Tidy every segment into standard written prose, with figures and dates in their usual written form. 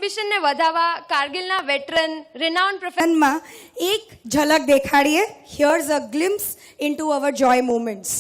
એક્ઝિબિશનને વધારવા કારગિલના veteran renowned માં એક ઝલક દેખાડીએ. Here's a glimpse into our joy moments.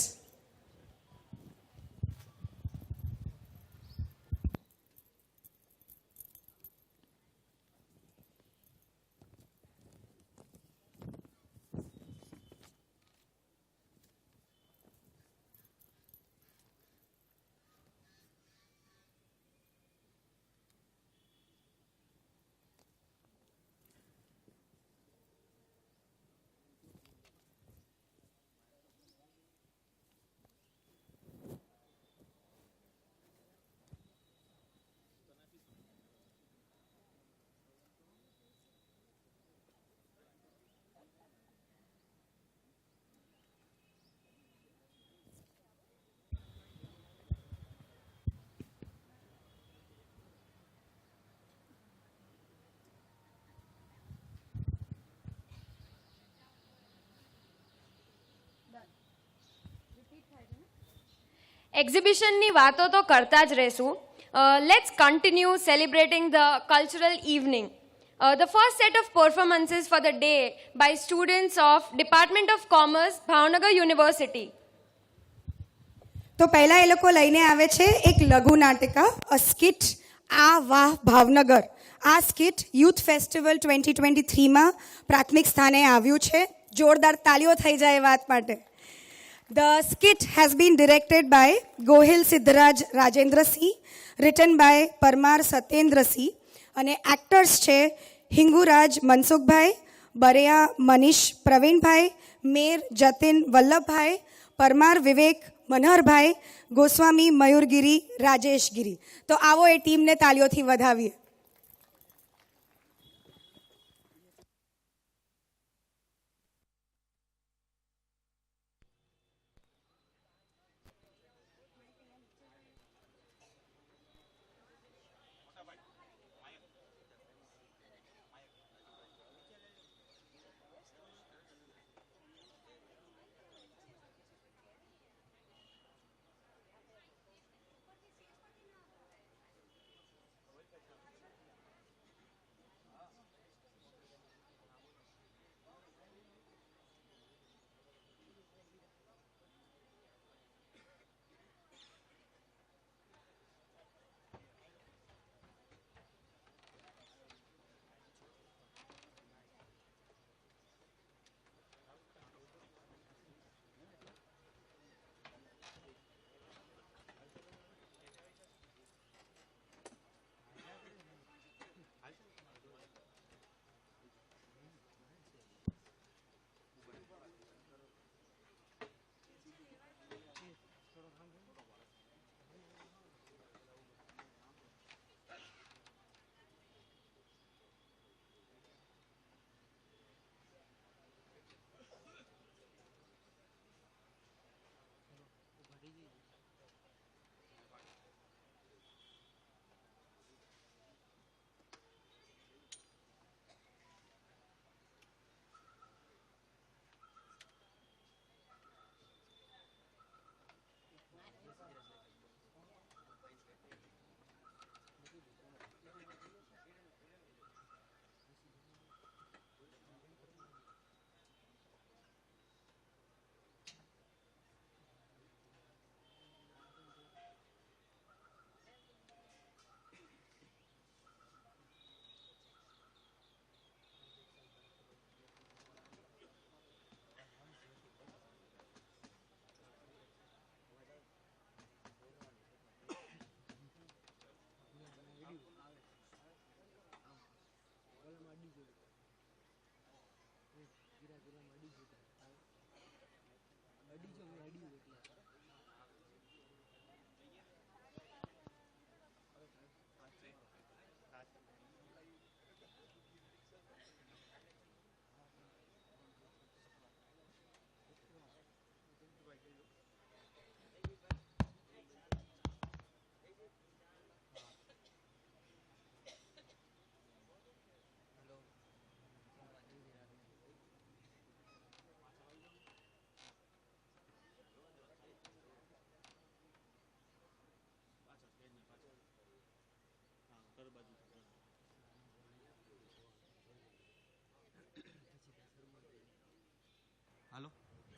એક્ઝિબિશનની વાતો તો કરતા જ રહેશું. Let's continue celebrating the cultural evening. The first set of performances for the day by students of Department of Commerce, Bhavnagar University. તો પહેલા એ લોકો લઈને આવે છે એક લઘુ નાટિકા, અ સ્કિટ, આ વાહ ભાવનગર. આ સ્કિટ યુથ ફેસ્ટિવલ 2023માં પ્રાથમિક સ્થાને આવ્યું છે. જોરદાર તાળીઓ થઈ જાય એ વાત માટે. The skit has been directed by Gohil Siddharaj Rajendra Singh, written by Parmar Satyendra Singh, અને એક્ટર્સ છે હિંગુરાજ મનસુખભાઈ, બરેયા મનીષ પ્રવીણભાઈ, મેર જતિન વલ્લભભાઈ, પરમાર વિવેક મનહરભાઈ, ગોસ્વામી મયુરગીરી રાજેશગીરી. તો આવો એ ટીમને તાળીઓથી વધાવીએ.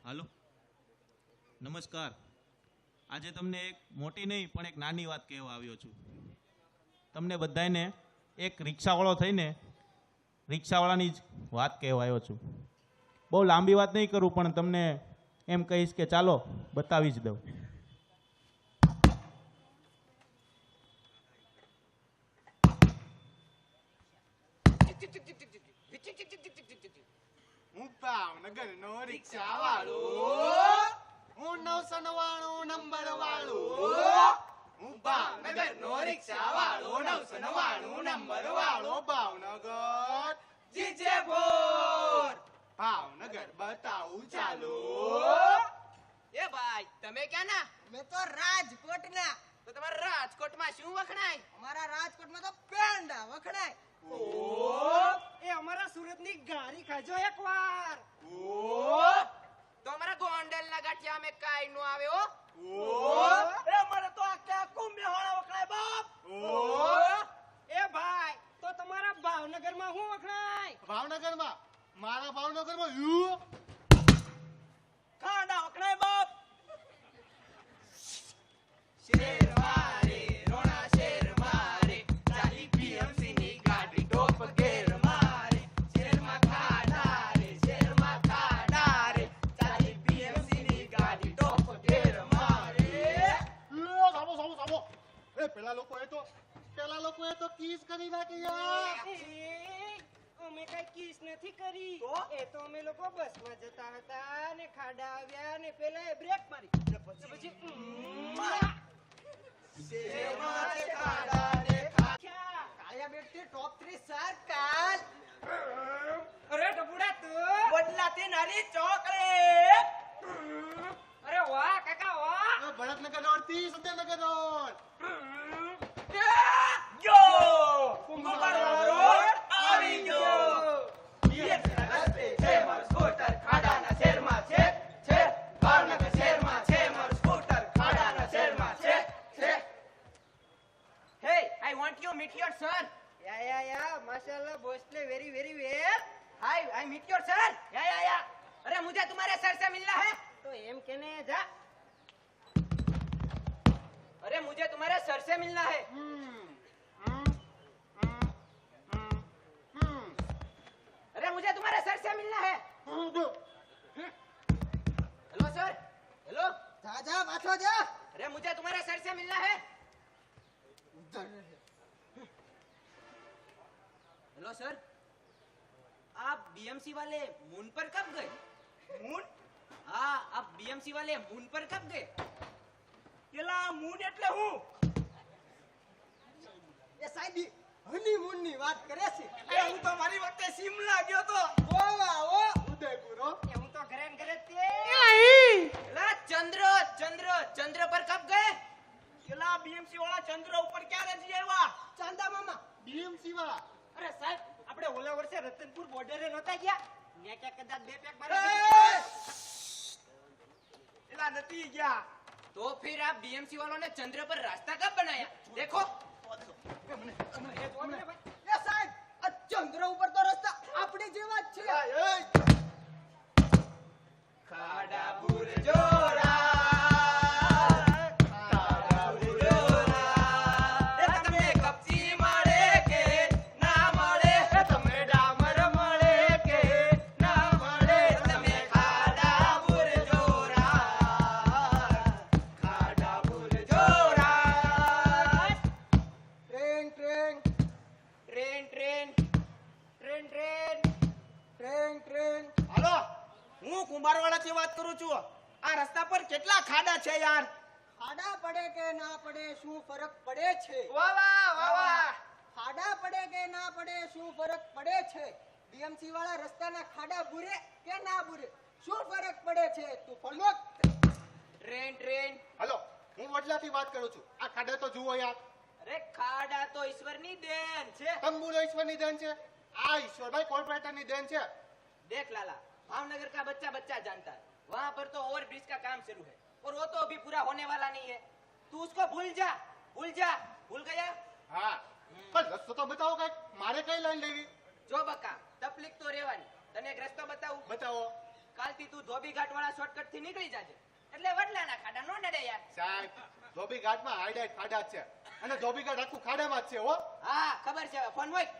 હાલો નમસ્કાર. આજે તમને એક મોટી નહીં પણ એક નાની વાત કહેવા આવ્યો છું. તમને બધાને એક રિક્ષાવાળો થઈને રિક્ષાવાળાની જ વાત કહેવા આવ્યો છું. બહુ લાંબી વાત નહીં કરું પણ તમને એમ કહીશ કે ચાલો બતાવી જ દઉં. હું ભાવનગર નો રિક્ષા વાળો, હું 999 નંબર વાળો, હું ભાવનગર નો રિક્ષા વાળો, 999 નંબર વાળો, ભાવનગર જીજે બોર, ભાવનગર બતાવું ચાલો. એ ભાઈ તમે ક્યાં ના? મેં તો રાજકોટ ના. તો તમારા રાજકોટમાં શું વખણાય? અમારા રાજકોટમાં તો પેંડા વખણાય. એ અમારા સુરત ની ગારી ખાજો એકવાર. તો અમારા ગોંડલ ના ગાંઠિયા અમે કાઈ નો આવે હો. એ અમારે તો આખા કુંભેવાળા વખણાય બાપ. એ ભાઈ તો તમારા ભાવનગરમાં શું વખણાય? ભાવનગરમાં મારા ભાવનગરમાં ખાંડા વખણાય બાપ. શેર મારે રોણા શેર મારે ચાલી બીએમસી ની ગાડી ટોપ ગેર મારે શેરમાં ખાડા રે ચાલી બીએમસી ની ગાડી ટોપ ગેર મારે. સામો એ પેલા લોકોએ તો કિસ કરી નાખી યાર. અમે કઈ કિસ નથી કરી. એ તો અમે લોકો બસમાં જતા હતા ને ખાડા આવ્યા ને પેલા એ બ્રેક મારી શેરમાં ખાડા રે કાળિયા બેટથી ટોપ 3 સરકાર. અરે ડબુડા તું બદલાતી નારી ચોકલેટ. અરે વાહ કાકા વાહ. ભરતનગર રોડ થી સુરેન્દ્રનગર રોડ. કુંભારવાળો રોડ આવી ગયો. બીએમસી ના રસ્તે છે મારું સ્કૂટર ખાડાના શેરમાં છે ભાવનગર શેરમાં છે મારું સ્કૂટર ખાડાના શેરમાં છે. Hey, I want you meet your son. યા માશાઅલ્લાહ બોસલે very very well. Hi, I meet your son. या. अरे मुझे तुम्हारे सर से मिलना है. તો એમ કેને જા. अरे मुझे तुम्हारे सर से मिलना है. अरे मुझे तुम्हारे सर से मिलना है. Hello sir. हेलो. જા પાછો જા. अरे मुझे तुम्हारे सर से मिलना है. Hello sir. आप बीएमसी वाले मून पर कब गए? मून? हाँ, आप बीएमसी वाले मून पर कब गए? પેલા મૂન એટલે હું? એ સાહેબી હનીમૂન ની વાત કરે છે. એ હું તો મારી વખતે શિમલા ગયો તો. ઓવા ઓ ઉદયપુર હો. એ હું તો ઘરે ને ઘરે જ તે. अरे चंद्र पर कब गए? પેલા બીએમસી વાળા ચંદ્ર ઉપર ક્યારે જઈ આવ્યા? ચાંદા મામા. બીએમસી વાળા. અરે સાહેબ આપણે ઓલા વર્ષે રતનપુર બોર્ડરે નહોતા ગયા? ને કે કદાચ 2 પેક એ! મારી. એલા નથી ગયા. तो फिर आप बीएमसी वालों ने चंद्र पर रास्ता कब बनाया? देखो. એ સાહેબ આ ચંદ્ર ઉપર તો રસ્તા આપણી જેવા જ છે. खाड़ा बुर जोरा તમને કપચી મળે કે ના મળે, તમને ડામર મળે કે ના મળે, તમે ખાડા બુર જોરા. Train train train train train. Hello હું કુંભારવાળાથી વાત કરું છું. આ રસ્તા પર કેટલા ખાડા છે યાર. ખાડા પડે કે ના પડે શું ફરક પડે છે? વાહ. ખાડા પડે કે ના પડે શું ફરક પડે છે? બીએમસી વાળા રસ્તાના ખાડા બુરે કે ના બુરે શું ફરક પડે છે? તું ફળનો. ટ્રેન. હાલો હું વડલાથી વાત કરું છું. આ ખાડા તો જુઓ યાર. અરે ખાડા તો ઈશ્વરની દેન છે. તંબુરો ઈશ્વરની દેન છે. આ ઈશ્વરભાઈ કોર્પોરેટરની દેન છે. देख लाला, भावनगर का बच्चा जानता है. वहाँ पर तो ओवर ब्रिज का काम शुरू है और वो तो अभी पूरा होने वाला नहीं है. तू उसको भूल जा. भूल गया? હા પણ રસ્તો તો બતાવો કઈક. મારે કઈ લાઈન લેવી? જો બકા, તકલીફ તો રહેવાની. તને એક રસ્તો બતાવું. બતાવો. કાલથી તું ધોબી ઘાટ વાળા શોર્ટકટ થી નીકળી જાજે એટલે વડલાના ખાડા નો નડે યાર. સાહેબ ધોબી ઘાટમાં હાઈડાઈટ ખાડા જ છે અને ધોબી ઘાટ આખું ખાડામાં જ છે હો. હા ખબર છે, ફોન હોય.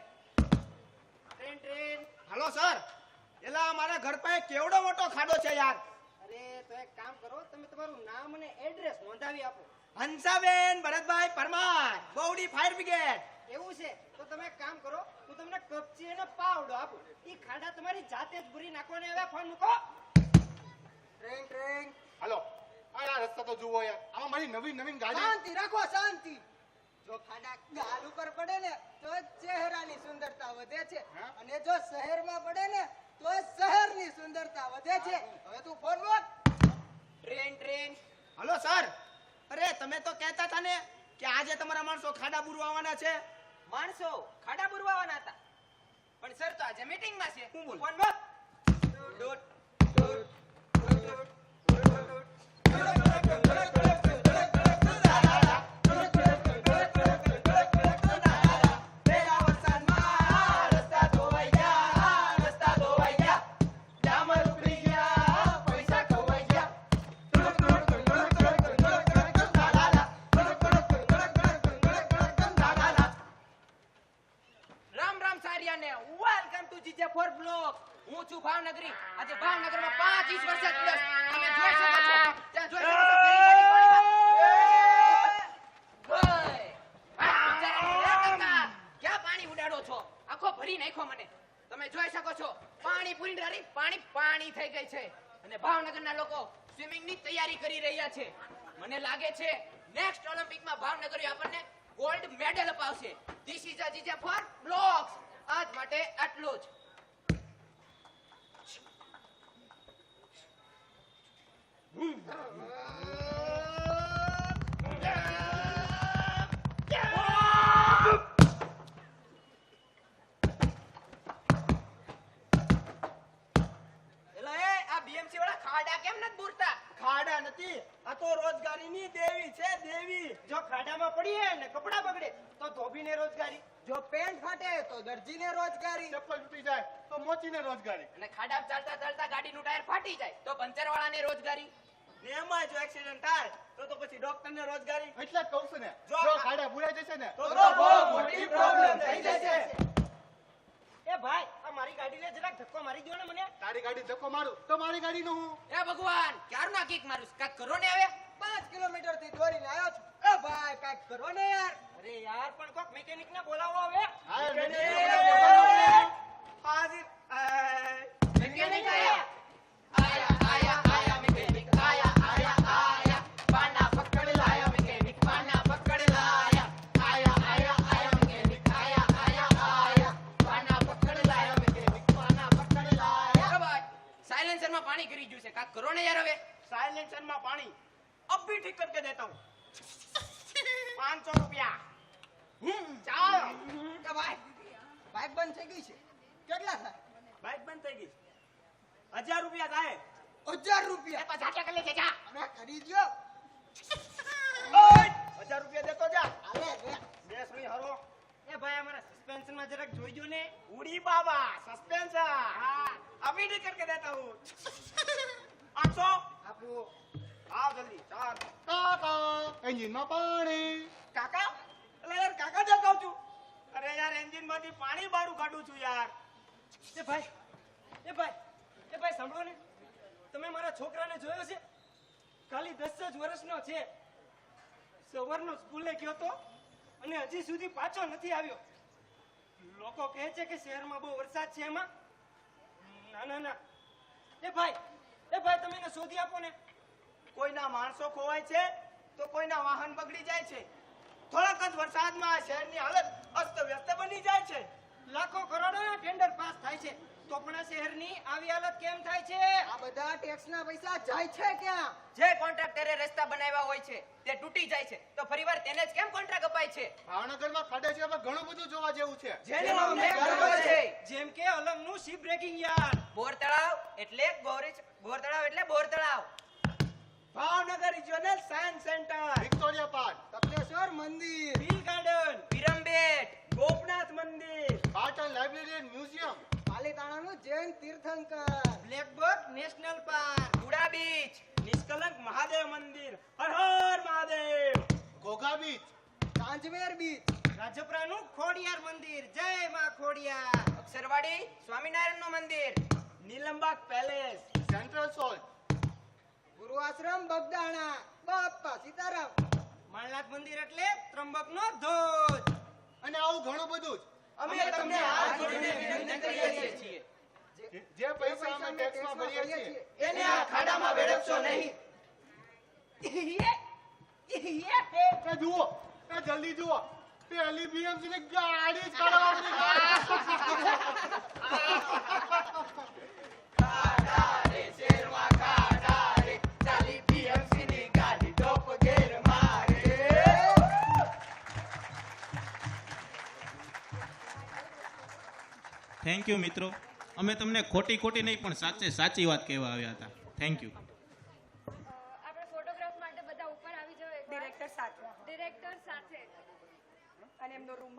Train train. હલો સર, એલા અમારા ઘર પાસે કેવડો મોટો ખાડો છે યાર. અરે તો એક કામ કરો, તમે તમારું નામ અને એડ્રેસ નોંધાવી આપો. Hansaben Bharatbhai Parmar, ગોવડી fire brigade. એવું છે તો તમે એક કામ કરો, હું તમને કપચી અને પાવડો આપું. ઈ ખાડા તમારી જાતે જ ભૂરી નાખો ને હવે ફોન મૂકો. Train train. હાલો આ રસ્તા તો જુઓ યાર, આમાં મારી નવીન નવીન ગાડી. શાંતિ રાખો, શાંતિ. જો ખાડા ગાલ ઉપર પડે ને તો ચહેરાની સુંદરતા વધે છે, અને જો શહેરમાં પડે ને તો શહેરની સુંદરતા વધે છે. હવે તું ફોન મૂક. Train train. હલો સર, અરે તમે તો કહેતા હતા ને કે આજે તમારા માણસો ખાડા બુરવાવાના છે. માણસો ખાડા બુરવાવાના હતા, પણ સર તો આજે મીટિંગમાં છે. હું બોલ? ફોન મૂક. ડોટ. રામ રામ સારિયાને, welcome to GJ four block. હું છું ભાવનગરી. આજે ભાવનગરમાં 5 ઇંચ વરસાદ પડ્યો. તમે જોઈ શકો છો, ત્યાં જોઈ શકો છો પેલી ગાડી પાણીમાં. ક્યાં પાણી ઉડાડો છો? આખો ભરી નાખ્યો મને. તમે જોઈ શકો છો પાણી પૂરી ડારી પાણી થઈ ગઈ છે, અને ભાવનગરના લોકો સ્વિમિંગની તૈયારી કરી રહ્યા છે. મને લાગે છે નેક્સ્ટ ઓલિમ્પિકમાં ભાવનગરીઓ આપણને ગોલ્ડ મેડલ અપાવશે. This is a GJ four blocks. આજ માટે આટલું જ. એલા એ આ બીએમસી વાળા ખાડા કેમ નથી બુરતા? ખાડા નથી, આ તો રોજગારીની દેવી છે, દેવી. જો ખાડામાં પડીએ ને કપડા બગડે તો ધોબીને રોજગારી, જો પેન્ટ ફાટે તો દરજીને રોજગારી. ચપ્પલ તૂટી જાય તો મોચીને રોજગારી. અને ખાડામાં ચાલતા ચાલતા ગાડીનું ટાયર ફાટી જાય તો પંચર વાળાને રોજગારી. ને એમાં જો એક્સિડન્ટ થાય તો પછી ડોક્ટરને રોજગારી. એટલે જ કહું છું ને, જો જો ખાડા બુરાઈ જશે ને તો બહુ મોટી પ્રોબ્લેમ થઈ જશે. એ ભાઈ, આ મારી ગાડીને જરાક ધક્કો મારી દો ને મને. તારી ગાડી ધક્કો મારું તો મારી ગાડી નું હું. એ ભગવાન, ક્યારના કિક મારું? કાક કરો ને હવે. 5 કિલોમીટર થી દોડીને આવ્યો છું. એ ભાઈ કાંઈક કરો ને યાર. અરે યાર, પણ કોક મેકેનિક ને બોલાવો હવે. હા, હાજર. મેકેનિક આયા. આયા મેકેનિક. આયા પાના પકડ લાયા મેકેનિક. પાના પકડ લાયા. આયા મેકેનિક. આયા પાના પકડ લાયા મેકેનિક. પાના પકડ લાયા. ભાઈ, સાયલેન્સરમાં પાણી કરી ગયું છે. કાક કરો ને યાર હવે. साइलेंसर में पानी अब भी ठीक करके देता हूँ. 500 रुपया. चाल. કે ભાઈ બાઇક બંધ થઈ ગઈ છે, કેટલા થાય? बाइक बंद થઈ ગઈ. 1000 रुपया થાય. 1000 રૂપિયા. તો જાતે કરી લેજે જા. અરે કરી દ્યો. 1000 रुपया देतो जा. અરે રે. બેસ નહીં હરો. એ ભાઈ, અમારા સસ્પેન્શન માં જરાક જોઈજો ને. ઉડી બાબા સસ્પેન્શન. હા, अभी ठीक करके देता हूँ. 800. આપો. आओ जल्दी. चाल. કાકા એન્જિનમાં પાણી. કાકા, એટલે યાર કાકા જ કહું છું. અરે યાર, એન્જિન માંથી પાણી બારું કાઢું છું યાર. એ ભાઈ, સાંભળો ને, તમે મારા છોકરાને જોયો છે? ખાલી 10 જ વર્ષનો છે. સવારનો સ્કૂલે ગયો તો અને હજી સુધી પાછો નથી આવ્યો. લોકો કહે છે કે શહેરમાં બહુ વરસાદ છે એમાં. ના. એ ભાઈ, તમે એને શોધી આપો ને. કોઈના માણસો ખોવાય છે તો કોઈના વાહન બગડી જાય છે. થોડાક જ વરસાદમાં આ શહેરની હાલત અસ્તવ્યસ્ત બની જાય છે. લાખો કરોડોના ટેન્ડર પાસ થાય છે તો પણ આ શહેરની આવી હાલત કેમ થાય છે? આ બધા ટેક્સના પૈસા જાય છે ક્યાં? જે કોન્ટ્રાક્ટરે રસ્તા બનાવ્યા હોય છે તે તૂટી જાય છે તો ફરીવાર તેને જ કેમ કોન્ટ્રાક્ટ અપાય છે? ભાવનગરમાં ખાડા છે, ઘણું બધું જોવા જેવું છે. જેનો અમને ગર્વ છે. જેમ કે અલંગનું ship breaking yard, Bor Talav એટલે Bor Talav. Bhavnagar regional science centre, Victoria park, Tapleshwar મંદિર, હિલ ગાર્ડન, વિરમબેટ, ગોપનાથ મંદિર, પાટણ લાઇબ્રેરી એન્ડ મ્યુઝિયમ, પાલીતાણાનું જૈન તીર્થંકર, blackboard national park, Gooda beach, Nishkalank Mahadev મંદિર, હર હર મહાદેવ, ઘોઘા બીચ, કાંજવેર બીચ, રાજપરાનું ખોડિયાર મંદિર, જય માં ખોડિયાર, અક્ષરવાડી સ્વામિનારાયણનું મંદિર, નીલમબાગ પેલેસ, સેન્ટ્રલ સોલ્ટ, ગુરુ આશ્રમ બગદાણા, બાપા સીતારામ, માલનાથ મંદિર એટલે ત્રંબકનો ધોધ. અને આવું ઘણું બધું અમે તમને હાથ જોડીને વિનંતી કરીએ છીએ, જ જે પૈસા અમે ટેક્સમાં ભરીએ છીએ એને આ ખાડામાં વેડફશો નહીં. એ જુઓ, એ જલ્દી જુઓ, પેલી બીએમસી ની ગાડી જ કાઢવાની. થેન્ક યુ મિત્રો. અમે તમને ખોટી ખોટી નહીં પણ સાચે સાચી વાત કહેવા આવ્યા હતા. Thank you. આપણે ફોટોગ્રાફ માટે બધા ઉપર આવી જાઓ એકવાર. ડિરેક્ટર સાથે ડિરેક્ટર સાથે. અને એમનો રૂમ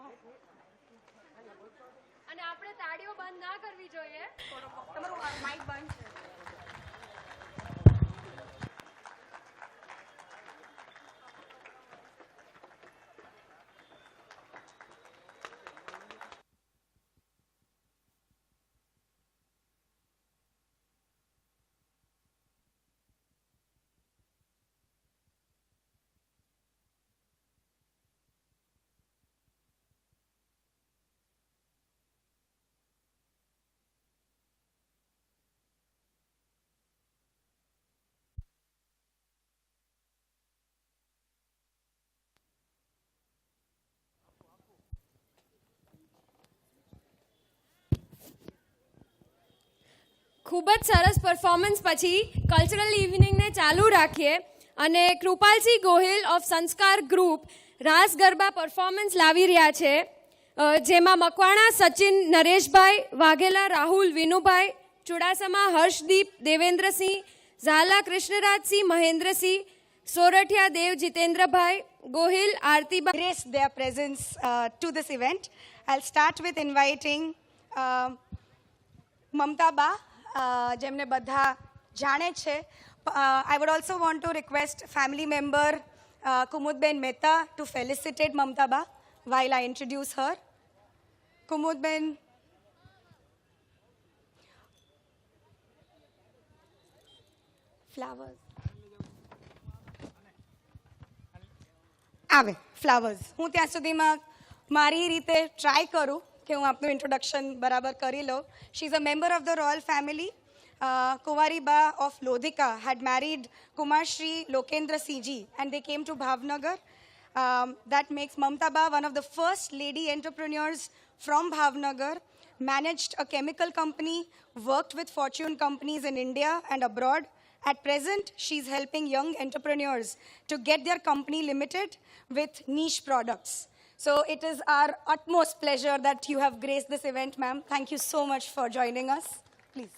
અને આપણે તાળીઓ બંધ ના કરવી જોઈએ. તમારું માઇક બંધ છે. ખૂબ જ સરસ પરફોર્મન્સ પછી કલ્ચરલ ઇવનિંગને ચાલુ રાખીએ અને કૃપાલસિંહ ગોહિલ ઓફ સંસ્કાર ગ્રુપ રાસ ગરબા પરફોર્મન્સ લાવી રહ્યા છે, જેમાં મકવાણા સચિન નરેશભાઈ, વાઘેલા રાહુલ વિનુભાઈ, ચુડાસમા હર્ષદીપ દેવેન્દ્રસિંહ, ઝાલા કૃષ્ણરાજસિંહ મહેન્દ્રસિંહ, સોરઠિયા દેવ જીતેન્દ્રભાઈ, Gohil આરતીબા. Grace their presence to this event. I'll start with inviting Mamta Ba, જેમને બધા જાણે છે. I would also want to request family member Kumudben Mehta to felicitate Mamta Ba while I introduce her. Kumudben. Flowers. આવે flowers. હું ત્યાં સુધીમાં મારી રીતે ટ્રાય કરું કે હું આપનું ઇન્ટ્રોડક્શન બરાબર કરી લઉં. She is a member of the royal family. Kuwari Ba of Lodhika had married Kumar Shri Lokendra Siji and they came to Bhavnagar. That makes Mamta Ba one of the first lady entrepreneurs from Bhavnagar, managed a chemical company, worked with fortune companies in India and abroad. At present, she's helping young entrepreneurs to get their company limited with niche products. So it is our utmost pleasure that you have graced this event, ma'am. Thank you so much for joining us. Please.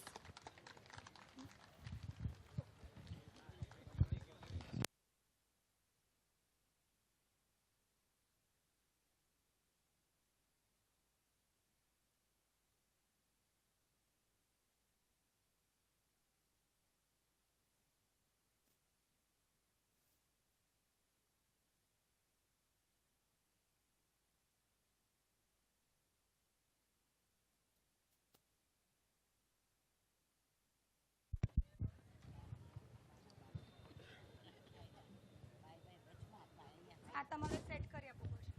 આ તમારે set કરી આપવું પડશે.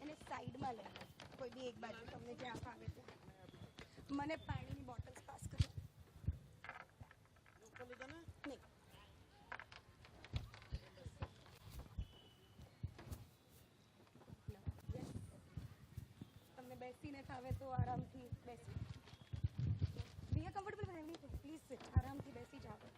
એને સાઈડમાં લે, કોઈ બી એક બાજુ તમને જ્યાં ફાવે તે. મને પાણીની બોટલ્સ પાસ કરો. નહીં. તમને બેસીને ફાવે તો આરામથી બેસી. Be comfortable with everything. Please sit. આરામથી બેસી જાઓ.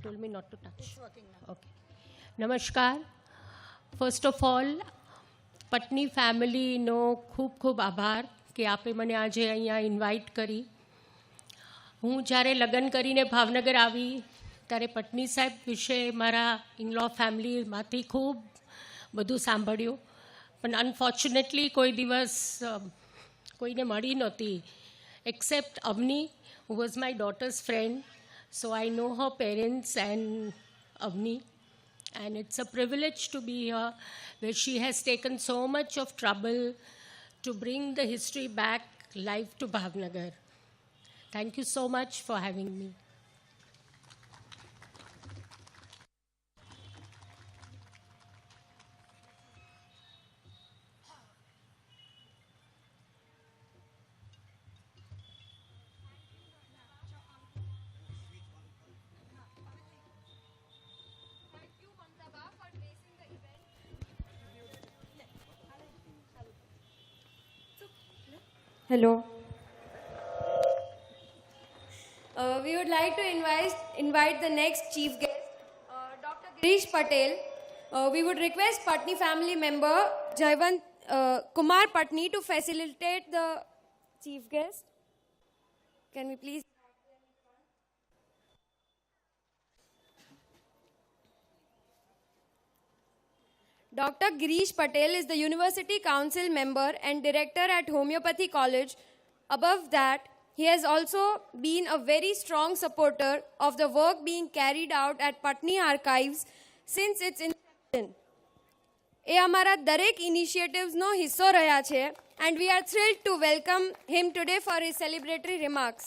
told me not to touch. It's working now. Okay. Namaskar. First of all, પટની ફેમિલીનો ખૂબ ખૂબ આભાર કે આપે મને આજે અહીંયા ઇન્વાઇટ કરી. હું જ્યારે લગ્ન કરીને ભાવનગર આવી ત્યારે પટની સાહેબ વિશે મારા ઇનલો ફેમિલીમાંથી ખૂબ બધું સાંભળ્યું, પણ અનફોર્ચ્યુનેટલી કોઈ દિવસ કોઈને મળી નહોતી except Avni, who was my daughter's friend. So I know her parents and Avni. And it's a privilege to be here, where she has taken so much of trouble to bring the history back live to Bhavnagar. Thank you so much for having me. Hello. We would like to invite the next chief guest, Dr. Girish Patel. We would request Patni family member Jayvant Kumar Patni to facilitate the chief guest. Can we please? Dr. Girish Patel is the University Council member and director at Homeopathy College. Above that, he has also been a very strong supporter of the work being carried out at Patni Archives since its inception. એ અમારા દરેક ઇનિશિયેટિવ્સનો હિસ્સો રહ્યા છે and we are thrilled to welcome him today for his celebratory remarks.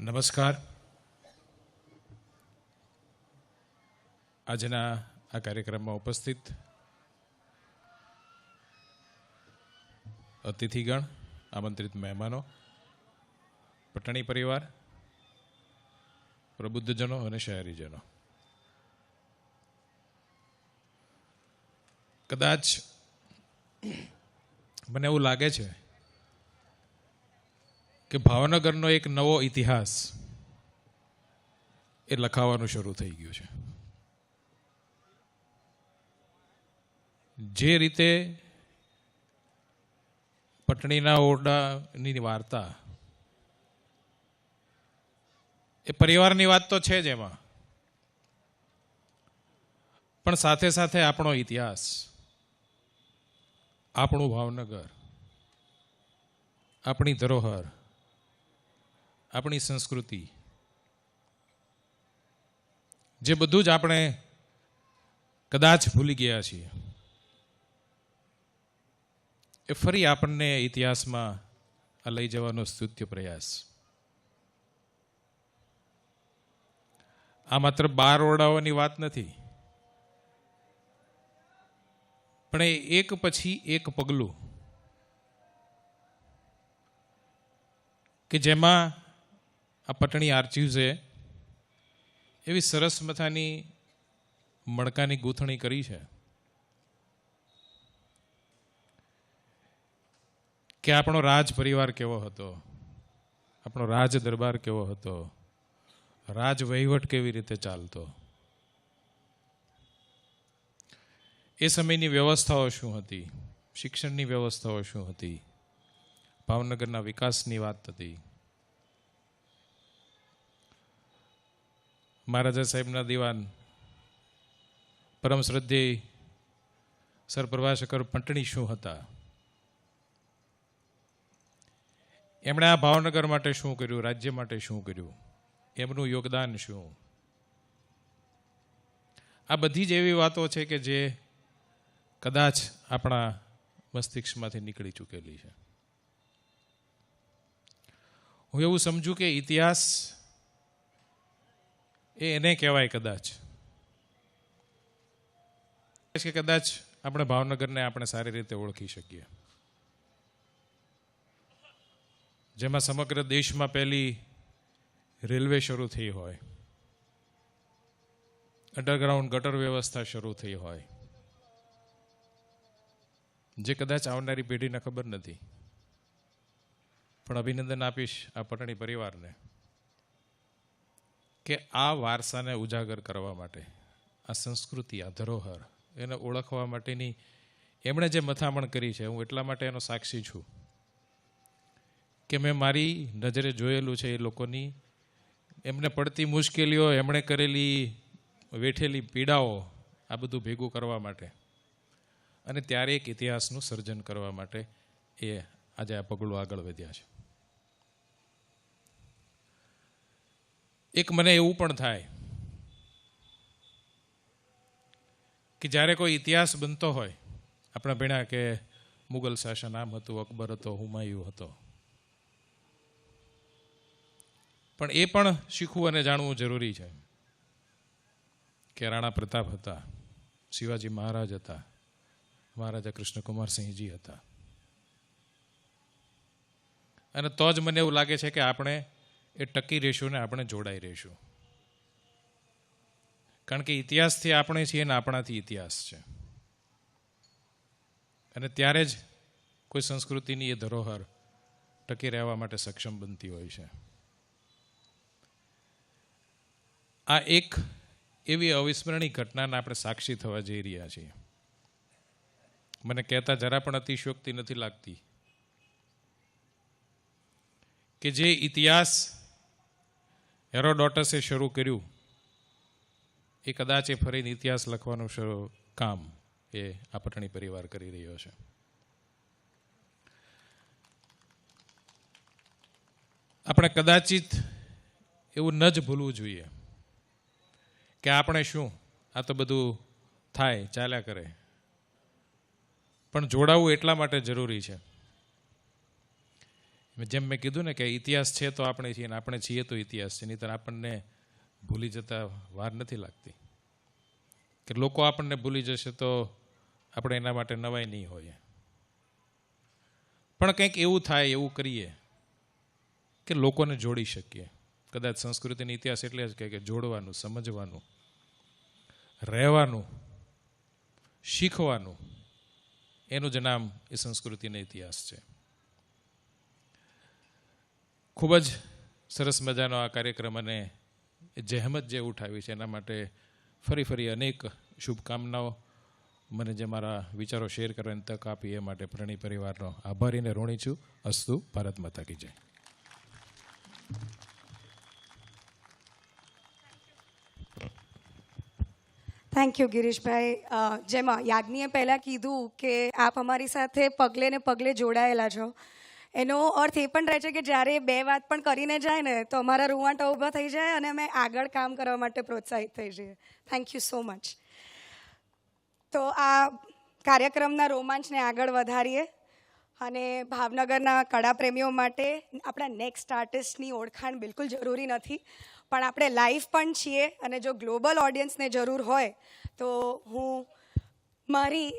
નમસ્કાર. આજના આ કાર્યક્રમમાં ઉપસ્થિત અતિથિગણ, આમંત્રિત મહેમાનો, પટણી પરિવાર, પ્રબુદ્ધજનો અને શહેરીજનો, કદાચ મને એવું લાગે છે કે ભાવનગરનો એક નવો ઇતિહાસ એ લખાવાનું શરૂ થઈ ગયું છે. જે રીતે પટણીના ઓરડાની વાર્તા એ પરિવારની વાત તો છે જ એમાં, પણ સાથે સાથે આપણો ઇતિહાસ, આપણું ભાવનગર, આપણી ધરોહર, આપણી સંસ્કૃતિ, જે બધું જ આપણે કદાચ ભૂલી ગયા છીએ, એ ફરી આપણને ઇતિહાસમાં આ લઈ જવાનો સ્તુત્ય પ્રયાસ. આ માત્ર 12 ઓરડાઓની વાત નથી, પણ એ એક પછી એક પગલું કે જેમાં આ પટણી આર્ચિવ્સે એવી સરસ મથાની મણકાની ગૂંથણી કરી છે કે આપણો રાજ પરિવાર કેવો હતો, આપણો રાજ દરબાર કેવો હતો, રાજ વહીવટ કેવી રીતે ચાલતો, એ સમયની વ્યવસ્થાઓ શું હતી, શિક્ષણની વ્યવસ્થાઓ શું હતી, ભાવનગરના વિકાસની વાત હતી. મહારાજા સાહેબના દીવાન પરમ શ્રદ્ધેય સર પ્રભાશકર પટણી શું હતા, એમણે આ ભાવનગર માટે શું કર્યું, રાજ્ય માટે શું કર્યું, એમનું યોગદાન શું, આ બધી જ એવી વાતો છે કે જે કદાચ આપણા મસ્તિષ્કમાંથી નીકળી ચૂકેલી છે. હું એવું સમજુ કે ઇતિહાસ એને કહેવાય કદાચ કે કદાચ આપણે ભાવનગરને આપણે સારી રીતે ઓળખી શકીએ. જેમાં સમગ્ર દેશમાં પહેલી રેલવે શરૂ થઈ હોય, અંડરગ્રાઉન્ડ ગટર વ્યવસ્થા શરૂ થઈ હોય, જે કદાચ આવનારી પેઢીને ખબર નથી. પણ અભિનંદન આપીશ આ પટણી પરિવારને કે આ વારસાને ઉજાગર કરવા માટે, આ સંસ્કૃતિ, આ ધરોહર એને ઓળખવા માટેની એમણે જે મથામણ કરી છે, હું એટલા માટે એનો સાક્ષી છું કે મેં મારી નજરે જોયેલું છે એ લોકોની એમને પડતી મુશ્કેલીઓ, એમણે કરેલી વેઠેલી પીડાઓ, આ બધું ભેગું કરવા માટે અને ત્યારે એક ઇતિહાસનું સર્જન કરવા માટે એ આજે આ પગલું આગળ વધ્યા છે. એક મને એવું પણ થાય કે જ્યારે કોઈ ઇતિહાસ બનતો હોય, આપણે ભણ્યા કે મુગલ શાસન આમ હતું, અકબર હતો, હુમાયુ હતો, પણ એ પણ શીખવું અને જાણવું જરૂરી છે કે રાણા પ્રતાપ હતા, શિવાજી મહારાજ હતા, મહારાજા કૃષ્ણકુમારસિંહજી હતા. અને તો જ મને એવું લાગે છે કે આપણે એ ટકી રહીશું ને આપણે જોડાઈ રહીશું. કારણ કે ઇતિહાસથી આપણે છીએ ને આપણાથી ઇતિહાસ છે. અને ત્યારે જ કોઈ સંસ્કૃતિની એ ધરોહર ટકી રહેવા માટે સક્ષમ બનતી હોય છે. આ એક એવી અવિસ્મરણીય ઘટનાના આપણે સાક્ષી થવા જઈ રહ્યા છીએ. મને કહેતા જરા પણ અતિશયોક્તિ નથી લાગતી કે જે ઇતિહાસ હેરોડોટસે શરૂ કર્યું એ કદાચ એ ફરીને ઇતિહાસ લખવાનું કામ એ આ પટણી પરિવાર કરી રહ્યો છે. આપણે કદાચિત એવું ન જ ભૂલવું જોઈએ કે આપણે શું, આ તો બધું થાય, ચાલ્યા કરે, પણ જોડાવું એટલા માટે જરૂરી છે. જેમ મેં કીધું ને કે ઇતિહાસ છે તો આપણે છીએ ને આપણે છીએ તો ઇતિહાસ છે. નહીંતર આપણને ભૂલી જતા વાર નથી લાગતી. કે લોકો આપણને ભૂલી જશે તો આપણે એના માટે નવાઈ નહીં હોઈએ. પણ કંઈક એવું થાય, એવું કરીએ કે લોકોને જોડી શકીએ. કદાચ સંસ્કૃતિનો ઇતિહાસ એટલે જ કે જોડવાનું, સમજવાનું, રહેવાનું, શીખવાનું, એનું જ નામ એ સંસ્કૃતિનો ઇતિહાસ છે. ખૂબ જ સરસ મજાનો આ કાર્યક્રમ અને જહેમત જે ઉઠાવી છે એના માટે ફરી અનેક શુભકામનાઓ. મને જે મારા વિચારો શેર કરવાની તક આપી એ માટે પ્રણી પરિવારનો આભારીને ઋણી છું. અસ્તુ. ભારત માતા કી જય. થેન્ક યુ ગિરીશભાઈ. જેમાં યાજ્ઞીએ પહેલાં કીધું કે આપ અમારી સાથે પગલે ને પગલે જોડાયેલા છો, એનો અર્થ એ પણ રહે છે કે જ્યારે બે વાત પણ કરીને જાય ને તો અમારા રૂવાટા ઊભા થઈ જાય અને અમે આગળ કામ કરવા માટે પ્રોત્સાહિત થઈ જઈએ. Thank you so much. તો આ કાર્યક્રમના રોમાંચને આગળ વધારીએ અને ભાવનગરના કળાપ્રેમીઓ માટે આપણા નેક્સ્ટ આર્ટિસ્ટની ઓળખાણ બિલકુલ જરૂરી નથી, પણ આપણે લાઈવ પણ છીએ અને જો ગ્લોબલ ઓડિયન્સને જરૂર હોય તો હું મારી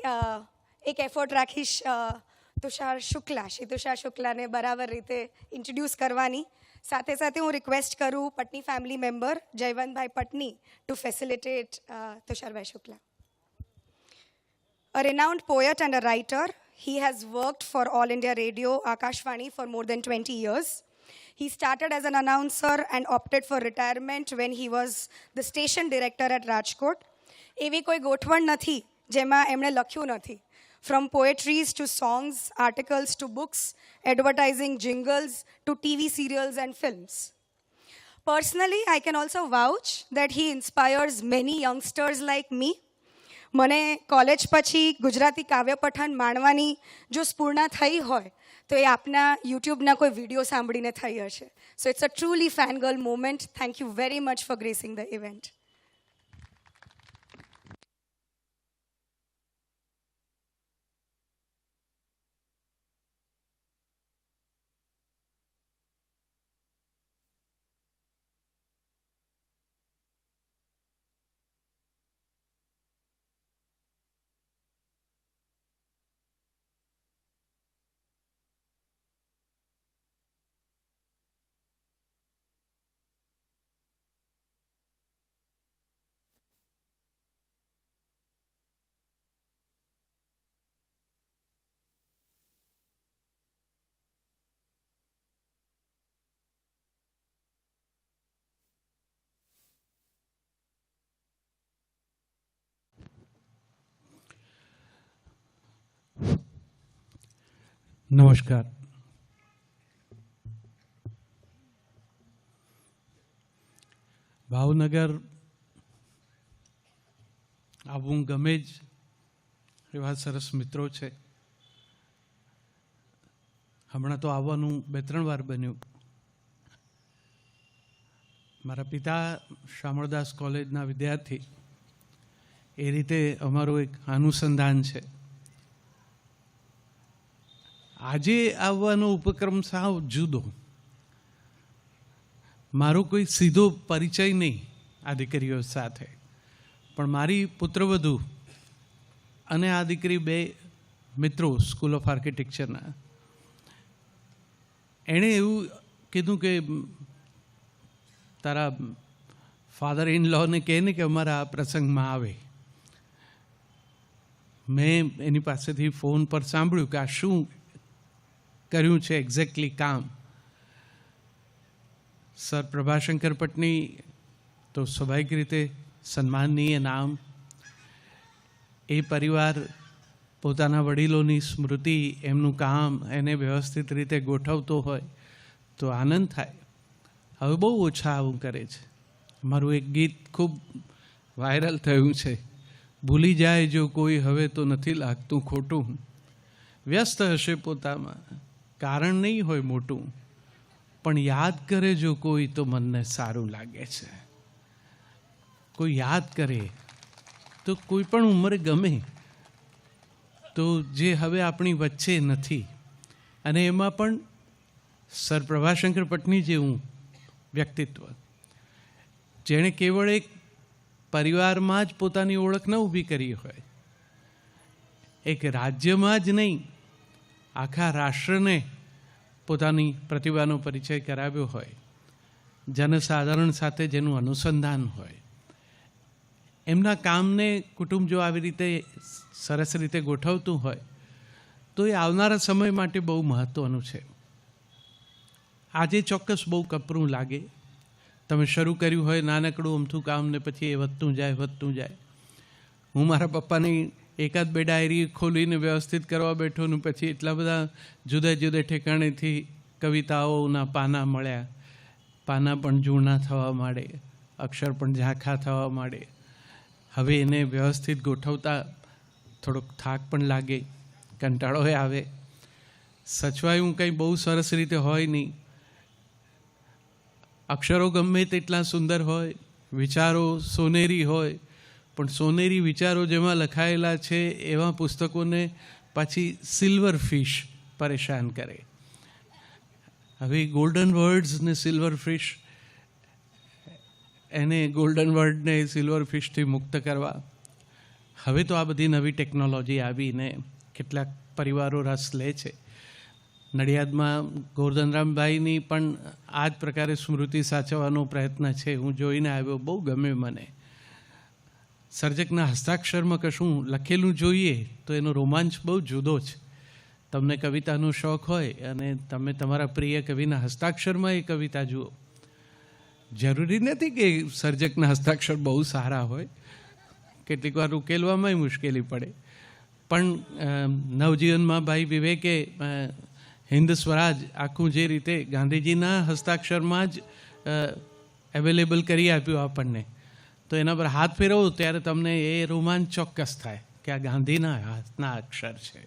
એક એફર્ટ રાખીશ શ્રી તુષાર શુક્લાને બરાબર રીતે ઇન્ટ્રોડ્યુસ કરવાની. સાથે સાથે હું રિક્વેસ્ટ કરું પટની ફેમિલી મેમ્બર જયવંતભાઈ પટની ટુ ફેસિલિટેટ તુષારભાઈ Shukla. A renowned poet and a writer, he has worked for All India Radio, Akashvani for more than 20 years. He started as an announcer and opted for retirement when he was the station director at Rajkot. એવી કોઈ ગોઠવણ નથી જેમાં એમણે લખ્યું નથી. From poetries to songs, articles to books, advertising jingles to TV serials and films. Personally, I can also vouch that he inspires many youngsters like me. મને college પછી ગુજરાતી કાવ્ય પઠન માણવાની જો સ્ફૂર્ણા થઈ હોય તો એ આપના યુટ્યુબના કોઈ વિડીયો સાંભળીને થઈ હશે. So it's a truly fan girl moment. Thank you very much for gracing the event. નમસ્કાર. ભાવનગર આવવું ગમે જ, એવા સરસ મિત્રો છે. હમણાં તો આવવાનું 2-3 વાર બન્યું. મારા પિતા શામળદાસ કોલેજના વિદ્યાર્થી, એ રીતે અમારું એક અનુસંધાન છે. આજે આવવાનો ઉપક્રમ સાવ જુદો. મારો કોઈ સીધો પરિચય નહીં આ દીકરીઓ સાથે, પણ મારી પુત્રવધુ અને આ દીકરી 2 મિત્રો સ્કૂલ ઓફ આર્કિટેક્ચરના, એણે એવું કીધું કે તારા ફાધર ઇન લોને કહે ને કે અમારા આ પ્રસંગમાં આવે. મેં એની પાસેથી ફોન પર સાંભળ્યું કે આ શું કર્યું છે એક્ઝેક્ટલી કામ. સર પ્રભાશંકર પટની તો સ્વાભાવિક રીતે સન્માનનીય નામ. એ પરિવાર પોતાના વડીલોની સ્મૃતિ, એમનું કામ એને વ્યવસ્થિત રીતે ગોઠવતો હોય તો આનંદ થાય. હવે બહુ ઓછા આવું કરે છે. મારું એક ગીત ખૂબ વાયરલ થયું છે, ભૂલી જાય જો કોઈ હવે તો નથી લાગતું ખોટું. વ્યસ્ત હશે પોતામાં, કારણ નહીં હોય મોટું, પણ યાદ કરે જો કોઈ તો મનને સારું લાગે છે. કોઈ યાદ કરે તો કોઈ પણ ઉંમરે ગમે. તો જે હવે આપણી વચ્ચે નથી, અને એમાં પણ સર પ્રભાશંકર પટની જેવું વ્યક્તિત્વ, જેણે કેવળ એક પરિવારમાં જ પોતાની ઓળખ ન ઊભી કરી હોય, એક રાજ્યમાં જ નહીં આખા રાષ્ટ્રને પોતાની પ્રતિભાનો પરિચય કરાવ્યો હોય, જનસાધારણ સાથે જેનું અનુસંધાન હોય, એમના કામને કુટુંબ જો આવી રીતે સરસ રીતે ગોઠવતું હોય તો એ આવનારા સમય માટે બહુ મહત્ત્વનું છે. આજે ચોક્કસ બહુ કપરું લાગે. તમે શરૂ કર્યું હોય નાનકડું અમથું કામ ને પછી એ વધતું જાય. હું મારા પપ્પાની 1-2 ડાયરી ખોલીને વ્યવસ્થિત કરવા બેઠો ને પછી એટલા બધા જુદા જુદા ઠેકાણેથી કવિતાઓના પાના મળ્યા. પાના પણ જૂના થવા માંડે, અક્ષર પણ ઝાંખા થવા માંડે. હવે એને વ્યવસ્થિત ગોઠવતા થોડોક થાક પણ લાગે, કંટાળો આવે. સચવાયું કંઈ બહુ સરસ રીતે હોય નહીં. અક્ષરો ગમે તેટલા સુંદર હોય, વિચારો સોનેરી હોય, પણ સોનેરી વિચારો જેમાં લખાયેલા છે એવા પુસ્તકોને પાછી સિલ્વર ફિશ પરેશાન કરે. હવે ગોલ્ડન વર્ડ્સ ને સિલ્વર ફિશ, એને ગોલ્ડન વર્ડને સિલ્વર ફિશથી મુક્ત કરવા. હવે તો આ બધી નવી ટેકનોલોજી આવીને કેટલાક પરિવારો રસ લે છે. નડિયાદમાં ગોરધનરામભાઈની પણ આ જ પ્રકારે સ્મૃતિ સાચવવાનો પ્રયત્ન છે. હું જોઈને આવ્યો, બહુ ગમે મને. સર્જકના હસ્તાક્ષરમાં કશું લખેલું જોઈએ તો એનો રોમાંચ બહુ જુદો છે. તમને કવિતાનો શોખ હોય અને તમે તમારા પ્રિય કવિના હસ્તાક્ષરમાં એ કવિતા જુઓ. જરૂરી નથી કે સર્જકના હસ્તાક્ષર બહુ સારા હોય, કેટલીક વાર ઉકેલવામાં મુશ્કેલી પડે. પણ નવજીવનમાં ભાઈ વિવેકે હિન્દ સ્વરાજ આખું જે રીતે ગાંધીજીના હસ્તાક્ષરમાં જ અવેલેબલ કરી આપ્યું આપણને, તો એના પર હાથ ફેરવો ત્યારે તમને એ રોમાંચ ચોક્કસ થાય કે આ ગાંધીના હાથના અક્ષર છે.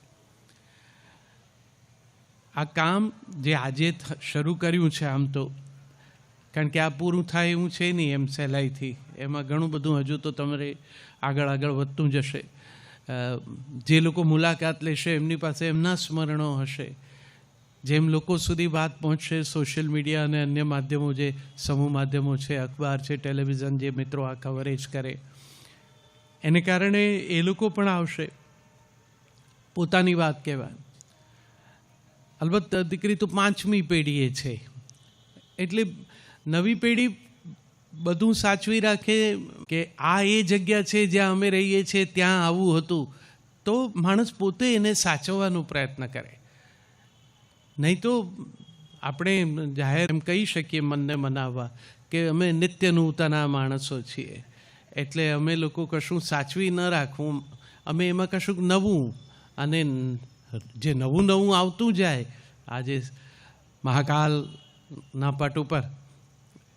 આ કામ જે આજે શરૂ કર્યું છે, આમ તો કારણ કે આ પૂરું થાય એવું છે નહીં એમ સહેલાઈથી, એમાં ઘણું બધું હજુ તો તમારે આગળ વધતું જશે. જે લોકો મુલાકાત લેશે એમની પાસે એમના સ્મરણો હશે. જેમ લોકો સુધી વાત પહોંચશે સોશિયલ મીડિયા અને અન્ય માધ્યમો, જે સમૂહ માધ્યમો છે, અખબાર છે, ટેલિવિઝન, જે મિત્રો આ કવરેજ કરે, એને કારણે એ લોકો પણ આવશે પોતાની વાત કહેવા. અલબત્ત દીકરી તો 5મી પેઢીએ છે, એટલે નવી પેઢી બધું સાચવી રાખે કે આ એ જગ્યા છે જ્યાં અમે રહીએ છીએ, ત્યાં આવું હતું, તો માણસ પોતે એને સાચવવાનો પ્રયત્ન કરે. નહીં તો આપણે જાહેર એમ કહી શકીએ મનને મનાવવા કે અમે નિત્ય નૂતના માણસો છીએ, એટલે અમે લોકો કશું સાચવી ન રાખવું, અમે એમાં કશુંક નવું અને જે નવું નવું આવતું જાય, આજે મહાકાલના પટ ઉપર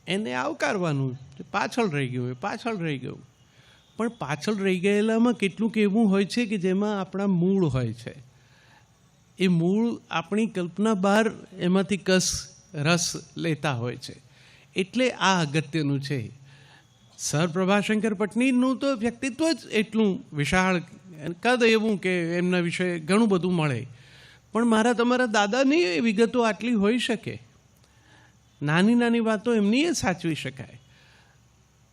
એને આવકારવાનું. પાછળ રહી ગયું એ પાછળ રહી ગયું, પણ પાછળ રહી ગયેલામાં કેટલુંક એવું હોય છે કે જેમાં આપણા મૂળ હોય છે. એ મૂળ આપણી કલ્પના બહાર એમાંથી રસ લેતા હોય છે. એટલે આ અગત્યનું છે. સર પ્રભાશંકર પટનીનું તો વ્યક્તિત્વ જ એટલું વિશાળ, કદ એવું કે એમના વિશે ઘણું બધું મળે, પણ મારા તમારા દાદાની એ વિગતો આટલી હોઈ શકે. નાની નાની વાતો એમની એ સાચવી શકાય.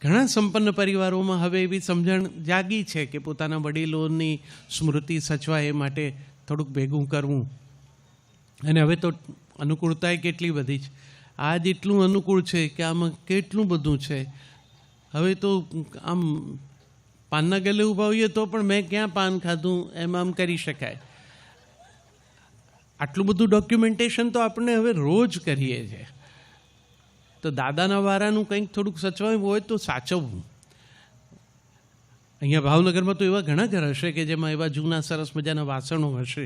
ઘણા સંપન્ન પરિવારોમાં હવે એવી સમજણ જાગી છે કે પોતાના વડીલોની સ્મૃતિ સચવાય એ માટે થોડુંક ભેગું કરવું. અને હવે તો અનુકૂળતાએ કેટલી બધી છે. આજ એટલું અનુકૂળ છે કે આમાં કેટલું બધું છે. હવે તો આમ પાનના ગલે ઊભા હોઈએ તો પણ મેં ક્યાં પાન ખાધું એમ આમ કરી શકાય. આટલું બધું ડોક્યુમેન્ટેશન તો આપણે હવે રોજ કરીએ છીએ. તો દાદાના વારાનું કંઈક થોડુંક સચવાયું હોય તો સાચવવું. અહીંયા ભાવનગરમાં તો એવા ઘણા ઘર હશે કે જેમાં એવા જૂના સરસ મજાના વાસણો હશે.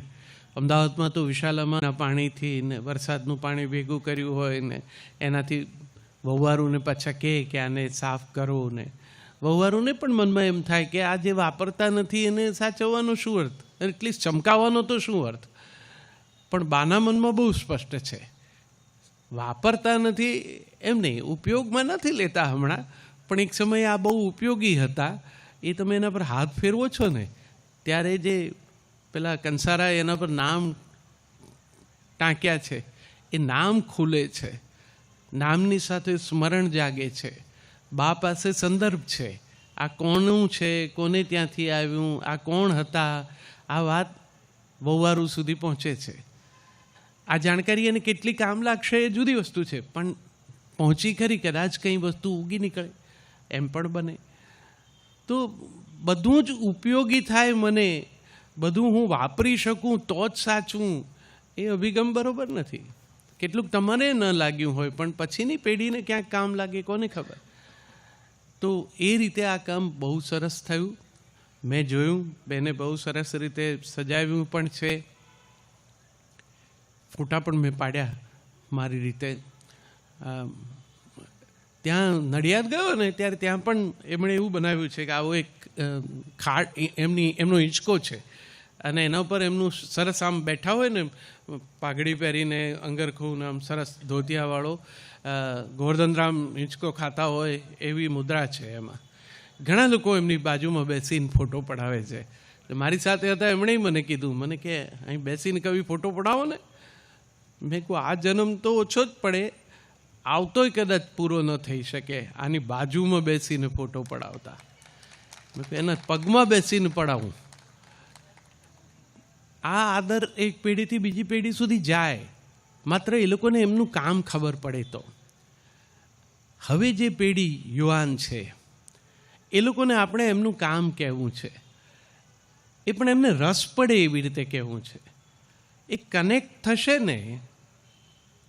અમદાવાદમાં તો વિશાલામાંના પાણીથી ને વરસાદનું પાણી ભેગું કર્યું હોય ને એનાથી વહુવારુને પાછા કહે કે આને સાફ કરો ને વહુવારુને પણ મનમાં એમ થાય કે આ જે વાપરતા નથી એને સાચવવાનો શું અર્થ, એટલીસ્ટ ચમકાવવાનો તો શું અર્થ. પણ બાના મનમાં બહુ સ્પષ્ટ છે, વાપરતા નથી એમ નહીં, ઉપયોગમાં નથી લેતા હમણાં, પણ એક સમયે આ બહુ ઉપયોગી હતા. એ તમે એના પર હાથ ફેરવો છો ને ત્યારે જે પેલા કંસારાએ એના પર નામ ટાંક્યા છે એ નામ ખુલે છે, નામની સાથે સ્મરણ જાગે છે, બા પાસે સંદર્ભ છે, આ કોનું છે, કોને ત્યાંથી આવ્યું, આ કોણ હતા, આ વાત વહુવારું સુધી પહોંચે છે. આ જાણકારી એને કેટલી કામ લાગશે એ જુદી વસ્તુ છે, પણ પહોંચી ખરી. કદાચ કંઈ વસ્તુ ઉગી નીકળે એમ પણ બને. તો બધું જ ઉપયોગી થાય, મને બધું હું વાપરી શકું તો જ સાચું, એ અભિગમ બરોબર નથી. કેટલુંક તમારે ન લાગ્યું હોય પણ પછીની પેઢીને ક્યાંક કામ લાગે કોને ખબર. તો એ રીતે આ કામ બહુ સરસ થયું. મેં જોયું, બેને બહુ સરસ રીતે સજાવ્યું પણ છે. ફોટા પણ મેં પાડ્યા મારી રીતે. ત્યાં નડિયાદ ગયો ને ત્યારે ત્યાં પણ એમણે એવું બનાવ્યું છે કે આવો એક એમનો હિંચકો છે અને એના ઉપર એમનું સરસ આમ બેઠા હોય ને પાઘડી પહેરીને અંગરખું આમ સરસ ધોતિયાવાળો ગોવર્ધનરામ હિંચકો ખાતા હોય એવી મુદ્રા છે એમાં. ઘણા લોકો એમની બાજુમાં બેસીને ફોટો પડાવે છે. મારી સાથે હતા, એમણે મને કીધું, મને કે અહીં બેસીને કવી ફોટો પડાવો ને. મેં કહું આ જન્મ તો ઓછો જ પડે, આવતોય કદાચ પૂરો ન થઈ શકે આની બાજુમાં બેસીને ફોટો પડાવતા. મેં કહું એના પગમાં બેસીને પડાવું. આ આદર એક પેઢીથી બીજી પેઢી સુધી જાય, માત્ર એ લોકોને એમનું કામ ખબર પડે તો. હવે જે પેઢી યુવાન છે એ લોકોને આપણે એમનું કામ કહેવું છે, એ પણ એમને રસ પડે એવી રીતે કહેવું છે. એ કનેક્ટ થશે ને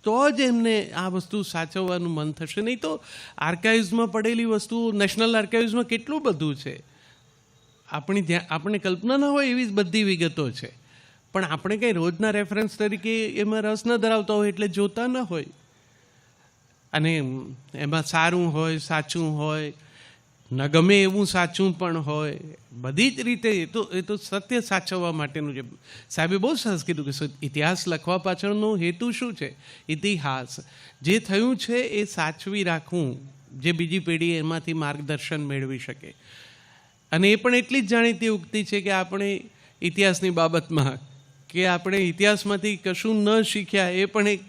તો જ એમને આ વસ્તુ સાચવવાનું મન થશે. નહીં તો આર્કાઇવ્સમાં પડેલી વસ્તુ, નેશનલ આર્કાઇવ્સમાં કેટલું બધું છે, આપણે કલ્પના ન હોય એવી બધી વિગતો છે, પણ આપણે કંઈ રોજના રેફરન્સ તરીકે એમાં રસ ન ધરાવતા હોય એટલે જોતા ન હોય. અને એમાં સારું હોય, સાચું હોય, ન ગમે એવું સાચું પણ હોય, બધી જ રીતે એ તો સત્ય સાચવવા માટેનું છે. સાહેબે બહુ સરસ કીધું કે ઇતિહાસ લખવા પાછળનો હેતુ શું છે? ઇતિહાસ જે થયું છે એ સાચવી રાખવું, જે બીજી પેઢી એમાંથી માર્ગદર્શન મેળવી શકે. અને એ પણ એટલી જ જાણીતી ઉક્તિ છે કે આપણે ઇતિહાસની બાબતમાં કે આપણે ઇતિહાસમાંથી કશું ન શીખ્યા એ પણ એક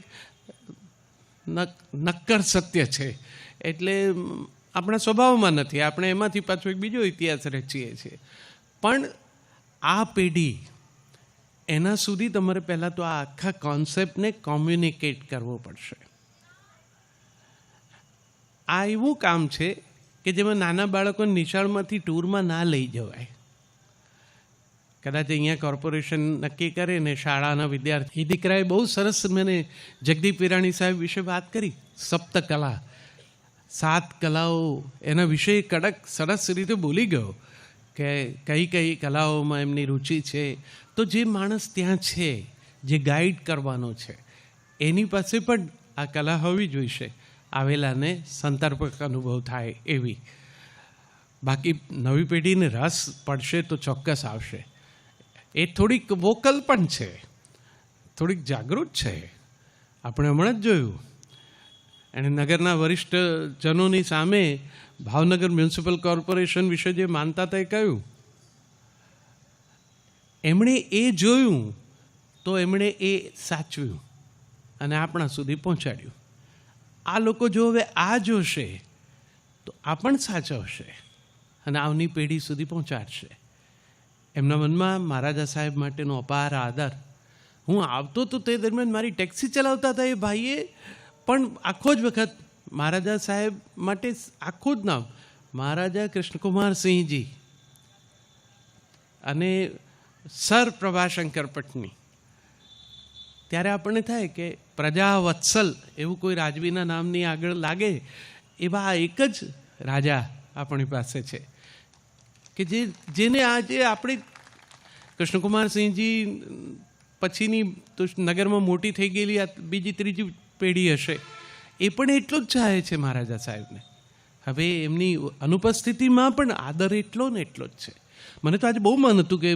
નક્કર સત્ય છે. એટલે આપણા સ્વભાવમાં નથી, આપણે એમાંથી પાછો એક બીજો ઇતિહાસ રચીએ છીએ. પણ આ પેઢી એના સુધી તમારે પહેલાં તો આ આખા કોન્સેપ્ટને કોમ્યુનિકેટ કરવો પડશે. આ એવું કામ છે કે જેમાં નાના બાળકોને નિશાળમાંથી ટૂરમાં ના લઈ જવાય. કદાચ અહીંયા કોર્પોરેશન નક્કી કરે ને શાળાના વિદ્યાર્થી. એ દીકરાએ બહુ સરસ મને જગદીપ વિરાણી સાહેબ વિશે વાત કરી. સપ્તકલા, 7 કલાઓ, એના વિશે કડક સરસ રીતે બોલી ગયો કે કઈ કઈ કલાઓમાં એમની રુચિ છે. તો જે માણસ ત્યાં છે, જે ગાઈડ કરવાનો છે, એની પાસે પણ આ કલા હોવી જોઈશે, આવેલાને સંતર્પક અનુભવ થાય એવી. બાકી નવી પેઢીને રસ પડશે તો ચોક્કસ આવશે. એ થોડીક વોકલ પણ છે, થોડીક જાગૃત છે. આપણે હમણાં જ જોયું, એણે નગરના વરિષ્ઠ જનોની સામે ભાવનગર મ્યુનિસિપલ કોર્પોરેશન વિશે જે માનતા હતા એ કહ્યું. એમણે એ જોયું તો એમણે એ સાચવ્યું અને આપણા સુધી પહોંચાડ્યું. આ લોકો જો હવે આ જોશે તો આ પણ સાચવશે અને આવની પેઢી સુધી પહોંચાડશે. એમના મનમાં મહારાજા સાહેબ માટેનો અપાર આદર. હું આવતો તો તે દરમિયાન મારી ટેક્સી ચલાવતા હતા એ ભાઈએ પણ આખો જ વખત મહારાજા સાહેબ માટે આખું જ નામ મહારાજા કૃષ્ણકુમારસિંહજી અને સર પ્રભાશંકર પટની. ત્યારે આપણને થાય કે પ્રજા વત્સલ એવું કોઈ રાજવીના નામની આગળ લાગે એવા એક જ રાજા આપણી પાસે છે કે જેને આજે આપણી કૃષ્ણકુમારસિંહજી પછીની તો નગરમાં મોટી થઈ ગયેલી આ બીજી ત્રીજી પેઢી હશે, એ પણ એટલું જ ચાહે છે મહારાજા સાહેબને. હવે એમની અનુપસ્થિતિમાં પણ આદર એટલો ને એટલો જ છે. મને તો આજે બહુ મન હતું કે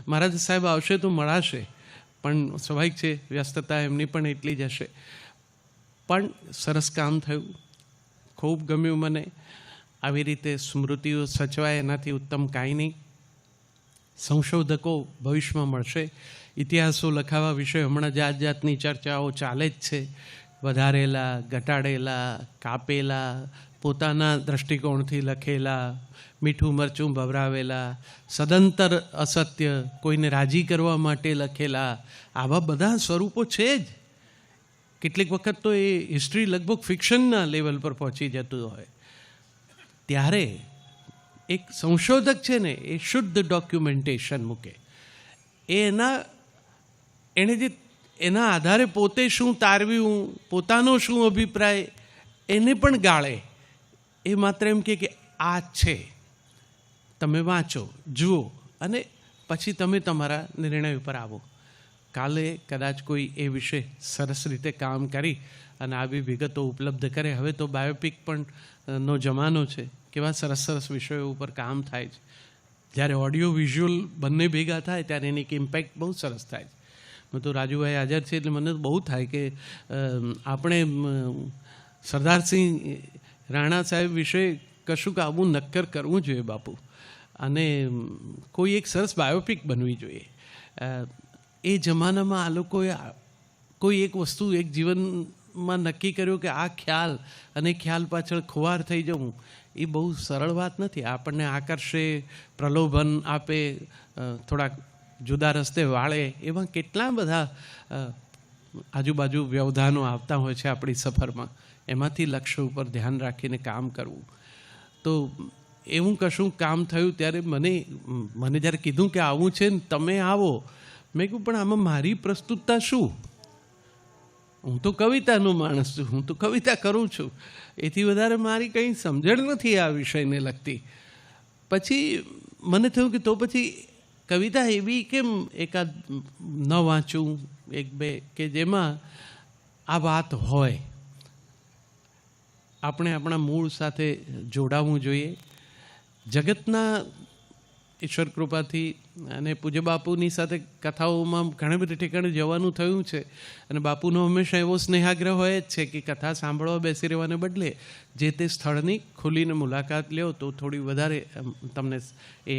મહારાજા સાહેબ આવશે તો મળાશે, પણ સ્વાભાવિક છે વ્યસ્તતા એમની પણ એટલી જ હશે. પણ સરસ કામ થયું, ખૂબ ગમ્યું મને. આવી રીતે સ્મૃતિઓ સચવાય એનાથી ઉત્તમ કાંઈ નહીં. સંશોધકો ભવિષ્યમાં મળશે. ઇતિહાસો લખાવા વિશે હમણાં જાત જાતની ચર્ચાઓ ચાલે જ છે. વધારેલા, ઘટાડેલા, કાપેલા, પોતાના દૃષ્ટિકોણથી લખેલા, મીઠું મરચું ભભરાવેલા, સદંતર અસત્ય, કોઈને રાજી કરવા માટે લખેલા, આવા બધા સ્વરૂપો છે જ. કેટલીક વખત તો એ હિસ્ટ્રી લગભગ ફિક્શનના લેવલ પર પહોંચી જતું હોય. ત્યારે એક સંશોધક છે ને એ શુદ્ધ ડોક્યુમેન્ટેશન મૂકે. એણે જે એના આધારે પોતે શું તારવ્યું, પોતાનો શું અભિપ્રાય, એને પણ ગાળે. એ માત્ર એમ કે આ છે, તમે વાંચો, જુઓ અને પછી તમે તમારા નિર્ણય ઉપર આવો. કાલે કદાચ કોઈ એ વિશે સરસ રીતે કામ કરી અને આવી વિગતો ઉપલબ્ધ કરે. હવે તો બાયોપિક પણ નો જમાનો છે. કેવા સરસ સરસ વિષયો ઉપર કામ થાય છે. જ્યારે ઓડિયો વિઝ્યુઅલ બંને ભેગા થાય ત્યારે એની એક ઇમ્પેક્ટ બહુ સરસ થાય છે. હું તો રાજુભાઈ હાજર છે એટલે મને બહુ થાય કે આપણે સરદારસિંહ રાણા સાહેબ વિશે કશુંક આવું નક્કર કરવું જોઈએ બાપુ, અને કોઈ એક સરસ બાયોપિક બનવી જોઈએ. એ જમાનામાં આ લોકોએ કોઈ એક વસ્તુ એક જીવનમાં નક્કી કર્યું કે આ ખ્યાલ અને ખ્યાલ પાછળ ખુવાર થઈ જવું એ બહુ સરળ વાત નથી. આપણને આકર્ષે, પ્રલોભન આપે, થોડાક જુદા રસ્તે વાળે, એવા કેટલા બધા આજુબાજુ વ્યવધાનો આવતા હોય છે આપણી સફરમાં. એમાંથી લક્ષ્ય ઉપર ધ્યાન રાખીને કામ કરવું. તો એવું કશું કામ થયું ત્યારે મને જ્યારે કીધું કે આવું છે ને તમે આવો, મેં કહ્યું પણ આમાં મારી પ્રસ્તુતતા શું? હું તો કવિતાનો માણસ છું, હું તો કવિતા કરું છું, એથી વધારે મારી કંઈ સમજણ નથી આ વિષયને લગતી. પછી મને થયું કે તો પછી કવિતા એવી કેમ એકાદ ન વાંચું, એક બે કે જેમાં આ વાત હોય. આપણે આપણા મૂળ સાથે જોડાવવું જોઈએ. જગતના ઈશ્વર કૃપાથી અને પૂજ્ય બાપુની સાથે કથાઓમાં ઘણી બધી ઠેકાણે જવાનું થયું છે, અને બાપુનો હંમેશા એવો સ્નેહાગ્રહ હોય જ છે કે કથા સાંભળવા બેસી રહેવાને બદલે જે તે સ્થળની ખુલીને મુલાકાત લ્યો તો થોડી વધારે તમને એ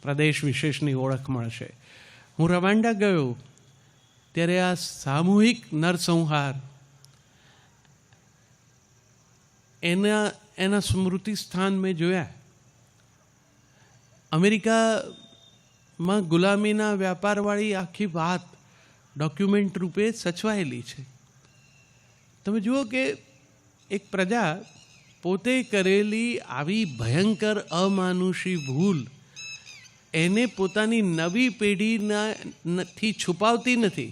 પ્રદેશ વિશેષની ઓળખ મળશે. હું રવાંડા ગયો ત્યારે આ સામૂહિક નરસંહાર એના સ્મૃતિ સ્થાન મેં જોયા. અમેરિકામાં ગુલામીના વ્યાપારવાળી આખી વાત ડોક્યુમેન્ટ રૂપે સચવાયેલી છે. તમે જુઓ કે એક પ્રજા પોતે કરેલી આવી ભયંકર અમાનુષી ભૂલ એને પોતાની નવી પેઢીથી છુપાવતી નથી.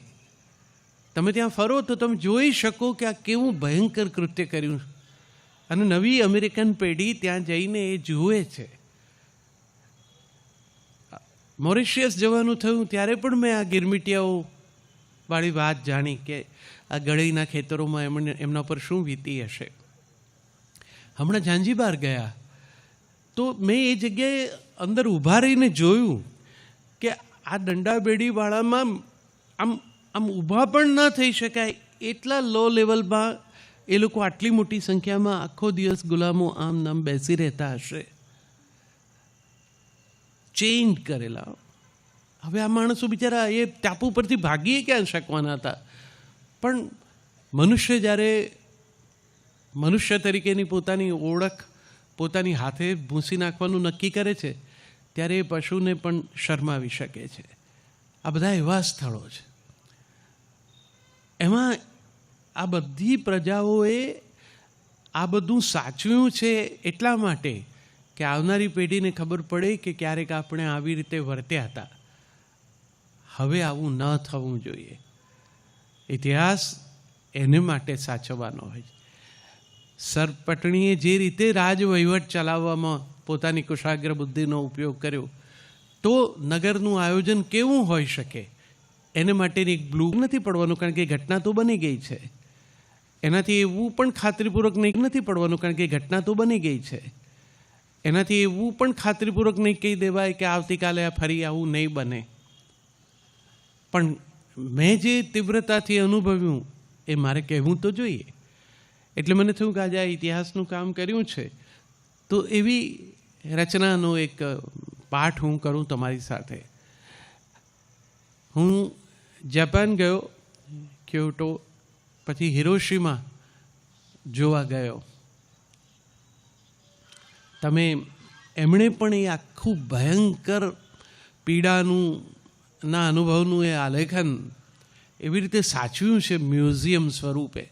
તમે ત્યાં ફરો તો તમે જોઈ શકો કે આ કેવું ભયંકર કૃત્ય કર્યું, અને નવી અમેરિકન પેઢી ત્યાં જઈને એ જુએ છે. મોરિશિયસ જવાનું થયું ત્યારે પણ મેં આ ગિરમિટિયાઓ વાળી વાત જાણી કે આ ગળીના ખેતરોમાં એમના પર શું વીતી હશે. હમણાં ઝાંઝીબાર ગયા તો મેં એ જગ્યાએ અંદર ઊભા રહીને જોયું કે આ દંડાબેડીવાળામાં આમ આમ ઊભા પણ ન થઈ શકાય એટલા લો લેવલમાં એ લોકો આટલી મોટી સંખ્યામાં આખો દિવસ ગુલામો આમ નામ બેસી રહેતા હશે, ચેન્જ કરેલા. હવે આ માણસો બિચારા એ ટાપુ પરથી ભાગીએ ક્યાં શકવાના હતા? પણ મનુષ્ય જ્યારે મનુષ્ય તરીકેની પોતાની ઓળખ પોતાની હાથે ભૂંસી નાખવાનું નક્કી કરે છે ત્યારે એ પશુને પણ શરમાવી શકે છે. આ બધા એવા સ્થળો છે. એમાં આ બધી પ્રજાઓએ આ બધું સાચવ્યું છે એટલા માટે કે આવનારી પેઢીને ખબર પડે કે ક્યારેક આપણે આવી રીતે વર્ત્યા હતા, હવે આવું ન થવું જોઈએ. ઇતિહાસ એને માટે સાચવવાનો હોય છે. સર પટણીએ જે રીતે રાજ વહીવટ ચલાવવામાં પોતાની કુશાગ્ર બુદ્ધિનો ઉપયોગ કર્યો તો નગરનું આયોજન કેવું હોઈ શકે એને માટેની એક બ્લુ નથી પડવાનું, કારણ કે ઘટના તો બની ગઈ છે. એનાથી એવું પણ ખાતરીપૂર્વક નહીં નથી પડવાનું, કારણ કે ઘટના તો બની ગઈ છે. એનાથી એવું પણ ખાતરીપૂર્વક નહીં કહી દેવાય કે આવતીકાલે આ ફરી આવું નહીં બને. પણ મેં જે તીવ્રતાથી અનુભવ્યું એ મારે કહેવું તો જોઈએ. એટલે મને થયું કે આજે આ ઇતિહાસનું કામ કર્યું છે તો એવી રચનાનો એક પાઠ હું કરું તમારી સાથે. હું જાપાન ગયો, ક્યોટો, પછી હિરોશીમા જોવા ગયો. તમે એમણે પણ એ આખું ભયંકર પીડાનું ના અનુભવનું એ આલેખન એવી રીતે સાચવ્યું છે મ્યુઝિયમ સ્વરૂપે.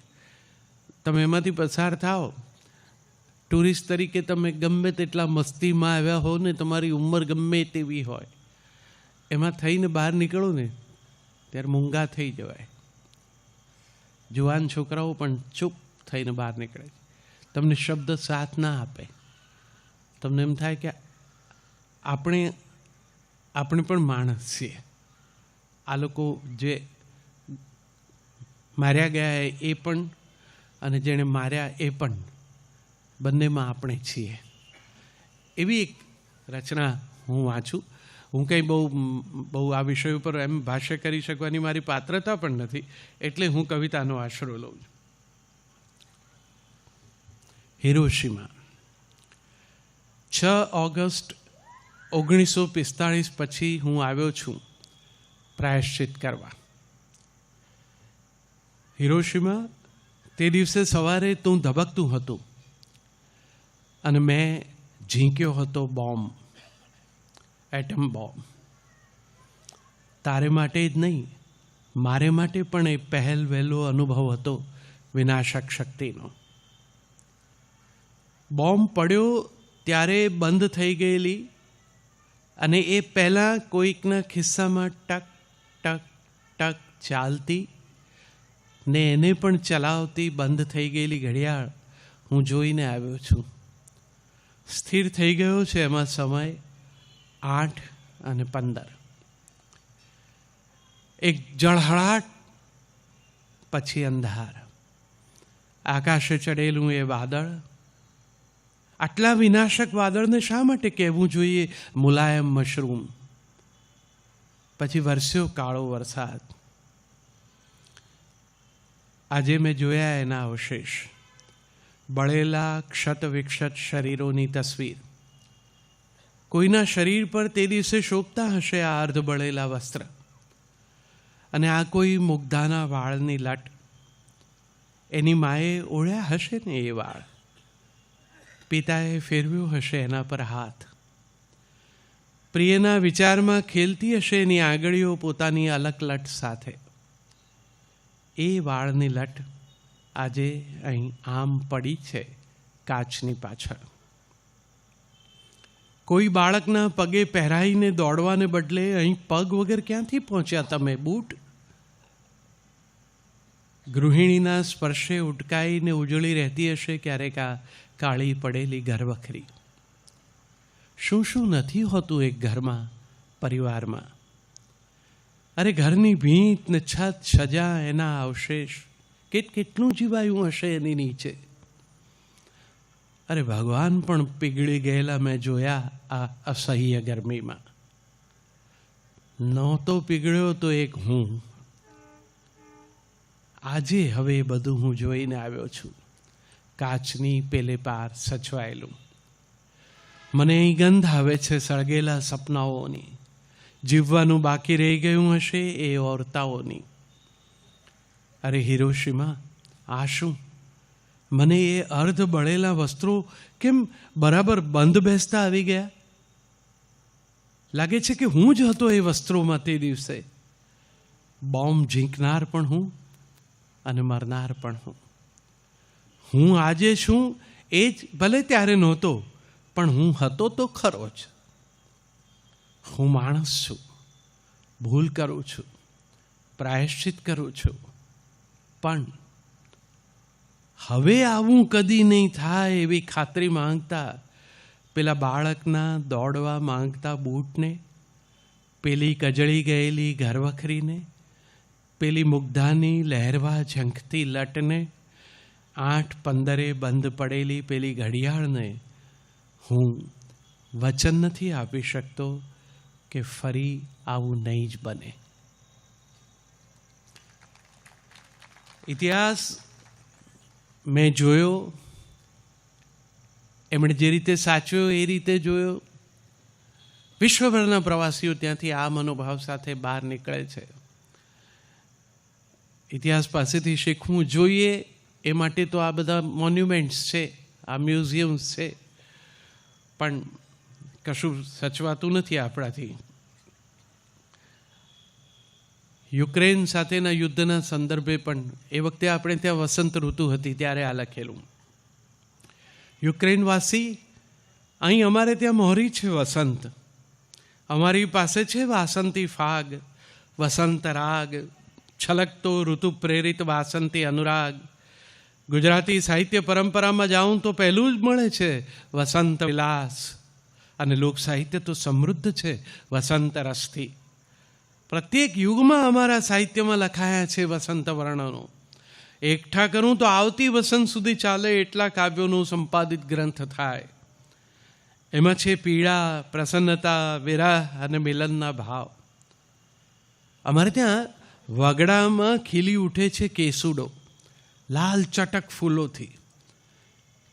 તમે એમાંથી પસાર થાઓ, ટુરિસ્ટ તરીકે તમે ગમે તેટલા મસ્તીમાં આવ્યા હો ને તમારી ઉંમર ગમે તેવી હોય, એમાં થઈને બહાર નીકળો ને ત્યારે મૂંગા થઈ જવાય. જુવાન છોકરાઓ પણ ચૂપ થઈને બહાર નીકળે છે. તમને શબ્દ સાથ ના આપે. તમને એમ થાય કે આપણે પણ માણસ છીએ. આ લોકો જે માર્યા ગયા એ પણ અને જેણે માર્યા એ પણ, બંનેમાં આપણે છીએ. એવી એક રચના હું વાંચું. હું કંઈ બહુ આ વિષય ઉપર એમ ભાષ્ય કરી શકવાની મારી પાત્રતા પણ નથી, એટલે હું કવિતાનો આશરો લઉં છું. હિરોશીમા, 6 ઓગસ્ટ 1945 પછી હું આવ્યો છું પ્રાયશ્ચિત કરવા. હિરોશીમા, તે દિવસે સવારે તું ધબકતું હતું અને મેં ઝીંક્યો હતો બોમ્બ, એટમ બોમ્બ. તારે માટે જ નહીં, મારે માટે પણ એ પહેલ વહેલો અનુભવ હતો વિનાશક શક્તિનો. બોમ્બ પડ્યો ત્યારે બંધ થઈ ગયેલી અને એ પહેલાં કોઈકના ખિસ્સામાં ટક ટક ટક ચાલતી ને એને પણ ચલાવતી બંધ થઈ ગયેલી ઘડિયાળ હું જોઈને આવ્યો છું. સ્થિર થઈ ગયો છે એમાં સમય 8:15. એક જળહળાટ પછી અંધાર. આકાશે ચડેલું એ વાદળ. આટલા વિનાશક વાદળને શા માટે કહેવું જોઈએ મુલાયમ મશરૂમ? પછી વરસ્યો કાળો વરસાદ. આજે મેં જોયા એના અવશેષ, બળેલા ક્ષત વિક્ષત શરીરોની તસવીર. કોઈના શરીર પર તે દિવસે શોભતા હશે આ અર્ધ બળેલા વસ્ત્ર, અને આ કોઈ મુગ્ધાના વાળની લટ. એની માએ ઓળ્યા હશે ને એ વાળ, પિતાએ ફેરવ્યો હશે એના પર હાથ. પ્રિયના વિચારમાં ખેલતી હશે એની આંગળીઓ પોતાની અલક લટ સાથે. એ વાળની લટ આજે અહીં આમ પડી છે કાચની પાછળ. કોઈ બાળકના પગે પહેરાઈને દોડવાને બદલે અહીં પગ વગર ક્યાંથી પહોંચ્યા તમે બૂટ? ગૃહિણીના સ્પર્શે ઉટકાઈને ઉજળી રહેતી હશે ક્યારેક આ કાળી પડેલી ઘરવખરી. શું શું નથી હોતું એક ઘરમાં પરિવારમાં. અરે ઘરની ભીંત ને છત સજા એના અવશેષ કેટલું જીવાયું હશે એની નીચે. અરે ભગવાન પણ પીગળી ગયેલા મેં જોયા આ અસહ્ય ગરમીમાં. નહોતો પીગળ્યો તો એક હું. આજે હવે બધું હું જોઈને આવ્યો છું, કાચની પેલે પાર સચવાયેલું. મને અહીં ગંધ આવે છે સળગેલા સપનાઓની, જીવવાનું બાકી રહી ગયું હશે એ ઓરતાઓની. અરે હિરોશીમા, આ શું? મને એ અર્ધ બળેલા વસ્ત્રો કેમ બરાબર બંધ બેસતા આવી ગયા? લાગે છે કે હું જ હતો એ વસ્ત્રોમાં તે દિવસે. બોમ્બ ઝીંકનાર પણ હું અને મરનાર પણ હું. હું આજે છું એ જ ભલે ત્યારે નહોતો, પણ હું હતો તો ખરો જ. હું માણસ છું, ભૂલ કરું છું, પ્રાયશ્ચિત કરું છું, પણ હવે આવું કદી નહીં થાય એવી ખાતરી માંગતા પેલા બાળકના દોડવા માંગતા બૂટને, પેલી કજળી ગયેલી ઘરવખરીને, પેલી મુગ્ધાની લહેરવા ઝંખતી લટને, 8:15 બંધ પડેલી પેલી ઘડિયાળને હું વચન નથી આપી શકતો કે ફરી આવું નહીં જ બને. ઇતિહાસ મેં જોયો, એમણે જે રીતે સાચવ્યો એ રીતે જોયો. વિશ્વભરના પ્રવાસીઓ ત્યાંથી આ મનોભાવ સાથે બહાર નીકળે છે. ઇતિહાસ પાસેથી શીખવું જોઈએ એ માટે તો આ બધા મોન્યુમેન્ટ્સ છે, આ મ્યુઝિયમ્સ છે, પણ કશું સચવાતું નથી આપણાથી. યુક્રેન સાથેના યુદ્ધના સંદર્ભે પણ એ વખતે આપણે ત્યાં વસંત ઋતુ હતી ત્યારે આ લખેલું. યુક્રેનવાસી, અહીં અમારે ત્યાં મોહરી છે વસંત, અમારી પાસે છે વાસંતી ફાગ, વસંત રાગ, છલકતો ઋતુ પ્રેરિત વાસંતી અનુરાગ. ગુજરાતી સાહિત્ય પરંપરામાં જાઉં તો પહેલું જ મળે છે વસંત વિલાસ, અને લોક સાહિત્ય તો સમૃદ્ધ છે વસંત રસથી. પ્રત્યેક યુગમાં અમારા સાહિત્યમાં લખાયા છે વસંત વર્ણનો. એકઠા કરું તો આવતી વસંત સુધી ચાલે એટલા કાવ્યોનું સંપાદિત ગ્રંથ થાય. એમાં છે પીડા, પ્રસન્નતા, વિરહ અને મિલનના ભાવ. અમારે ત્યાં વગડામાં ખીલી ઉઠે છે કેસુડો, લાલ ચટક ફૂલોથી.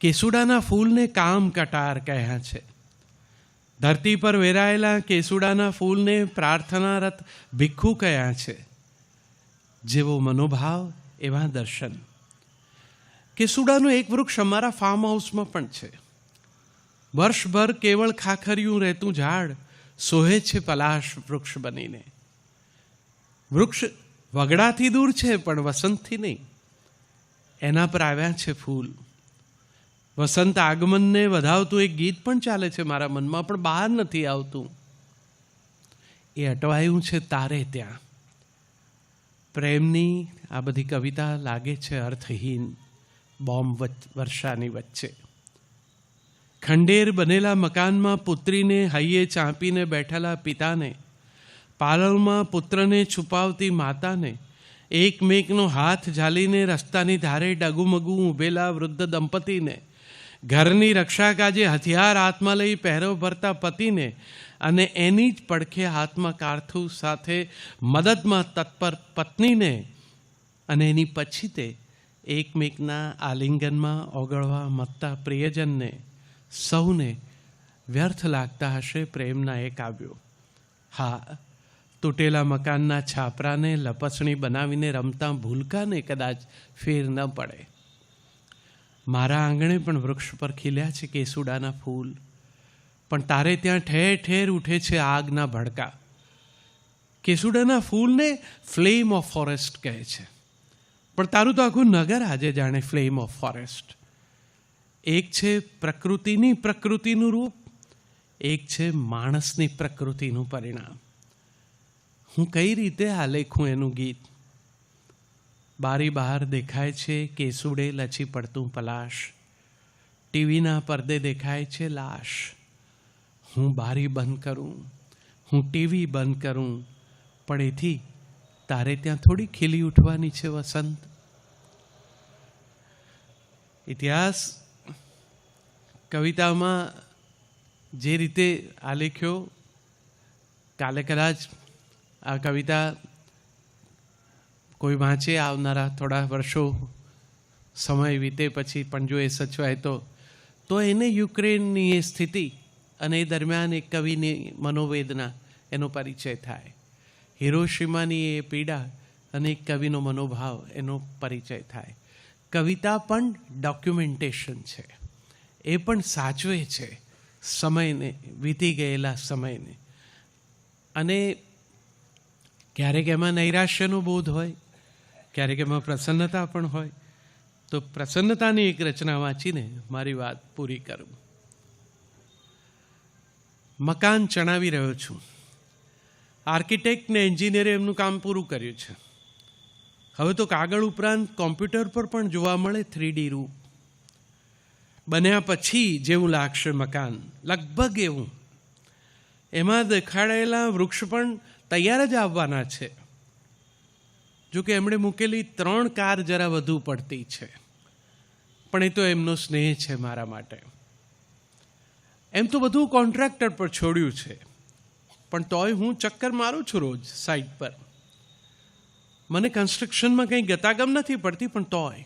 કેસુડાના ફૂલને કામ કટાર કહ્યા છે. ધરતી પર વેરાયેલા કેસુડાના ફૂલને પ્રાર્થનારત ભિક્ષુ કહ્યા છે. જેવો મનોભાવ એવા દર્શન. કેસુડાનું એક વૃક્ષ અમારા ફાર્મ હાઉસમાં પણ છે. વર્ષભર કેવળ ખાખરિયું રહેતું ઝાડ સોહે છે પલાશ વૃક્ષ બનીને. વૃક્ષ વગડાથી દૂર છે પણ વસંતથી નહીં. એના પર આવ્યા છે ફૂલ. વસંત આગમનને વધાવતું એક ગીત પણ ચાલે છે મારા મનમાં, પણ બહાર નથી આવતું. એ અટવાયું છે તારે ત્યાં. પ્રેમની આ બધી કવિતા લાગે છે અર્થહીન બોમ્બ વર્ષાની વચ્ચે. ખંડેર બનેલા મકાનમાં પુત્રીને હૈયે ચાંપીને બેઠેલા પિતાને, પાલવમાં પુત્રને છુપાવતી માતાને, એકમેકનો હાથ ઝાલીને રસ્તાની ધારે ડગુમગુ ઊભેલા વૃદ્ધ દંપતીને, ઘરની રક્ષા કાજે હથિયાર હાથમાં લઈ પહેરો ભરતા પતિને, અને એની જ પડખે હાથમાં કારથૂસ સાથે મદદમાં તત્પર પત્નીને, અને એની પછી તે એકમેકના આલિંગનમાં ઓગળવા મથતા પ્રિયજનને, સૌને વ્યર્થ લાગતા હશે પ્રેમના એ કાવ્યો. હા, તૂટેલા મકાનના છાપરાને લપસણી બનાવીને રમતા ભૂલકાને કદાચ ફેર ન પડે. મારા આંગણે પણ વૃક્ષ પર ખીલ્યા છે કેસુડાના ફૂલ, પણ તારે ત્યાં ઠેર ઠેર ઉઠે છે આગના ભડકા. કેસુડાના ફૂલને ફ્લેમ ઓફ ફોરેસ્ટ કહે છે, પણ તારું તો આખું નગર આજે જાણે ફ્લેમ ઓફ ફોરેસ્ટ. એક છે પ્રકૃતિનું રૂપ, એક છે માણસની પ્રકૃતિનું પરિણામ. હું કઈ રીતે આલેખું એનું ગીત? બારી બહાર દેખાય છે કેસુડે લચી પડતું પલાશ, ટીવીના પડદે દેખાય છે લાશ. હું બારી બંધ કરું, હું ટીવી બંધ કરું પણ એથી તારે ત્યાં થોડી ખીલી ઉઠવાની છે વસંત. ઇતિહાસ કવિતામાં જે રીતે આલેખ્યો, કાલે કદાચ આ કવિતા કોઈ વાંચે આવનારા થોડા વર્ષો સમય વીતે પછી પણ જો એ સચવાય તો એને યુક્રેનની એ સ્થિતિ અને એ દરમિયાન એક કવિની મનોવેદના એનો પરિચય થાય. હિરોશીમાની એ પીડા અને એક કવિનો મનોભાવ એનો પરિચય થાય. કવિતા પણ ડોક્યુમેન્ટેશન છે, એ પણ સાચવે છે સમયને, વીતી ગયેલા સમયને. અને ક્યારેક એમાં નૈરાશ્યનો બોધ હોય, ક્યારેક એમાં પ્રસન્નતા પણ હોય. તો પ્રસન્નતાની એક રચના વાંચીને મારી વાત પૂરી કરું. મકાન ચણાવી રહ્યો છું. આર્કિટેક્ટ ને એન્જિનિયરે એમનું કામ પૂરું કર્યું છે. હવે તો કાગળ ઉપરાંત કોમ્પ્યુટર પર પણ જોવા મળે 3D રૂપ. બન્યા પછી જેવું લાગશે મકાન, લગભગ એવું. એમાં દેખાડેલા વૃક્ષ પણ તૈયાર જ આવવાના છે. જોકે એમણે મૂકેલી 3 કાર જરા વધુ પડતી છે, પણ એ તો એમનો સ્નેહ છે મારા માટે. એમ તો બધું કોન્ટ્રાક્ટર પર છોડ્યું છે, પણ તોય હું ચક્કર મારું છું રોજ સાઇટ પર. મને કન્સ્ટ્રક્શનમાં કંઈ ગતાગમ નથી પડતી, પણ તોય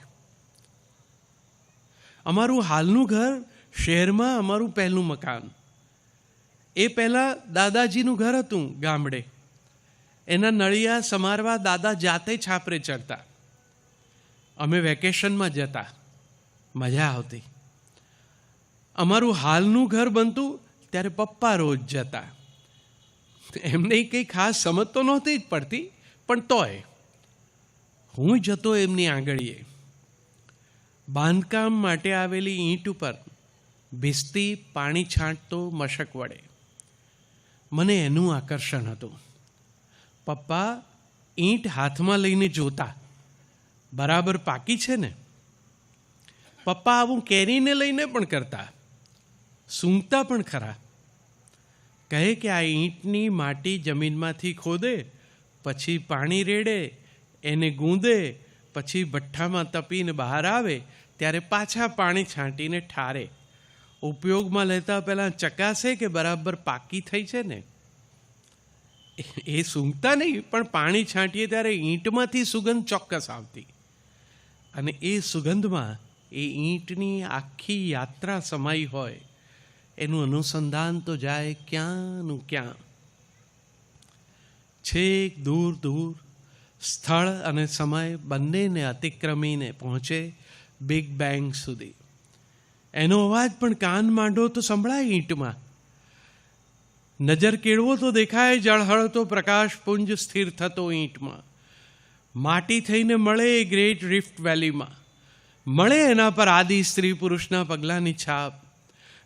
અમારું હાલનું ઘર શહેરમાં અમારું પહેલું મકાન. એ પહેલાં દાદાજીનું ઘર હતું ગામડે. એના નળિયા સમારવા દાદા જાતે છાપરે ચડતા. અમે વેકેશનમાં જતા, મજા આવતી. અમારું હાલનું ઘર બનતું ત્યારે પપ્પા રોજ જતા. એમને કંઈ ખાસ સમજ તો નહોતી જ પડતી, પણ તોય હું જતો એમની આંગળીએ. બાંધકામ માટે આવેલી ઈંટ ઉપર ભીસતી પાણી છાંટતો મશક વડે. મને એનું આકર્ષણ હતું. પપ્પા ઈંટ હાથમાં લઈને જોતા, બરાબર પાકી છે ને. પપ્પા આવું કેરીને લઈને પણ કરતા, સૂંઘતા પણ ખરા. કહે કે આ ઈંટની માટી જમીનમાંથી ખોદે, પછી પાણી રેડે, એને ગૂંદે, પછી ભઠ્ઠામાં તપીને બહાર આવે ત્યારે પાછા પાણી છાંટીને ઠારે. ઉપયોગમાં લેતા પહેલાં ચકાસે કે બરાબર પાકી થઈ છે ને. એ સૂંઘતા નહીં, પણ પાણી છાંટીએ ત્યારે ઈંટમાંથી સુગંધ ચોક્કસ આવતી. અને એ સુગંધમાં એ ઈંટની આખી યાત્રા સમાઈ હોય. એનું અનુસંધાન તો જાય ક્યાંનું ક્યાં. છેક દૂર દૂર સ્થળ અને સમય બંનેને અતિક્રમીને પહોંચે બિગ બેંગ સુધી. એનો અવાજ પણ કાન માંડો તો સંભળાય ઈંટમાં. નજર કેળવો તો દેખાય ઝળહળતો પ્રકાશપુંજ સ્થિર થતો ઈંટમાં. માટી થઈને મળે એ ગ્રેટ રિફ્ટ વેલીમાં. મળે એના પર આદિ સ્ત્રી પુરુષના પગલાંની છાપ.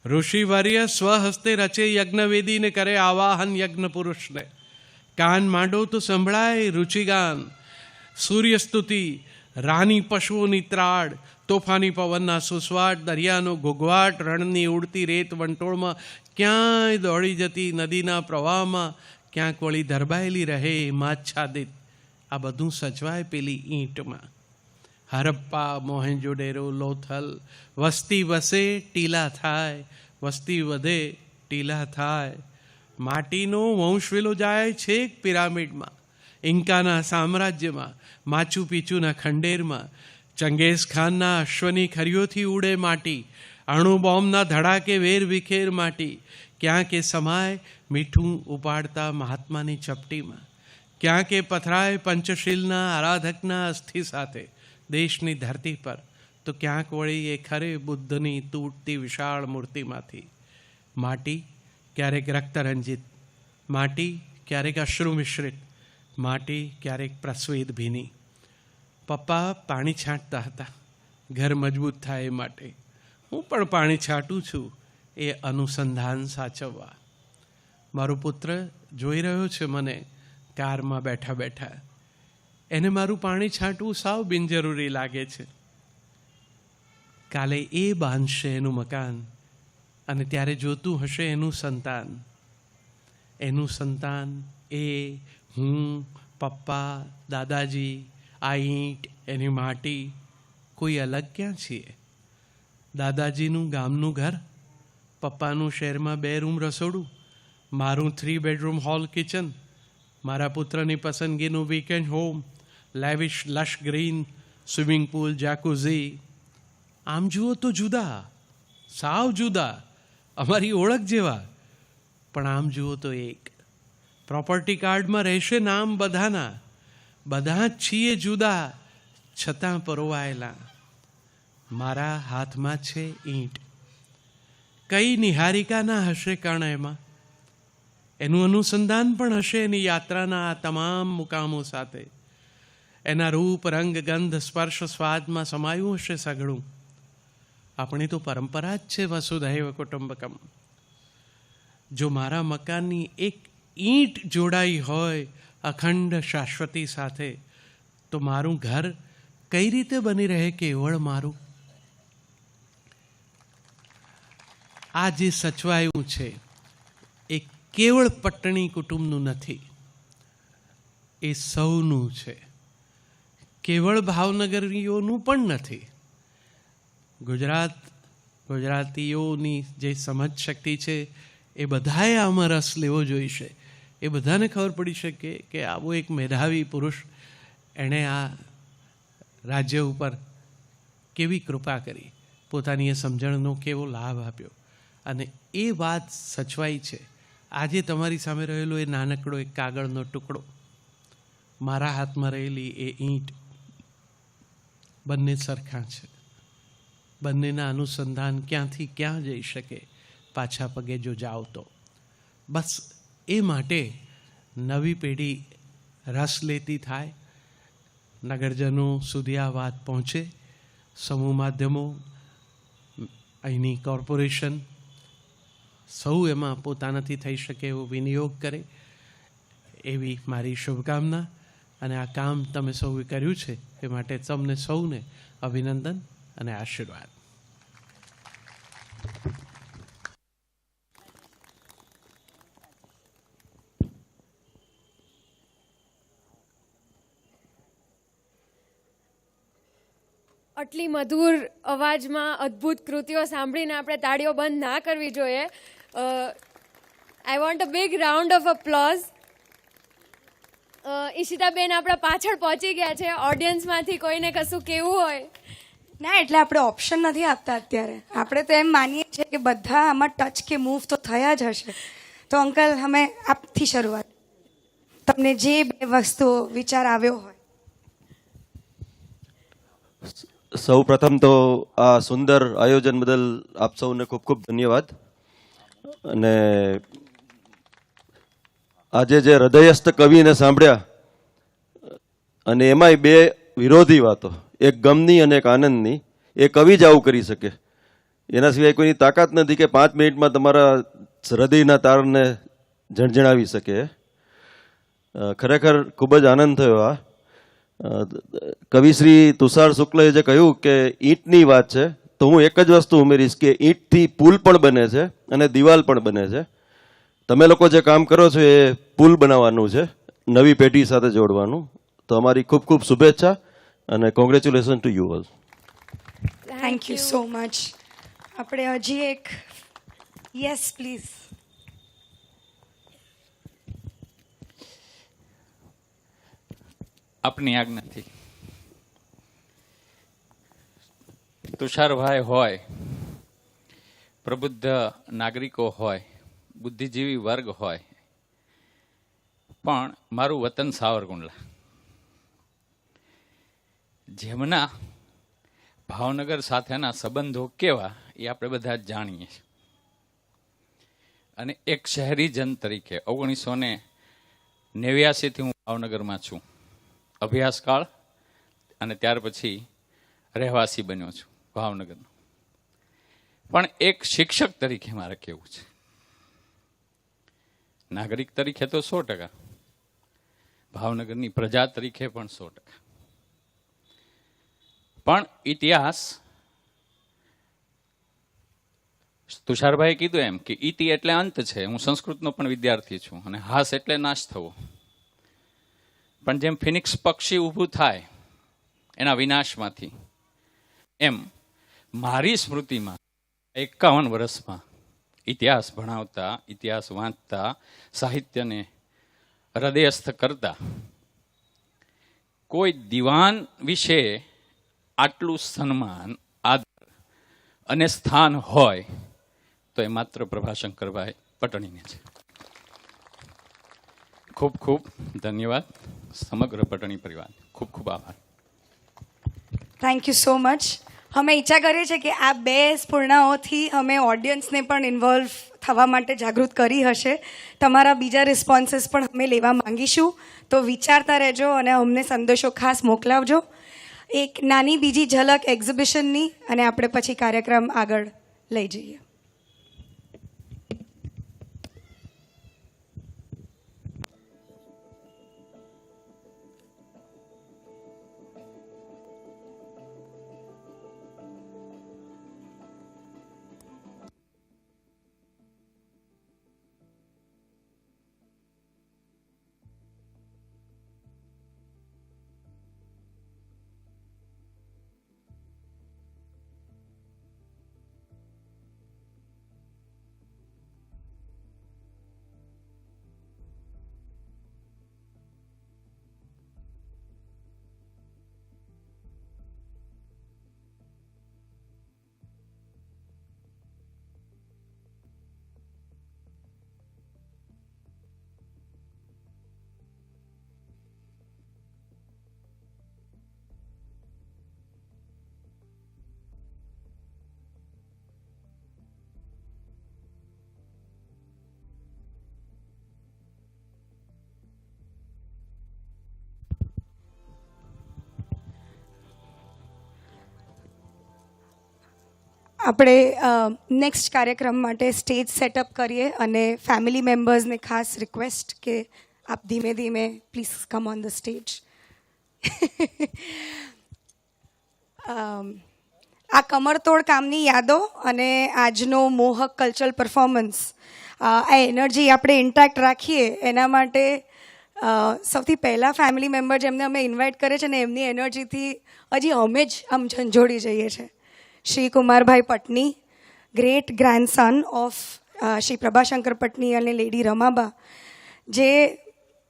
ઋષિવર્ય સ્વહસ્તે રચે યજ્ઞવેદીને કરે આવાહન યજ્ઞ પુરુષને. કાન માંડો તો સંભળાય રુચિગાન, સૂર્યસ્તુતિ, રાની પશુઓની ત્રાડ, તોફાની પવનના સુસવાટ, દરિયાનો ઘોઘવાટ, રણની ઉડતી રેત વંટોળમાં, ક્યાંય દોડી જતી નદીના પ્રવાહમાં, ક્યાંક વળી ધરબાયેલી રહે માચ્છાદિત. આ બધું સચવાય પેલી ઈંટમાં. હરપ્પા, મોહેંજો-ડેરો, લોથલ. વસ્તી વસે ટીલા થાય, વસ્તી વધે ટીલા થાય. માટીનો વંશવેલો જાય છેક પિરામિડમાં, ઇન્કાના સામ્રાજ્યમાં, માચુ પીચુના ખંડેરમાં. ચંગેઝ ખાનના અશ્વની ખરીઓથી ઉડે માટી, અણુ બોમ્બના ધડાકે વેર વિખેર માટી. ક્યાંક એ સમાય મીઠું ઉપાડતા મહાત્માની ચપટીમાં. ક્યાંક એ પથરાય પંચશીલના આરાધકના અસ્થિ સાથે દેશની ધરતી પર. તો ક્યાંક વળી એ ખરે બુદ્ધની તૂટતી વિશાળ મૂર્તિમાંથી. માટી ક્યારેક રક્તરંજિત, માટી ક્યારેક અશ્રુ મિશ્રિત, માટી ક્યારેક પ્રસ્વેદ ભીની. પપ્પા પાણી છાંટતા હતા ઘર મજબૂત થાય એ માટે. હું પણ પાણી છાંટું છું એ અનુસંધાન સાચવવા. મારો પુત્ર જોઈ રહ્યો છે મને કારમાં બેઠા બેઠા. એને મારું પાણી છાંટવું સાવ બિનજરૂરી લાગે છે. કાલે એ બાંધશે એનું મકાન, અને ત્યારે જોતું હશે એનું સંતાન. એનું સંતાન, એ, હું, પપ્પા, દાદાજી, આ ઈંટ, એની માટી, કોઈ અલગ ક્યાં છીએ? દાદાજીનું ગામનું ઘર, પપ્પાનું શહેરમાં 2 રૂમ રસોડું, મારું 3 બેડરૂમ હોલ કિચન, મારા પુત્રની પસંદગીનું weekend home, lavish lush green swimming pool, jacuzzi. આમ જુઓ તો જુદા, સાવ જુદા, અમારી ઓળખ જેવા, પણ આમ જુઓ તો એક. પ્રોપર્ટી કાર્ડમાં રહેશે નામ બધાના, બધા જ છીએ જુદા છતાં પરોવાયેલા. મારા હાથમાં છે ઈંટ. કઈ નિહારિકા ના હશે કણ એમાં? એનું અનુસંધાન પણ હશે એની યાત્રાના આ તમામ મુકામો સાથે. એના રૂપ, રંગ, ગંધ, સ્પર્શ, સ્વાદમાં સમાયું હશે સઘળું. આપણી તો પરંપરા જ છે વસુધૈવ કુટુંબકમ. જો મારા મકાનની એક ઈંટ જોડાઈ હોય અખંડ શાશ્વતી સાથે, તો મારું ઘર કઈ રીતે બની રહે કેવળ મારું? આ જે સચવાયું છે એ કેવળ પટણી કુટુંબનું નથી, એ સૌનું છે. કેવળ ભાવનગરીઓનું પણ નથી. ગુજરાતીઓની જે સમજ શક્તિ છે એ બધાએ આમાં રસ લેવો જોઈશે. એ બધાને ખબર પડી શકે કે આવો એક મેધાવી પુરુષ, એણે આ રાજ્ય ઉપર કેવી કૃપા કરી, પોતાની એ સમજણનો કેવો લાભ આપ્યો, અને એ વાત સચવાઈ છે. આજે તમારી સામે રહેલો એ નાનકડો એક કાગળનો ટુકડો, મારા હાથમાં રહેલી એ ઈંટ, બંને સરખા છે. બંનેના અનુસંધાન ક્યાંથી ક્યાં જઈ શકે પાછા પગે જો જાઓ તો. બસ એ માટે નવી પેઢી રસ લેતી થાય, નગરજનો સુધી આ વાત પહોંચે, સમૂહ માધ્યમો, અહીંની કોર્પોરેશન, સૌ એમાં પોતાનાથી થઈ શકે એવો વિનિયોગ કરે, એવી મારી શુભકામના. અને આ કામ તમે સૌએ કર્યું છે એ માટે તમને સૌને અભિનંદન અને આશીર્વાદ. આટલી મધુર અવાજમાં અદ્ભુત કૃતિઓ સાંભળીને આપણે તાળીઓ બંધ ના કરવી જોઈએ. I want a big round of applause. ઈશિતાબેન આપણા પાછળ પહોંચી ગયા છે. ઓડિયન્સમાંથી કોઈને કશું કહેવું હોય? ના, એટલે આપણે ઓપ્શન નથી આપતા અત્યારે. આપણે તો એમ માનીએ છીએ કે બધા આમાં ટચ કે મૂવ તો થયા જ હશે. તો અંકલ, અમે આપથી શરૂઆત, તમને જે 2 વસ્તુઓ વિચાર આવ્યો હોય. સૌ પ્રથમ તો આ સુંદર આયોજન બદલ આપ સૌને ખૂબ ખૂબ ધન્યવાદ. અને આજે જે હૃદયસ્થ કવિને સાંભળ્યા, અને એમાંય 2 વિરોધી વાતો, એક ગમની અને એક આનંદની, એ કવિ જ આવું કરી શકે. એના સિવાય કોઈની તાકાત નથી કે 5 મિનિટમાં તમારા હૃદયના તારને ઝણઝણાવી શકે. ખરેખર ખૂબ જ આનંદ થયો. આ કવિશ્રી તુષાર શુક્લએ જે કહ્યું કે ઈંટની વાત છે, તો હું એક જ વસ્તુ ઉમેરીશ કે ઈંટથી પુલ પણ બને છે અને દિવાલ પણ બને છે. તમે લોકો જે કામ કરો છો એ પુલ બનાવવાનું છે, નવી પેઢી સાથે જોડવાનું. તો અમારી ખૂબ ખૂબ શુભેચ્છા અને congratulation to you all. Thank you so much. આપણે હજી એક, યસ પ્લીઝ. આપની આજ્ઞાથી તુષારભાઈ હોય, પ્રબુદ્ધ નાગરિકો હોય, બુદ્ધિજીવી વર્ગ હોય, પણ મારું વતન સાવરકુંડલા, જેમના ભાવનગર સાથેના સંબંધો કેવા એ આપણે બધા જ જાણીએ છીએ. અને એક શહેરીજન તરીકે 1989થી હું ભાવનગરમાં છું. અભ્યાસકાળ અને ત્યાર પછી રહેવાસી બન્યો છું ભાવનગરનો. પણ એક શિક્ષક તરીકે મારે કહેવું છે, નાગરિક તરીકે તો 100%, ભાવનગરની પ્રજા તરીકે પણ 100%. પણ ઇતિહાસ તુષારભાઈએ કીધું એમ કે ઇતિ એટલે અંત છે. હું સંસ્કૃતનો પણ વિદ્યાર્થી છું અને હાસ એટલે નાશ થવો. પણ જેમ ફિનિક્સ પક્ષી ઊભું થાય એના વિનાશમાંથી, એમ મારી સ્મૃતિમાં 51 વર્ષમાં ઇતિહાસ ભણાવતા, ઇતિહાસ વાંચતા, સાહિત્યને હૃદયસ્થ કરતા કોઈ દિવાન વિશે આટલું સન્માન, આદર અને સ્થાન હોય તો એ માત્ર પ્રભાશંકરભાઈ પટણીને છે. ખૂબ ખૂબ ધન્યવાદ સમગ્ર પટણી પરિવાર. ખૂબ ખૂબ આભાર. Thank you so much. અમે ઈચ્છા કરીએ છીએ કે આ બે સ્ફૂર્ણાઓથી અમે ઓડિયન્સને પણ ઇન્વોલ્વ થવા માટે જાગૃત કરી હશે. તમારા બીજા રિસ્પોન્સીસ પણ અમે લેવા માંગીશું, તો વિચારતા રહેજો અને અમને સંદેશો ખાસ મોકલાવજો. એક નાની બીજી ઝલક એક્ઝિબિશનની અને આપણે પછી કાર્યક્રમ આગળ લઈ જઈએ. આપણે નેક્સ્ટ કાર્યક્રમ માટે સ્ટેજ સેટઅપ કરીએ અને ફેમિલી મેમ્બર્સને ખાસ રિક્વેસ્ટ કે આપ ધીમે ધીમે please come on the stage. આ કમરતોડ કામની યાદો અને આજનો મોહક કલ્ચરલ પરફોર્મન્સ, આ એનર્જી આપણે ઇન્ટેક્ટ રાખીએ એના માટે સૌથી પહેલાં ફેમિલી મેમ્બર જેમને અમે ઇન્વાઇટ કરે છે ને એમની એનર્જીથી હજી અમે જ આમ ઝંઝોડી જઈએ છીએ. શ્રી કુમારભાઈ પટની, ગ્રેટ ગ્રેન્ડસન ઓફ શ્રી પ્રભાશંકર પટની અને લેડી રમાબા, જે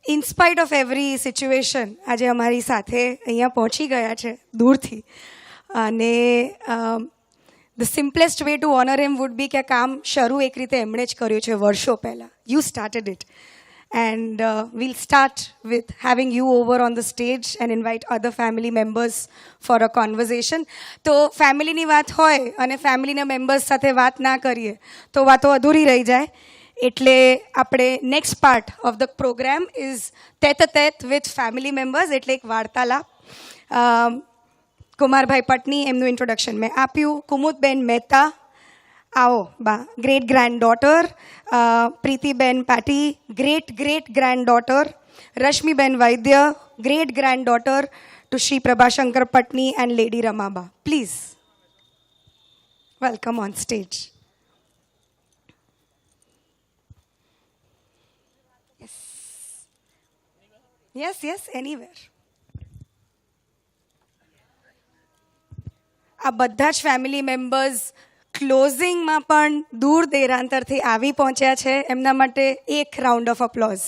ઇન્સ્પાઇટ ઓફ એવરી સિચ્યુએશન આજે અમારી સાથે અહીંયા પહોંચી ગયા છે દૂરથી. અને the simplest way to honour them would be કે કામ શરૂ એક રીતે એમણે જ કર્યું છે વર્ષો પહેલાં. You started it. And we'll start with having you over on the stage and invite other family members for a conversation. તો ફેમિલીની વાત હોય અને ફેમિલીના મેમ્બર્સ સાથે વાત ના કરીએ તો વાતો અધૂરી રહી જાય. એટલે આપણે next part of the programme is that with family members, એટલે એક વાર્તાલાપ. કુમારભાઈ પટની, એમનું ઇન્ટ્રોડક્શન મેં આપ્યું. કુમુદબેન મહેતા, આવો બા, ગ્રેટ ગ્રેન્ડ ડોટર. પ્રીતિબેન Pati, great great granddaughter. રશ્મિબેન Vaidya, great granddaughter to Shri Prabhashankar Patni and lady રમાબા. Please welcome on stage. Yes yes, anywhere. આ બધા જ ફેમિલી મેમ્બર્સ ક્લોઝિંગમાં પણ દૂર દેરાંતરથી આવી પહોંચ્યા છે. એમના માટે એક રાઉન્ડ ઓફ અપ્લોઝ.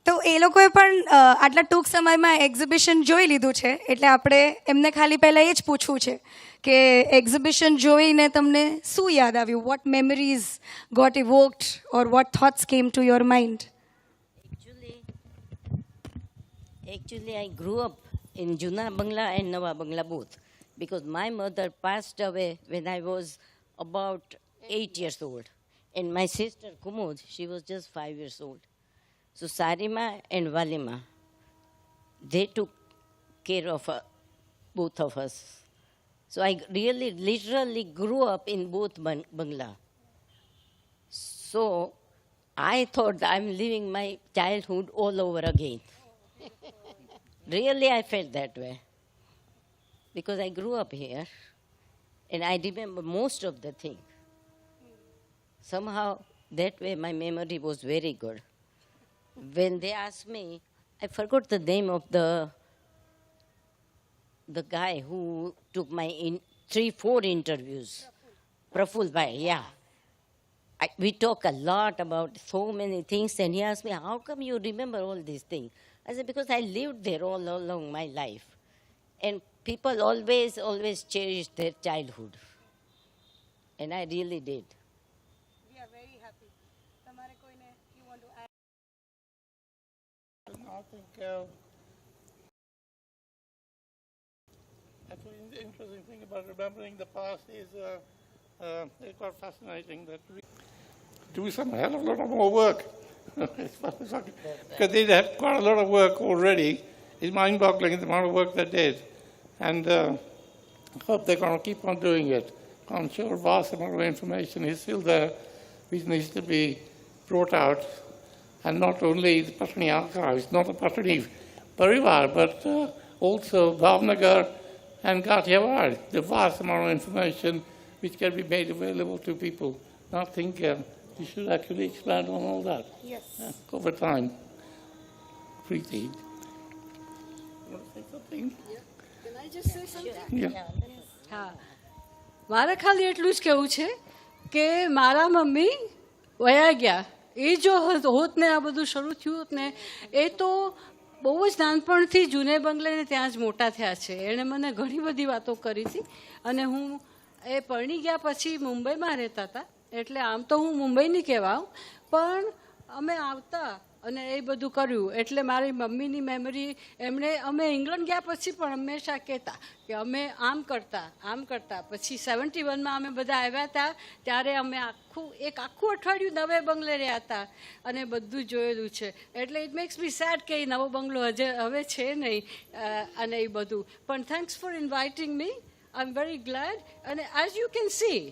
તો એ લોકોએ પણ આટલા ટૂંક સમયમાં એક્ઝિબિશન જોઈ લીધું છે, એટલે આપણે એમને ખાલી પહેલાં એ જ પૂછવું છે કે એક્ઝિબિશન જોઈને તમને શું યાદ આવ્યું? What memories got evoked or what thoughts came to your mind? Actually, I grew up in Juna Bangla and Nawa Bangla both, because my mother passed away when I was about 8 years old, and my sister Kumud, she was just 5 years old. So Sarima and Valima, they took care of both of us. So I really literally grew up in both Bangla. So I thought I'm living my childhood all over again. Really, I felt that way. Because I grew up here and I remember most of the things. Somehow, that way my memory was very good. When they asked me, I forgot the name of the guy who took my 3-4 interviews. Praful Bhai, yeah. We talk a lot about so many things, and he asked me, how come you remember all these things? I said, because I lived there all along my life. And people always cherish their childhood. And I really did. We are very happy. તમારે કોઈને you want to add? I think actually the interesting thing about remembering the past is it's quite fascinating that we do some hell of a lot of more work. Because they have quite a lot of work already. It's mind-boggling the amount of work they did. And I hope they're going to keep on doing it. I'm sure a vast amount of information is still there which needs to be brought out. And not only the Patni archives, not the Patni Parivar, but also Bhavnagar and Kathiawar, the vast amount of information which can be made available to people. And I think we should actually expand on all that. Yes. Over time. Preeti. You want to say something? Can I just say something? Yeah. હા મારે ખાલી એટલું જ કહેવું છે કે મારા mummy વયા ગયા એ જો હોત ને આ બધું શરૂ થયું હોત ને એ તો બહુ જ નાનપણથી જૂને બંગલે ને ત્યાં જ મોટા થયા છે એણે મને ઘણી બધી વાતો કરી હતી અને હું એ પરણી ગયા પછી મુંબઈમાં રહેતા હતા એટલે આમ તો હું મુંબઈની કહેવાઉં પણ અમે આવતા અને એ બધું કર્યું એટલે મારી મમ્મીની મેમરી અમે ઇંગ્લેન્ડ ગયા પછી પણ હંમેશા કહેતા કે અમે આમ કરતા પછી 71માં અમે બધા આવ્યા હતા ત્યારે અમે એક આખું અઠવાડિયું નવે બંગલે રહ્યા હતા અને બધું જોયેલું છે એટલે ઇટ મેક્સ મી સેડ કે એ નવો બંગલો હવે છે નહીં અને એ બધું પણ thanks for inviting me I am very glad અને as you can see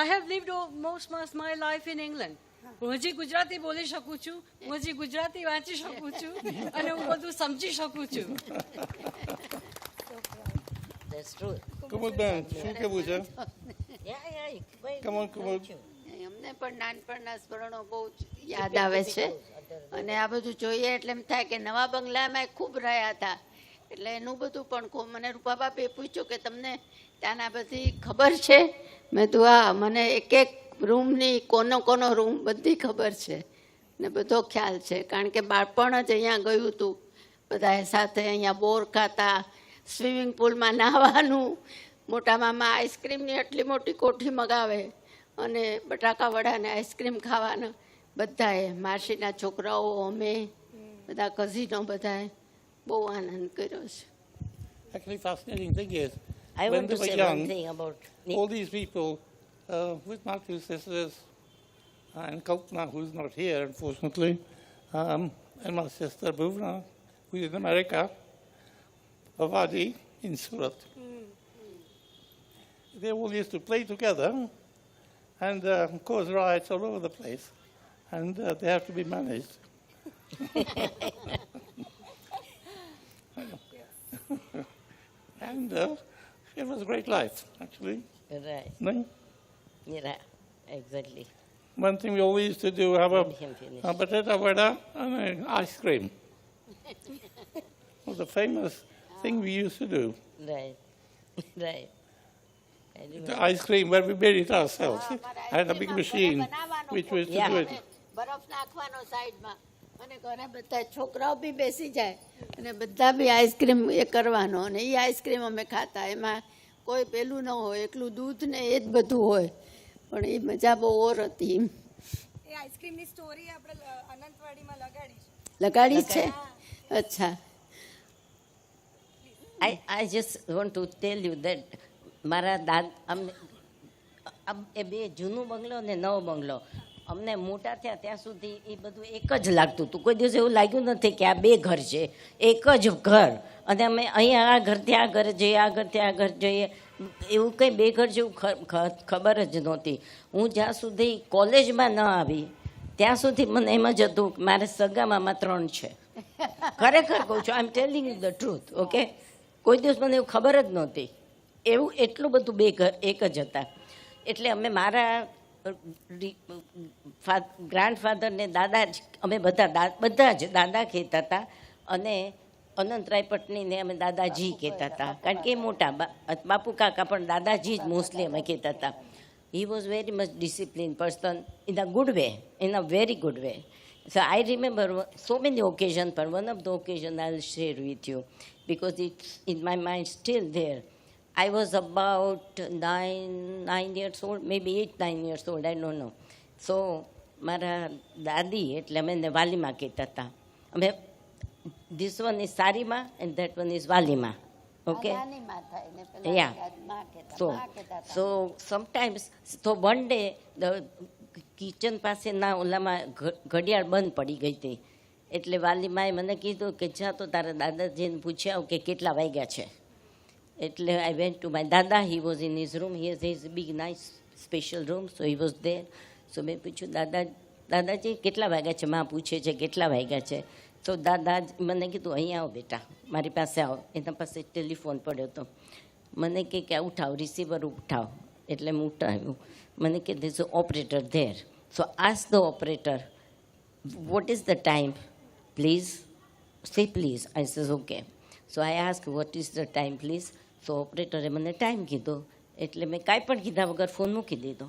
I have lived most my life in England. હું હજી ગુજરાતી બોલી શકું છું, હું હજી ગુજરાતી વાંચી શકું છું અને હું બધું સમજી શકું છું. That's true. કમોદબેન, શું કહેવું છે? કમોદ. અમને પણ નાનપણના સ્મરણો બહુ યાદ આવે છે અને આ બધું જોઈએ એટલે એમ થાય કે નવા બંગલામાં ખૂબ રહ્યા હતા એટલે એનું બધું પણ મને રૂપા બાપે પૂછ્યું કે તમને ત્યાંના બધી ખબર છે? મેં તો હા, મને એક રૂમની કોનો રૂમ બધી ખબર છે ને બધો ખ્યાલ છે કારણ કે બાળપણ જ અહીંયા ગયું હતું બધા સાથે અહીંયા બોર ખાતા સ્વિમિંગ પુલમાં નાહવાનું મોટા મામા આઈસ્ક્રીમની આટલી મોટી કોઠી મગાવે અને બટાકા વડાને આઈસ્ક્રીમ ખાવાના બધાએ માસીના છોકરાઓ અમે બધા કઝિનો બધાએ બહુ આનંદ કર્યો છે. Actually, fascinating thing is, I when want they to were say young, one thing about all these people, with my two sisters, and Kalpana, who's not here, unfortunately, and my sister Bhuvna, who's in America, Avadi in Surat. They all used to play together and cause riots all over the place, and they have to be managed. And it was a great life, actually. right. No? Yeah, exactly. One thing we always used to do, have a potato vada and ice cream. It was a famous thing we used to do. Right. Right. The ice cream, where we made it ourselves. I had a big machine which was to do it. બરફ નાખવાનો સાઈડમાં અને ઘરે બધા છોકરાઓ બી બેસી જાય અને બધા બી આઈસ્ક્રીમ એ કરવાનો અને એ આઈસ્ક્રીમ અમે ખાતા એમાં કોઈ પેલું ન હોય એકલું દૂધ ને એ જ બધું હોય પણ એ મજા બહુ ઓર હતી. એ આઈસ્ક્રીમની સ્ટોરી આપણે અનંતવાડીમાં લગાડી છે? અચ્છા. I just want to tell you that મારા એ બે જૂનું બંગલો ને નવો બંગલો અમને મોટા થયા ત્યાં સુધી એ બધું એક જ લાગતું હતું. કોઈ દિવસ એવું લાગ્યું નથી કે આ બે ઘર છે, એક જ ઘર. અને અમે અહીંયા આ ઘર ત્યાં ઘર જઈએ, આ ઘર ત્યાં ઘર જઈએ, એવું કંઈ બે ઘર જેવું ખબર જ નહોતી. હું જ્યાં સુધી કોલેજમાં ન આવી ત્યાં સુધી મને એમ જ હતું કે મારે સગામાં 3 છે. ખરેખર કહું છું, I am telling you the truth. Okay, કોઈ દિવસ મને એવું ખબર જ નહોતી. એવું એટલું બધું બે ઘર એક જ હતા. એટલે અમે મારા ગ્રાન્ડફાધર ને દાદા જ અમે બધા જ દાદા કહેતા હતા, અને અનંતરાય પટનીને અમે દાદાજી કહેતા હતા, કારણ કે એ મોટા બાપુ કાકા પણ દાદાજી જ મોસ્ટલી અમે કહેતા હતા. He was very much discipline person in a good way, in a very good way. So I remember so many occasions, but one of the occasions I'll share with you because it's in my mind still there. I was about 9 years old, maybe 8-9 years old, I don't know. So મારા દાદી એટલે અમે એને વાલીમાં કહેતા હતા. અમે this one is સારીમાં and that one is વાલીમાં. Okay? Yeah. So sometimes, so one day the kitchen પાસેના ઓલામાં ઘડિયાળ બંધ પડી ગઈ હતી. એટલે વાલીમાએ મને કીધું કે જા તો તારા દાદાજીને પૂછ્યા કે કેટલા વાગ્યા છે. એટલે આઈ વેન્ટ ટુ માય દાદા. He was in his room. He has big nice special room, so he was there. So મેં પૂછ્યું દાદાજી કેટલા વાગ્યા છે? માં પૂછે છે કેટલા વાગ્યા છે. તો દાદા મને કીધું અહીંયા આવો બેટા, મારી પાસે આવો. એના પાસે ટેલિફોન પડ્યો હતો. મને કે ઉઠાવ, રિસીવર ઉઠાવ. એટલે મેં ઉઠાવ્યું. મને કે this operator there, so ask the operator what is the time please, say please. I says okay. So I ask what is the time please. So ઓપરેટરે મને ટાઈમ કીધો. એટલે મેં કાંઈ પણ કીધા વગર ફોન મૂકી દીધો.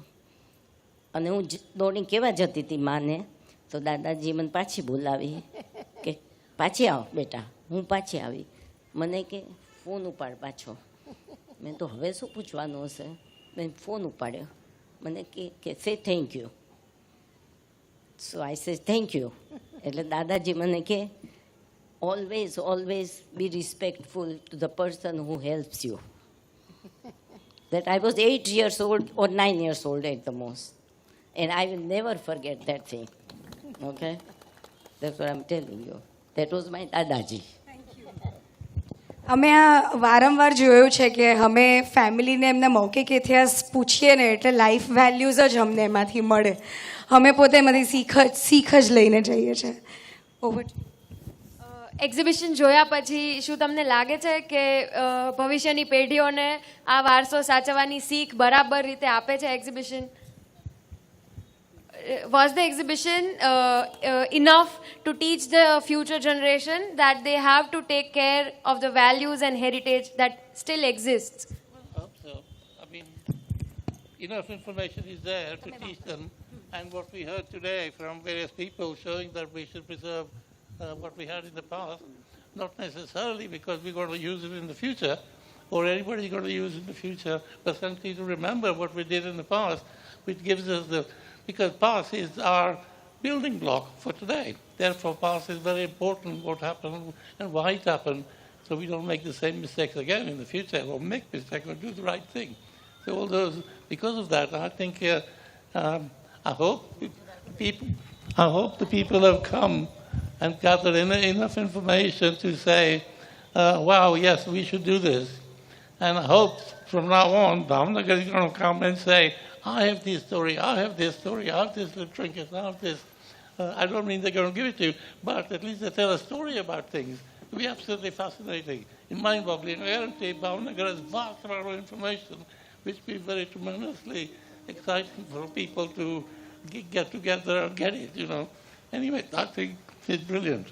અને હું દોડીને કહેવા જતી હતી માને, તો દાદાજી મને પાછી બોલાવી કે પાછી આવ બેટા. હું પાછી આવી. મને કે ફોન ઉપાડ પાછો. મેં તો હવે શું પૂછવાનું હશે, મેં ફોન ઉપાડ્યો. મને કે સે થેન્ક યુ. સો આઈ સે થેન્ક યુ. એટલે દાદાજી મને કે always be respectful to the person who helps you. That I was 8 years old or 9 years old at the most. And I will never forget that thing. Okay? That's what I'm telling you. That was my Dadaji. અમે આ વારંવાર જોયું છે કે અમે ફેમિલીને એમને મૌખિક ઇતિહાસ પૂછીએ ને એટલે લાઈફ વેલ્યુઝ જ અમને એમાંથી મળે. અમે પોતે એમાંથી શીખ જ લઈને જઈએ છીએ. ઓવર. એક્ઝિબિશન જોયા પછી શું તમને લાગે છે કે ભવિષ્યની પેઢીઓને આ વારસો સાચવવાની શીખ બરાબર રીતે આપે છે exhibition? Was the exhibition enough to teach the future generation that they have to take care of the values and heritage that still exists? I hope so. I mean, enough information is there to teach them, and what we heard today from various people showing that we should preserve what we had in the past, not necessarily because we're going to use it in the future, or anybody's going to use it in the future, but simply to remember what we did in the past, which gives us because past is our building block for today. Therefore, past is very important, what happened and why it happened, so we don't make the same mistakes again in the future, or make mistakes, or do the right thing. So all those, because of that, I think, I hope the people have come and gathered enough information to say, wow, yes, we should do this. And I hope from now on, Bhavnagar is going to come and say, I have this story, I have this story, I have this little trinket, I have this. I don't mean they're going to give it to you, but at least they tell a story about things. It will be absolutely fascinating and mind-boggling. I guarantee Bhavnagar has vast amount of information, which will be very tremendously exciting for people to get together and get it, you know. Anyway, I think it's brilliant.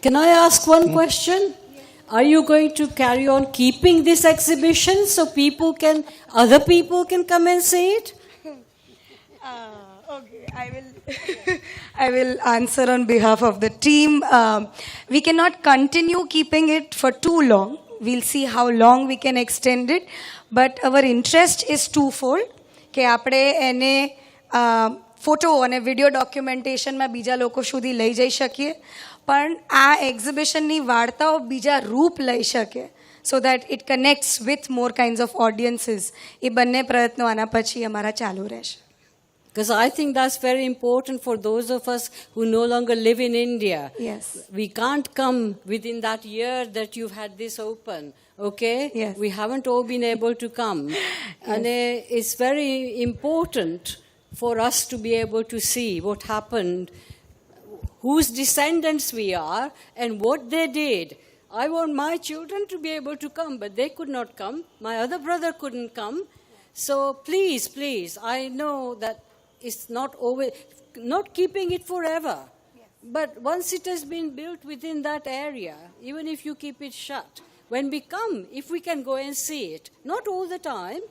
Can I ask one question? Are you going to carry on keeping this exhibition so other people can come and see it? Okay, I will answer on behalf of the team. We cannot continue keeping it for too long. We'll see how long we can extend it. But our interest is twofold. કે આપણે એને photo અને video ડોક્યુમેન્ટેશનમાં બીજા લોકો સુધી લઈ જઈ શકીએ, પણ આ એક્ઝિબિશનની વાર્તાઓ બીજા રૂપ લઈ શકે, so that it connects with more kinds of audiences. એ બંને પ્રયત્નો આના પછી અમારા ચાલુ રહેશે. Because I think that's very important for those of us who no longer live in India. Yes. We can't come within that year that you've had this open, okay? Yes. We haven't all been able to come. And it's very important for us to be able to see what happened, whose descendants we are, and what they did. I want my children to be able to come, but they could not come. My other brother couldn't come. So please, please, I know that it's not always, not keeping it forever. But once it has been built within that area, even if you keep it shut, when we come, if we can go and see it, not all the time,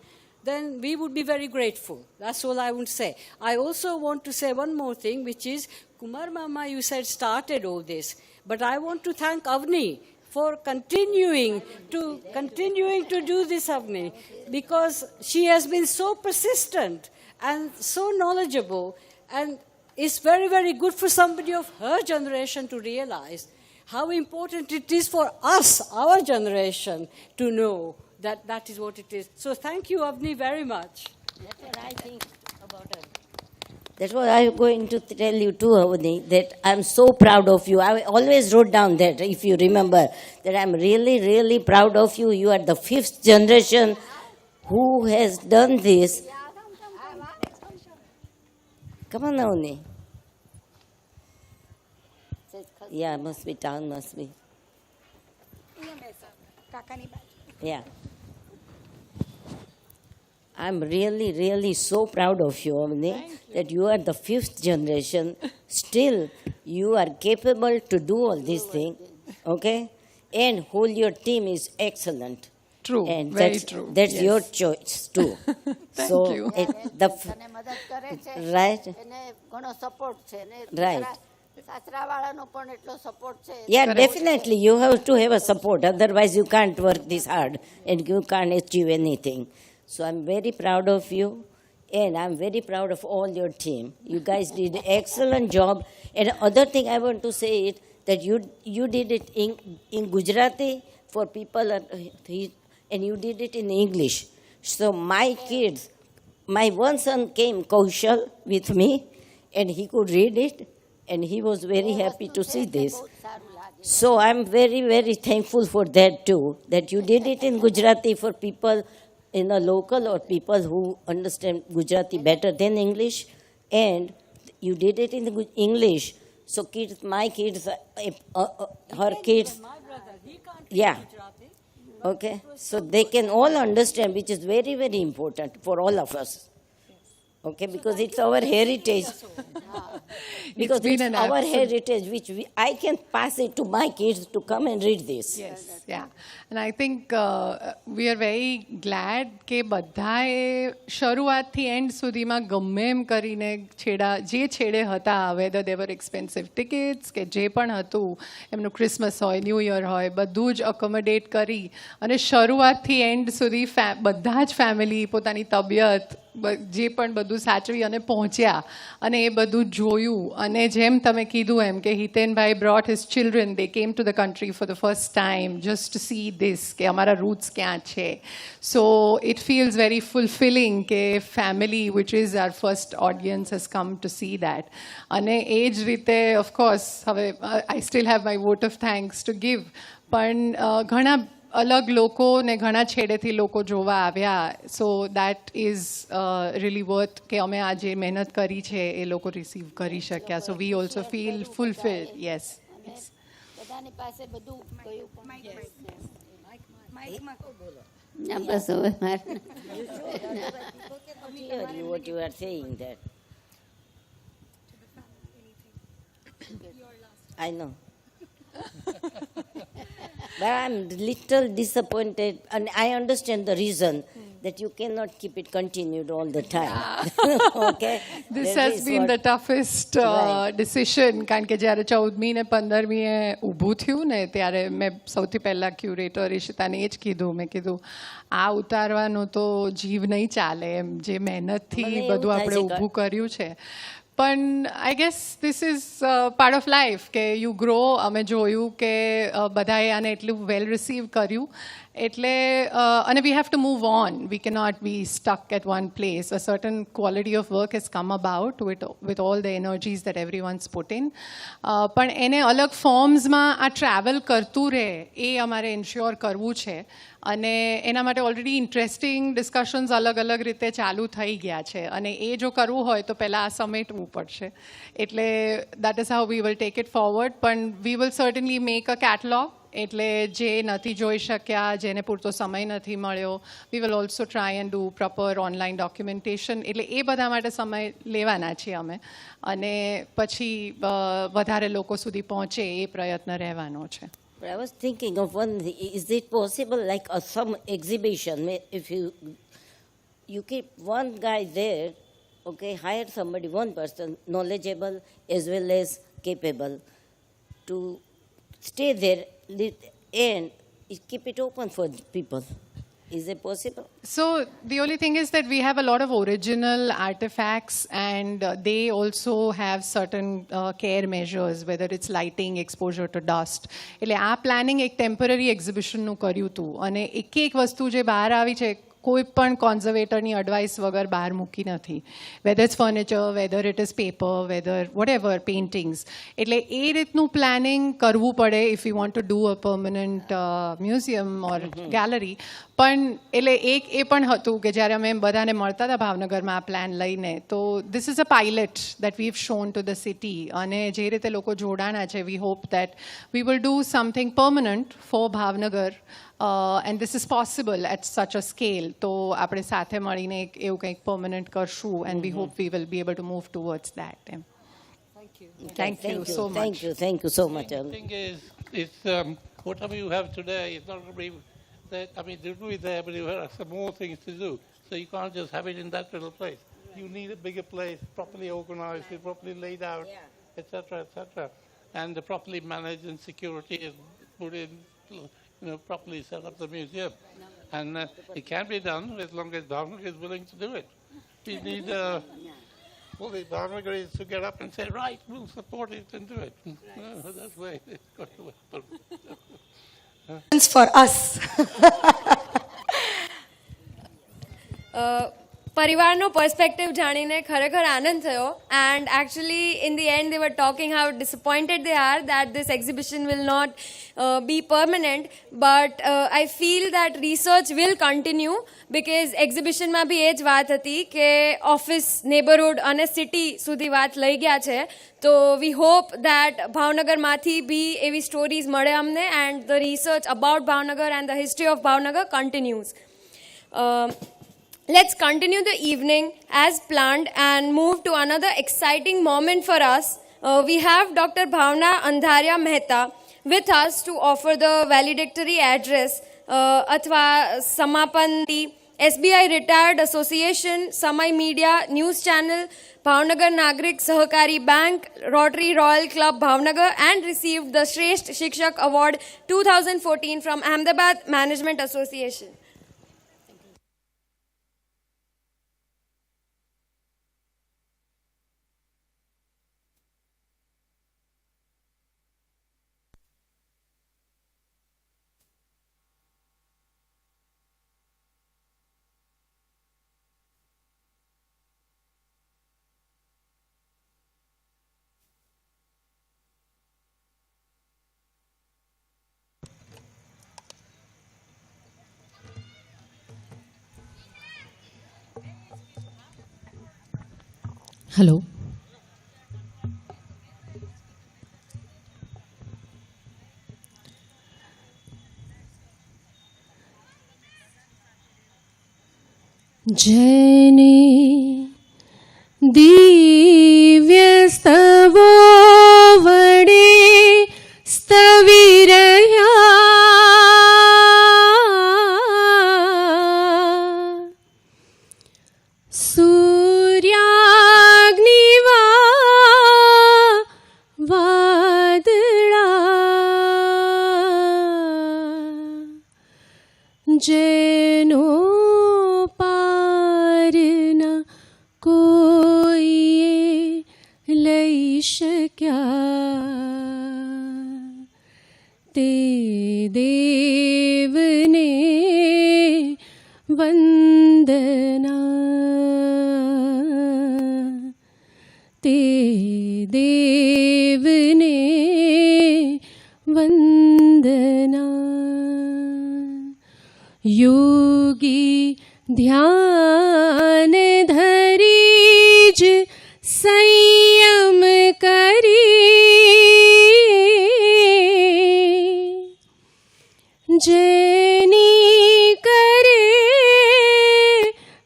then we would be very grateful. That's all I would say. I also want to say one more thing, which is, Kumar Mama, you said, started all this. But I want to thank Avni for continuing to do this, Avni, because she has been so persistent and so knowledgeable, and it's very, very good for somebody of her generation to realize how important it is for us, our generation, to know that that is what it is. So thank you, Avni, very much. That's what I think about her. That's what I'm going to tell you too, Avni, that I'm so proud of you. I always wrote down that, if you remember, that I'm really, really proud of you. You are the 5th generation who has done this. Come on, Avni. Yeah, must be town, must be. Yeah. I'm really, really so proud of you, Avni, that you are the 5th generation. Still, you are capable to do all these things, okay? And whole your team is excellent. True, and very that's, true. That's Yes. your choice too. Thank you. તને મદદ કરે છે Right. એને ઘણો support છે ને Right. સાસરાવાળાનો પણ એટલો સપોર્ટ છે. Yeah, definitely. You have to have a support. Otherwise, you can't work this hard and you can't achieve anything. So I'm very proud of you, and I'm very proud of all your team. You guys did an excellent job. And other thing I want to say is that you did it in Gujarati for people, and you did it in English. So my kids, my one son came, Kaushal, with me, and he could read it, and he was very happy to see this. So I'm very, very thankful for that too, that you did it in Gujarati for people in a local or people who understand Gujarati better than English, and you did it in English. So kids, my kids, her kids, yeah, okay, so they can all understand, which is very, very important for all of us. Okay, because it's our heritage. Because it's our heritage, which I can pass it to my kids to come and read this. Yes, yeah. And I think we are very glad કે બધાએ શરૂઆતથી and સુધીમાં ગમે એમ કરીને જે છેડે હતા, whether they were expensive tickets કે જે પણ હતું, એમનું ક્રિસમસ હોય, ન્યૂ યર હોય, બધું જ અકોમોડેટ કરી અને શરૂઆતથી એન્ડ સુધી બધા જ ફેમિલી પોતાની તબિયત જે પણ બધું સાચવી અને પહોંચ્યા અને એ બધું જોયું. અને જેમ તમે કીધું એમ કે Hitenbhai brought his children, they came to the country for the first time just to see this, કે અમારા roots ક્યાં છે. So it feels very fulfilling કે family, which is our first audience, has come to see that. અને એ જ રીતે of course હવે I still have my vote of thanks to give, પણ ઘણા અલગ લોકો ને ઘણા છેડેથી લોકો જોવા આવ્યા. So that is really worth કે અમે આ જે મહેનત કરી છે એ લોકો રિસીવ કરી શક્યા. સો વી ઓલ્સો ફીલ ફુલફિલ્ડ. યસ, બધાની પાસે બધું કયું પણ બસ હવે what you are saying that I know. But I'm little disappointed, and I understand the reason that you cannot keep it continued all the time. Okay? This That has is been what- the toughest decision, કારણ કે જ્યારે 14મી ને 15મીએ ઊભું થયું ને ત્યારે મેં સૌથી પહેલાં ક્યુરેટર ઈશિતાને એ જ કીધું. મેં કીધું આ ઉતારવાનું તો જીવ નહીં ચાલે એમ, જે મહેનતથી મને એવું બધું થાય આપણે છે ઊભું કર્યું છે. પણ I guess this is part of life કે યુ ગ્રો. અમે જોયું કે બધાએ આને એટલું વેલ રિસીવ કર્યું એટલે અને we have to move on. We cannot be stuck at one place. A certain quality of work has come about with all the energies that everyone's put in. પણ એને અલગ ફોર્મ્સમાં આ ટ્રાવેલ કરતું રહે એ અમારે ઇન્શ્યોર કરવું છે. અને એના માટે ઓલરેડી ઇન્ટરેસ્ટિંગ ડિસ્કશન્સ અલગ અલગ રીતે ચાલુ થઈ ગયા છે અને એ જો કરવું હોય તો પહેલાં આ સમેટવું પડશે. એટલે that is how we will take it forward. પણ we will certainly make a catalogue. એટલે જે નથી જોઈ શક્યા, જેને પૂરતો સમય નથી મળ્યો, we will also try and do proper online documentation. એટલે એ બધા માટે સમય લેવાના છીએ અમે અને પછી વધારે લોકો સુધી પહોંચે એ પ્રયત્ન રહેવાનો છે. But I was thinking of one thing. Is it possible, like some exhibition, if you keep one guy there, okay, hire somebody, one person, knowledgeable as well as capable, to stay there and keep it open for people? Is it possible? So the only thing is that we have a lot of original artifacts and they also have certain care measures, whether it's lighting, exposure to dust. એટલે આ planning એક temporary એક્ઝિબિશનનું કર્યું હતું અને એક વસ્તુ જે બહાર આવી છે કોઈ પણ કોન્ઝર્વેટરની એડવાઇસ વગર બહાર મૂકી નથી. Whether it's furniture, whether it is paper, whether what paintings. એટલે એ રીતનું પ્લાનિંગ કરવું પડે if you want to do a permanent museum or gallery. પણ એટલે એક એ પણ હતું કે જ્યારે અમે બધાને મળતા હતા ભાવનગરમાં આ પ્લાન લઈને, તો this is a pilot that we have shown to the city. અને જે રીતે લોકો જોડાણા છે, we hope that we will do something permanent for Bhavnagar. And this is possible at such a scale. તો આપણે સાથે મળીને એવું કંઈક પરમનન્ટ કરશું and we hope we will be able to move towards that. Thank you so much. Thank you so much. The thing is, it's, whatever you have today is not going to be there. I mean, there will be there, but you have some more things to do. So you can't just have it in that little place. You need a bigger place, properly organized, properly laid out, etc., etc. And properly managed and security is put in, properly set up the museum. And it can be done as long as Bhavnagar is willing to do it. We need all the Bhavnagaris to get up and say, right, we'll support it and do it. That's the way it's got to happen. For us. પરિવારનો perspective જાણીને ખરેખર આનંદ થયો. And actually in the end they were talking how disappointed they are that this exhibition will not be permanent, but I feel that research will continue because એક્ઝિબિશનમાં બી એ જ વાત હતી કે ઓફિસ, નેબરહુડ અને સિટી સુધી વાત લઈ ગયા છે. તો વી હોપ દેટ ભાવનગરમાંથી બી એવી સ્ટોરીઝ મળે અમને and the research about Bhavnagar and the history of Bhavnagar continues. Let's continue the evening as planned and move to another exciting moment for us. We have Dr. Bhavna Andharia Mehta with us to offer the valedictory address. Athwa Samapan, the SBI Retired Association, Samay Media, News Channel, Bhavnagar Nagrik Sahakari Bank, Rotary Royal Club Bhavnagar, and received the Shresth Shikshak Award 2014 from Ahmedabad Management Association. Hello. जैने दिव्यस्तवो वडे स्तविरया જેનો પાર ન કોઈએ લઈ શક્યા તે દેવને તે દેવને વંદના. યોગી ધ્યાન ધરી જ સંયમ કરી જેની કરે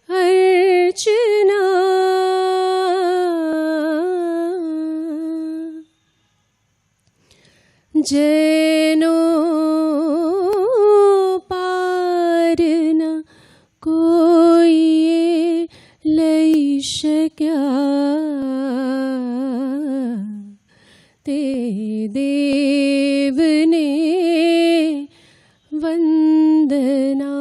અર્ચના, જેનો પાર ન કોઈએ લઈ શક્યા, તે દેવને વંદના.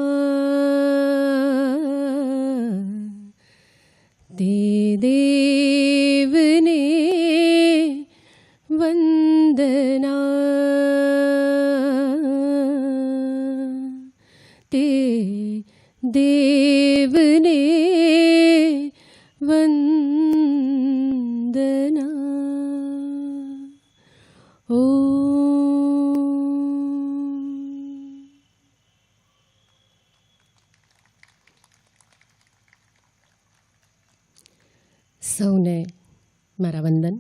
તે દેવને વંદના. તે દેવને વંદના. સૌને મારા વંદન.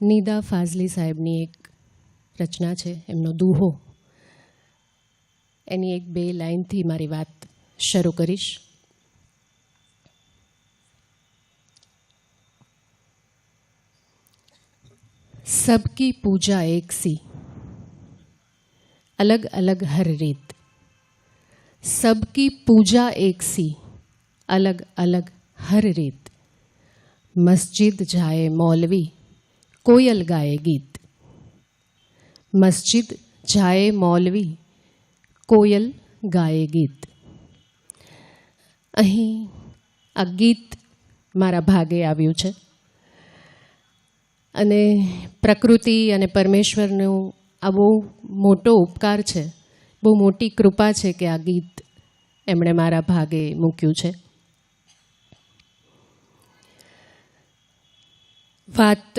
નિદા ફાઝલી સાહેબની એક રચના છે, એમનો દુહો. એની એક બે લાઇનથી મારી વાત શરૂ કરીશ. सबकी पूजा एक सी, अलग अलग हर रीत. सबकी पूजा एक सी, अलग अलग हर રીત. મસ્જિદ જાય મૌલવી, કોયલ ગાય ગીત. મસ્જિદ જાય મૌલવી, કોયલ ગાય ગીત. અહીં આ ગીત મારા ભાગે આવ્યું છે અને પ્રકૃતિ અને પરમેશ્વરનો આ બહુ મોટો ઉપકાર છે, બહુ મોટી કૃપા છે કે આ ગીત એમણે મારા ભાગે મૂક્યું છે. વાત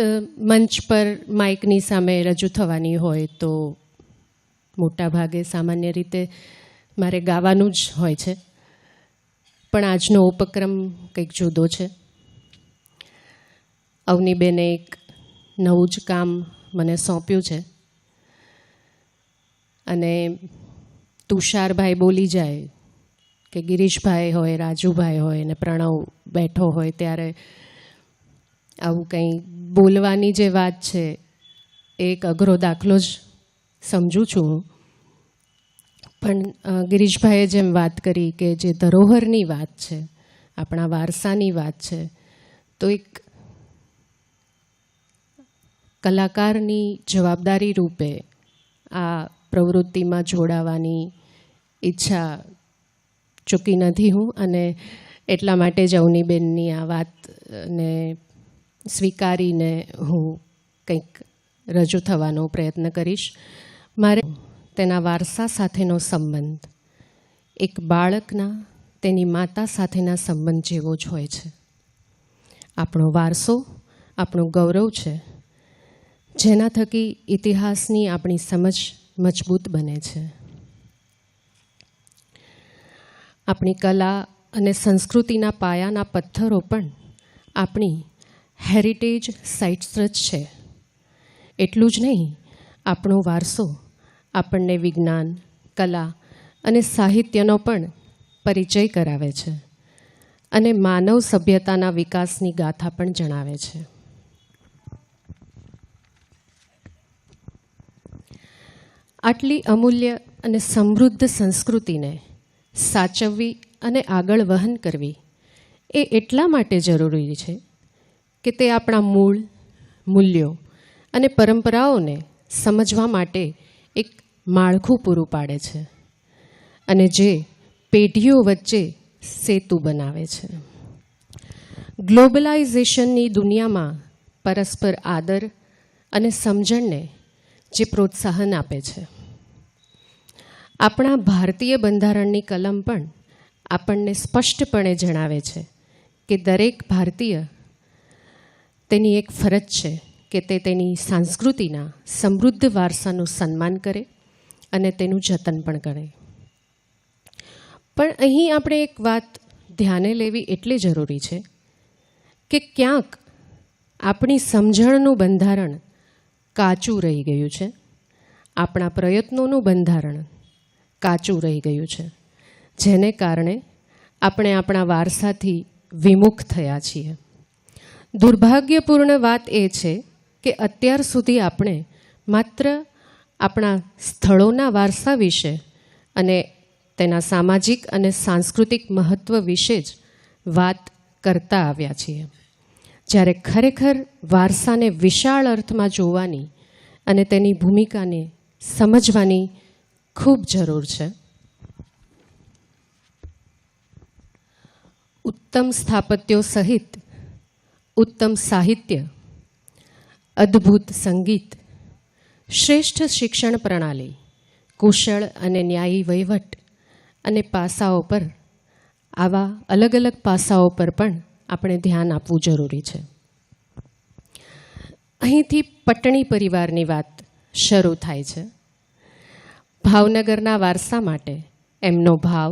મંચ પર માઇકની સામે રજૂ થવાની હોય તો મોટા ભાગે સામાન્ય રીતે મારે ગાવાનું જ હોય છે, પણ આજનો ઉપક્રમ કંઈક જુદો છે. અવનીબેને એક નવું જ કામ મને સોંપ્યું છે અને તુષારભાઈ બોલી જાય કે ગિરીશભાઈ હોય, રાજુભાઈ હોય ને પ્રણવ બેઠો હોય ત્યારે આવું કંઈ બોલવાની જે વાત છે એ એક અઘરો દાખલો જ સમજું છું હું. પણ ગિરીશભાઈએ જેમ વાત કરી કે જે ધરોહરની વાત છે, આપણા વારસાની વાત છે, તો એક કલાકારની જવાબદારી રૂપે આ પ્રવૃત્તિમાં જોડાવાની ઈચ્છા ચૂકી નથી હું અને એટલા માટે જ અવનીબેનની આ વાતને સ્વીકારીને હું કંઈક રજૂ થવાનો પ્રયત્ન કરીશ. મારે તેના વારસા સાથેનો સંબંધ એક બાળકના તેની માતા સાથેના સંબંધ જેવો જ હોય છે. આપણો વારસો આપણું ગૌરવ છે, જેના થકી ઇતિહાસની આપણી સમજ મજબૂત બને છે. આપણી કલા અને સંસ્કૃતિના પાયાના પથ્થરો પણ આપણી હેરિટેજ સાઇટ્સ જ છે. એટલું જ નહીં, આપણો વારસો આપણને વિજ્ઞાન, કલા અને સાહિત્યનો પણ પરિચય કરાવે છે અને માનવ સભ્યતાના વિકાસની ગાથા પણ જણાવે છે. આટલી અમૂલ્ય અને સમૃદ્ધ સંસ્કૃતિને સાચવવી અને આગળ વહન કરવી એ એટલા માટે જરૂરી છે કે તે આપણા મૂળ, મૂલ્યો અને પરંપરાઓને સમજવા માટે એક માળખું પૂરું પાડે છે અને જે પેઢીઓ વચ્ચે સેતુ બનાવે છે. ગ્લોબલાઇઝેશનની દુનિયામાં પરસ્પર આદર અને સમજણને જે પ્રોત્સાહન આપે છે. આપણા ભારતીય બંધારણની કલમ પણ આપણને સ્પષ્ટપણે જણાવે છે કે દરેક ભારતીય તેની એક ફરજ છે કે તે તેની સંસ્કૃતિના સમૃદ્ધ વારસાનું સન્માન કરે અને તેનું જતન પણ કરે. પણ અહીં આપણે એક વાત ધ્યાને લેવી એટલે જરૂરી છે કે ક્યાંક આપણી સમજણનું બંધારણ કાચું રહી ગયું છે, આપણા પ્રયત્નોનું બંધારણ કાચું રહી ગયું છે, જેને કારણે આપણે આપણા વારસાથી વિમુખ થયા છીએ. દુર્ભાગ્યપૂર્ણ વાત એ છે કે અત્યાર સુધી આપણે માત્ર આપણા સ્થળોના વારસા વિશે અને તેના સામાજિક અને સાંસ્કૃતિક મહત્ત્વ વિશે જ વાત કરતા આવ્યા છીએ, જ્યારે ખરેખર વારસાને વિશાળ અર્થમાં જોવાની અને તેની ભૂમિકાને સમજવાની ખૂબ જરૂર છે. ઉત્તમ સ્થાપત્યો સહિત ઉત્તમ સાહિત્ય, અદ્ભુત સંગીત, શ્રેષ્ઠ શિક્ષણ પ્રણાલી, કુશળ અને ન્યાયી વહીવટ અને પાસાઓ પર, આવા અલગ અલગ પાસાઓ પર પણ આપણે ધ્યાન આપવું જરૂરી છે. અહીંથી પટણી પરિવારની વાત શરૂ થાય છે. ભાવનગરના વારસા માટે એમનો ભાવ,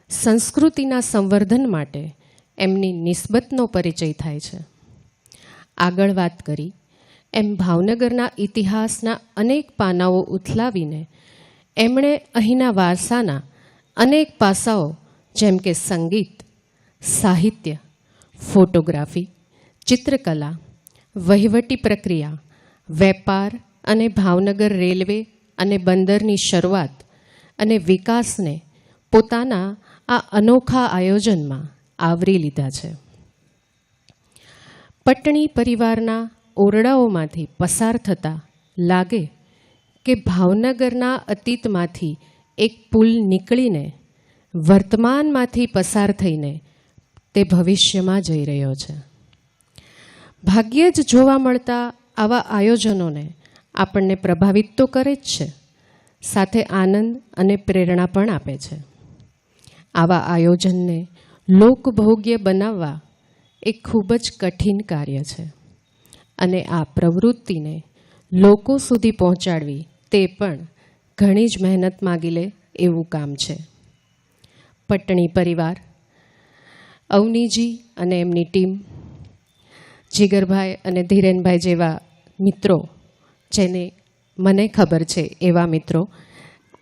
સંસ્કૃતિના સંવર્ધન માટે એમની નિસ્બતનો પરિચય થાય છે. આગળ વાત કરી એમ ભાવનગરના ઇતિહાસના અનેક પાનાઓ ઉથલાવીને એમણે અહીંના વારસાના અનેક પાસાઓ જેમ કે સંગીત, સાહિત્ય, ફોટોગ્રાફી, ચિત્રકલા, વહીવટી પ્રક્રિયા, વેપાર અને ભાવનગર રેલવે અને બંદરની શરૂઆત અને વિકાસને પોતાના આ અનોખા આયોજનમાં આવરી લીધા છે. પટણી પરિવારના ઓરડાઓમાંથી પસાર થતાં લાગે કે ભાવનગરના અતીતમાંથી એક પુલ નીકળીને વર્તમાનમાંથી પસાર થઈને તે ભવિષ્યમાં જઈ રહ્યો છે. ભાગ્યે જ જોવા મળતા આવા આયોજનોને આપણને પ્રભાવિત તો કરે જ છે, સાથે આનંદ અને પ્રેરણા પણ આપે છે. આવા આયોજનને લોકભોગ્ય બનાવવા એ ખૂબ જ કઠિન કાર્ય છે અને આ પ્રવૃત્તિને લોકો સુધી પહોંચાડવી તે પણ ઘણી જ મહેનત માગી લે એવું કામ છે. પટણી પરિવાર, અવનીજી અને એમની ટીમ, જીગરભાઈ અને ધીરેનભાઈ જેવા મિત્રો, જેને મને ખબર છે એવા મિત્રો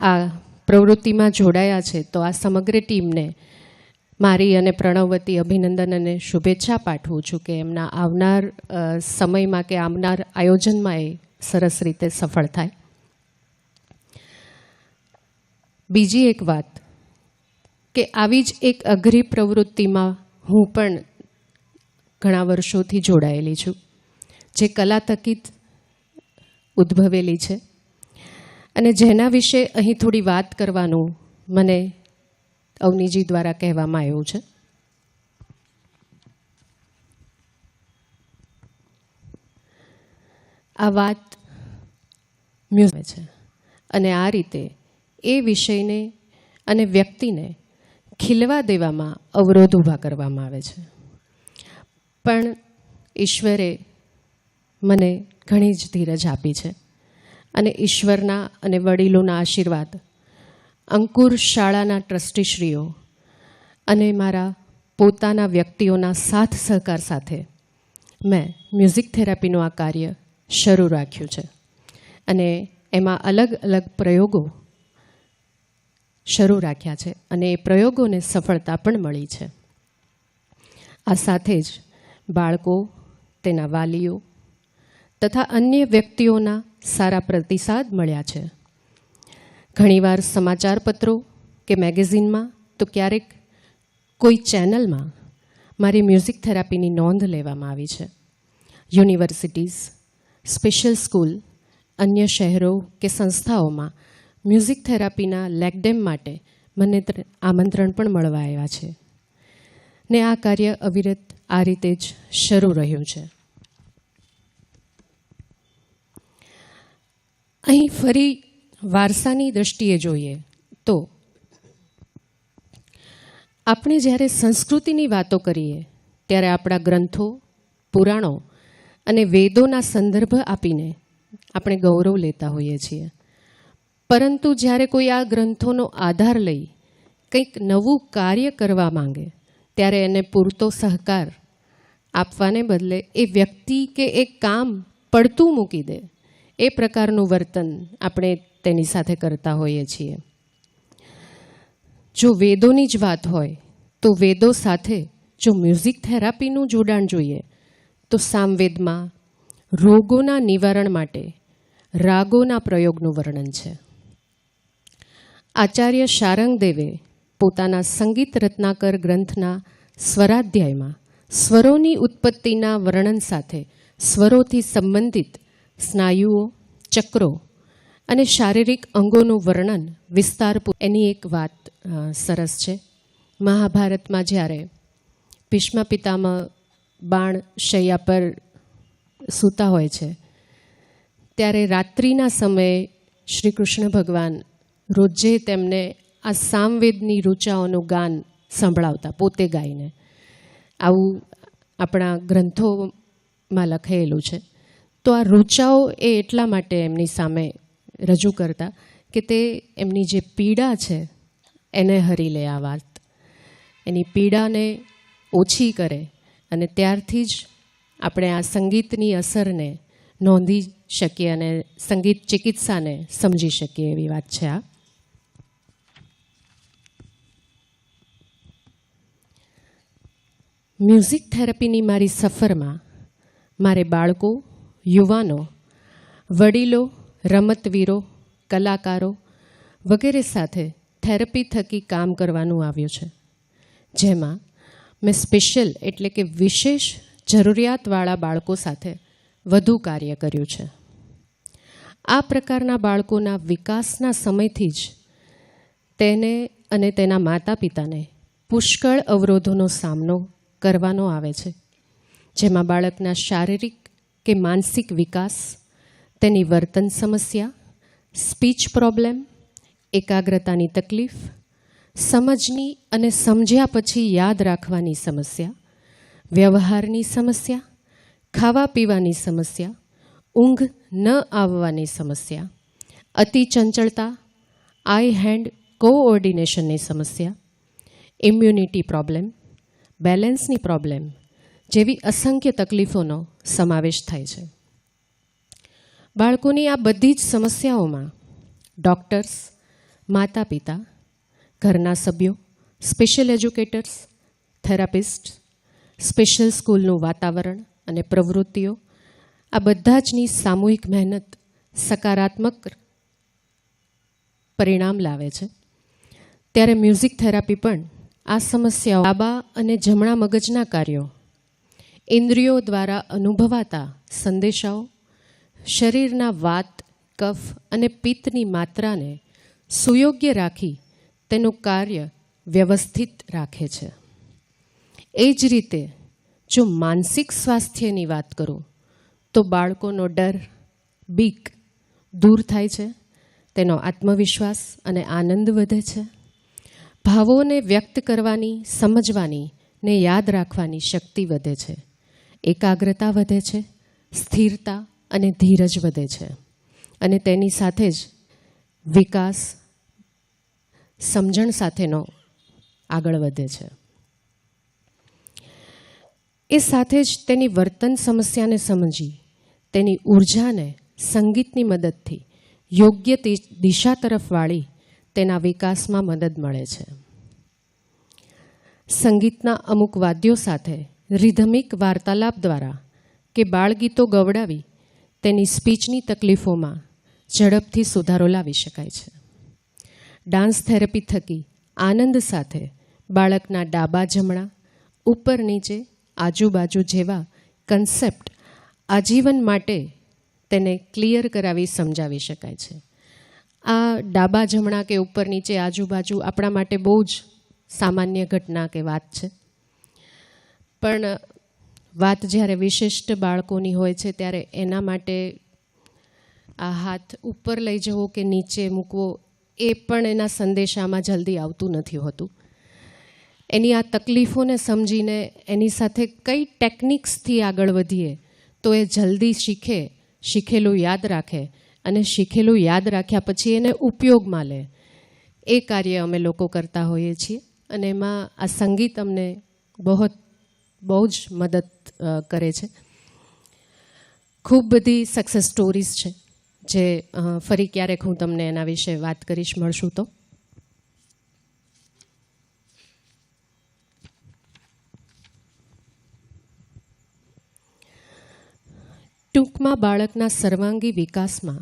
આ પ્રવૃત્તિમાં જોડાયા છે, તો આ સમગ્ર ટીમને મારી અને પ્રણવવતી અભિનંદન અને શુભેચ્છા પાઠવું છું કે એમના આવનાર સમયમાં કે આવનાર આયોજનમાં એ સરસ રીતે સફળ થાય. બીજી એક વાત કે આવી જ એક અઘરી પ્રવૃત્તિમાં હું પણ ઘણા વર્ષોથી જોડાયેલી છું, જે કલા થકી ઉદ્ભવેલી છે અને જેના વિશે અહીં થોડી વાત કરવાનું મને અવનીજી દ્વારા કહેવામાં આવ્યું છે. આ વાત મ્યુઝિક છે અને આ રીતે એ વિષયને અને વ્યક્તિને ખીલવા દેવામાં અવરોધ ઊભા કરવામાં આવે છે. પણ ઈશ્વરે મને ઘણી જ ધીરજ આપી છે અને ઈશ્વરના અને વડીલોના આશીર્વાદ, અંકુર શાળાના ટ્રસ્ટીશ્રીઓ અને મારા પોતાના વ્યક્તિઓના સાથ સહકાર સાથે મેં મ્યુઝિક થેરાપીનું આ કાર્ય શરૂ રાખ્યું છે અને એમાં અલગ અલગ પ્રયોગો શરૂ રાખ્યા છે અને એ પ્રયોગોને સફળતા પણ મળી છે. આ સાથે જ બાળકો, તેના વાલીઓ તથા અન્ય વ્યક્તિઓના સારા પ્રતિસાદ મળ્યા છે. ઘણીવાર સમાચાર પત્રો કે મેગેઝિનમાં તો ક્યારેક કોઈ ચેનલમાં મારી મ્યુઝિક થેરાપીની નોંધ લેવામાં આવી છે. યુનિવર્સિટીઝ, સ્પેશિયલ સ્કૂલ, અન્ય શહેરો કે સંસ્થાઓમાં મ્યુઝિક થેરાપીના લેકડેમ માટે મને આમંત્રણ પણ મળવા આવ્યા છે ને આ કાર્ય અવિરત આ રીતે જ શરૂ રહ્યું છે. અહીં ફરી વારસાની દૃષ્ટિએ જોઈએ તો આપણે જ્યારે સંસ્કૃતિની વાતો કરીએ ત્યારે આપણા ગ્રંથો, પુરાણો અને વેદોના સંદર્ભ આપીને આપણે ગૌરવ લેતા હોઈએ છીએ. પરંતુ જ્યારે કોઈ આ ગ્રંથોનો આધાર લઈ કંઈક નવું કાર્ય કરવા માંગે ત્યારે એને પૂરતો સહકાર આપવાને બદલે એ વ્યક્તિ કે એ કામ પડતું મૂકી દે એ પ્રકારનું વર્તન આપણે તેની સાથે કરતા હોઈએ છીએ. જો વેદોની જ વાત હોય તો વેદો સાથે જો મ્યુઝિક થેરાપીનું જોડાણ જોઈએ તો સામવેદમાં રોગોના નિવારણ માટે રાગોના પ્રયોગનું વર્ણન છે. આચાર્ય શારંગદેવે પોતાના સંગીત રત્નાકર ગ્રંથના સ્વરાધ્યાયમાં સ્વરોની ઉત્પત્તિના વર્ણન સાથે સ્વરોથી સંબંધિત સ્નાયુઓ, ચક્રો અને શારીરિક અંગોનું વર્ણન વિસ્તારપૂર્વક એની એક વાત સરસ છે. મહાભારતમાં જ્યારે ભીષ્મ પિતામહ બાણ શૈયા પર સૂતા હોય છે ત્યારે રાત્રિના સમયે શ્રી કૃષ્ણ ભગવાન રોજે તેમને આ સામવેદની ઋચાઓનું ગાન સંભળાવતા, પોતે ગાઈને. આવું આપણા ગ્રંથોમાં લખાયેલું છે. તો આ ઋચાઓ એ એટલા માટે એમની સામે રજૂ કરતા કે તે એમની જે પીડા છે એને હરી લે. આ વાત એની પીડાને ઓછી કરે અને ત્યારથી જ આપણે આ સંગીતની અસરને નોંધી શકીએ અને સંગીત ચિકિત્સાને સમજી શકીએ એવી વાત છે આ. મ્યુઝિક થેરાપીની મારી સફરમાં મારે બાળકો, યુવાનો, વડીલો, રમતવીરો, કલાકારો વગેરે સાથે થેરપી થકી કામ કરવાનું આવ્યું છે, જેમાં મેં સ્પેશિયલ એટલે કે વિશેષ જરૂરિયાતવાળા બાળકો સાથે વધુ કાર્ય કર્યું છે. આ પ્રકારના બાળકોના વિકાસના સમયથી જ તેને અને તેના માતા પિતાને પુષ્કળ અવરોધોનો સામનો કરવાનો આવે છે, જેમાં બાળકના શારીરિક કે માનસિક વિકાસ, તેની વર્તન સમસ્યા, સ્પીચ પ્રોબ્લેમ, એકાગ્રતાની તકલીફ, સમજની અને સમજ્યા પછી યાદ રાખવાની સમસ્યા, વ્યવહારની સમસ્યા, ખાવા પીવાની સમસ્યા, ઊંઘ ન આવવાની સમસ્યા, અતિ ચંચળતા, આઈ હેન્ડ કોઓર્ડિનેશનની સમસ્યા, ઇમ્યુનિટી પ્રોબ્લેમ, બેલેન્સની પ્રોબ્લેમ જેવી અસંખ્ય તકલીફોનો સમાવેશ થાય છે. બાળકોની આ બધી જ સમસ્યાઓમાં ડૉક્ટર્સ, માતા પિતા, ઘરના સભ્યો, સ્પેશિયલ એજ્યુકેટર્સ, થેરાપિસ્ટ, સ્પેશિયલ સ્કૂલનું વાતાવરણ અને પ્રવૃત્તિઓ આ બધા જની સામૂહિક મહેનત સકારાત્મક પરિણામ લાવે છે. ત્યારે મ્યુઝિક થેરાપી પણ આ સમસ્યાઓ ડાબા અને જમણા મગજના કાર્યો, ઇન્દ્રિયો દ્વારા અનુભવાતા સંદેશાઓ, શરીરના વાત, કફ અને પિત્તની માત્રાને સુયોગ્ય રાખી તેનું કાર્ય વ્યવસ્થિત રાખે છે. એ જ રીતે જો માનસિક સ્વાસ્થ્યની વાત કરું તો બાળકોનો ડર, બીક દૂર થાય છે, તેનો આત્મવિશ્વાસ અને આનંદ વધે છે, ભાવોને વ્યક્ત કરવાની, સમજવાની ને યાદ રાખવાની શક્તિ વધે છે, એકાગ્રતા વધે છે, સ્થિરતા અને ધીરજ વધે છે અને તેની સાથે જ વિકાસ, સમજણ સાથેનો આગળ વધે છે. એ સાથે જ તેની વર્તન સમસ્યાને સમજી તેની ઉર્જાને સંગીતની મદદથી યોગ્ય દિશા તરફ વાળી તેના વિકાસમાં મદદ મળે છે. સંગીતના અમુક વાદ્યો સાથે રિધમિક વાર્તાલાપ દ્વારા કે બાળગીતો ગવડાવી તેની સ્પીચની તકલીફોમાં ઝડપથી સુધારો લાવી શકાય છે. ડાન્સ થેરપી થકી આનંદ સાથે બાળકના ડાબા જમણા, ઉપર નીચે, આજુબાજુ જેવા કન્સેપ્ટ આજીવન માટે તેને ક્લિયર કરાવી સમજાવી શકાય છે. આ ડાબા જમણા કે ઉપર નીચે આજુબાજુ આપણા માટે બહુ જ સામાન્ય ઘટના કે વાત છે, પણ વાત જ્યારે વિશિષ્ટ બાળકોની હોય છે ત્યારે એના માટે આ હાથ ઉપર લઈ જવો કે નીચે મૂકવો એ પણ એના સંદેશામાં જલ્દી આવતું નથી હોતું. એની આ તકલીફોને સમજીને એની સાથે કઈ ટેકનિક્સથી આગળ વધીએ તો એ જલ્દી શીખે, શીખેલું યાદ રાખે અને શીખેલું યાદ રાખ્યા પછી એને ઉપયોગમાં લે, એ કાર્ય અમે લોકો કરતા હોઈએ છીએ. અને એમાં આ સંગીત અમને બહુ જ મદદ કરે છે. ખૂબ બધી સક્સેસ સ્ટોરીઝ છે જે ફરી ક્યારેક હું તમને એના વિશે વાત કરીશ, મળશું તો. ટૂંકમાં બાળકના સર્વાંગી વિકાસમાં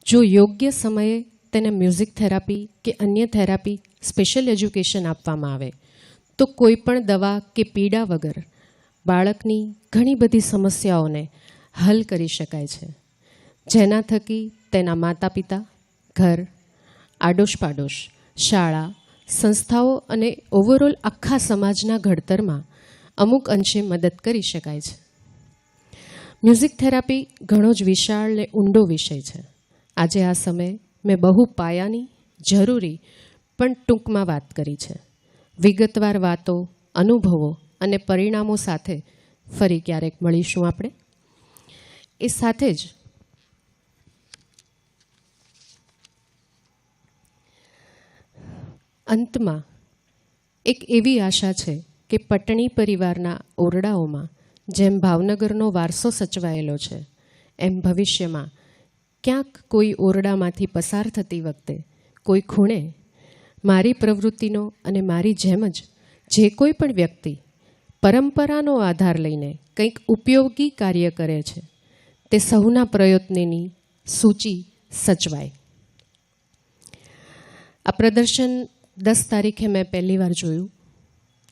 જો યોગ્ય સમયે તેને મ્યુઝિક થેરાપી કે અન્ય થેરાપી, સ્પેશિયલ એજ્યુકેશન આપવામાં આવે તો કોઈ પણ દવા કે પીડા વગર બાળકની ઘણી બધી સમસ્યાઓને હલ કરી શકાય છે, જેના થકી તેના માતા પિતા, ઘર, આડોશ પાડોશ, શાળા, સંસ્થાઓ અને ઓવરઓલ આખા સમાજના ઘડતરમાં અમુક અંશે મદદ કરી શકાય છે. મ્યુઝિક થેરાપી ઘણો જ વિશાળ અને ઊંડો વિષય છે. આજે આ સમયે મેં બહુ પાયાની, જરૂરી પણ ટૂંકમાં વાત કરી છે. વિગતવાર વાતો, અનુભવો અને પરિણામો સાથે ફરી ક્યારેક મળીશું આપણે. એ સાથે જ અંતમાં એક એવી આશા છે કે પટણી પરિવારના ઓરડાઓમાં જેમ ભાવનગરનો વારસો સચવાયેલો છે, એમ ભવિષ્યમાં ક્યાંક કોઈ ઓરડામાંથી પસાર થતી વખતે કોઈ ખૂણે મારી પ્રવૃત્તિનો અને મારી જેમ જ જે કોઈ પણ વ્યક્તિ પરંપરાનો આધાર લઈને કંઈક ઉપયોગી કાર્ય કરે છે, તે સૌના પ્રયત્નની સૂચિ સચવાય. આ પ્રદર્શન 10 તારીખે મેં પહેલી વાર જોયું.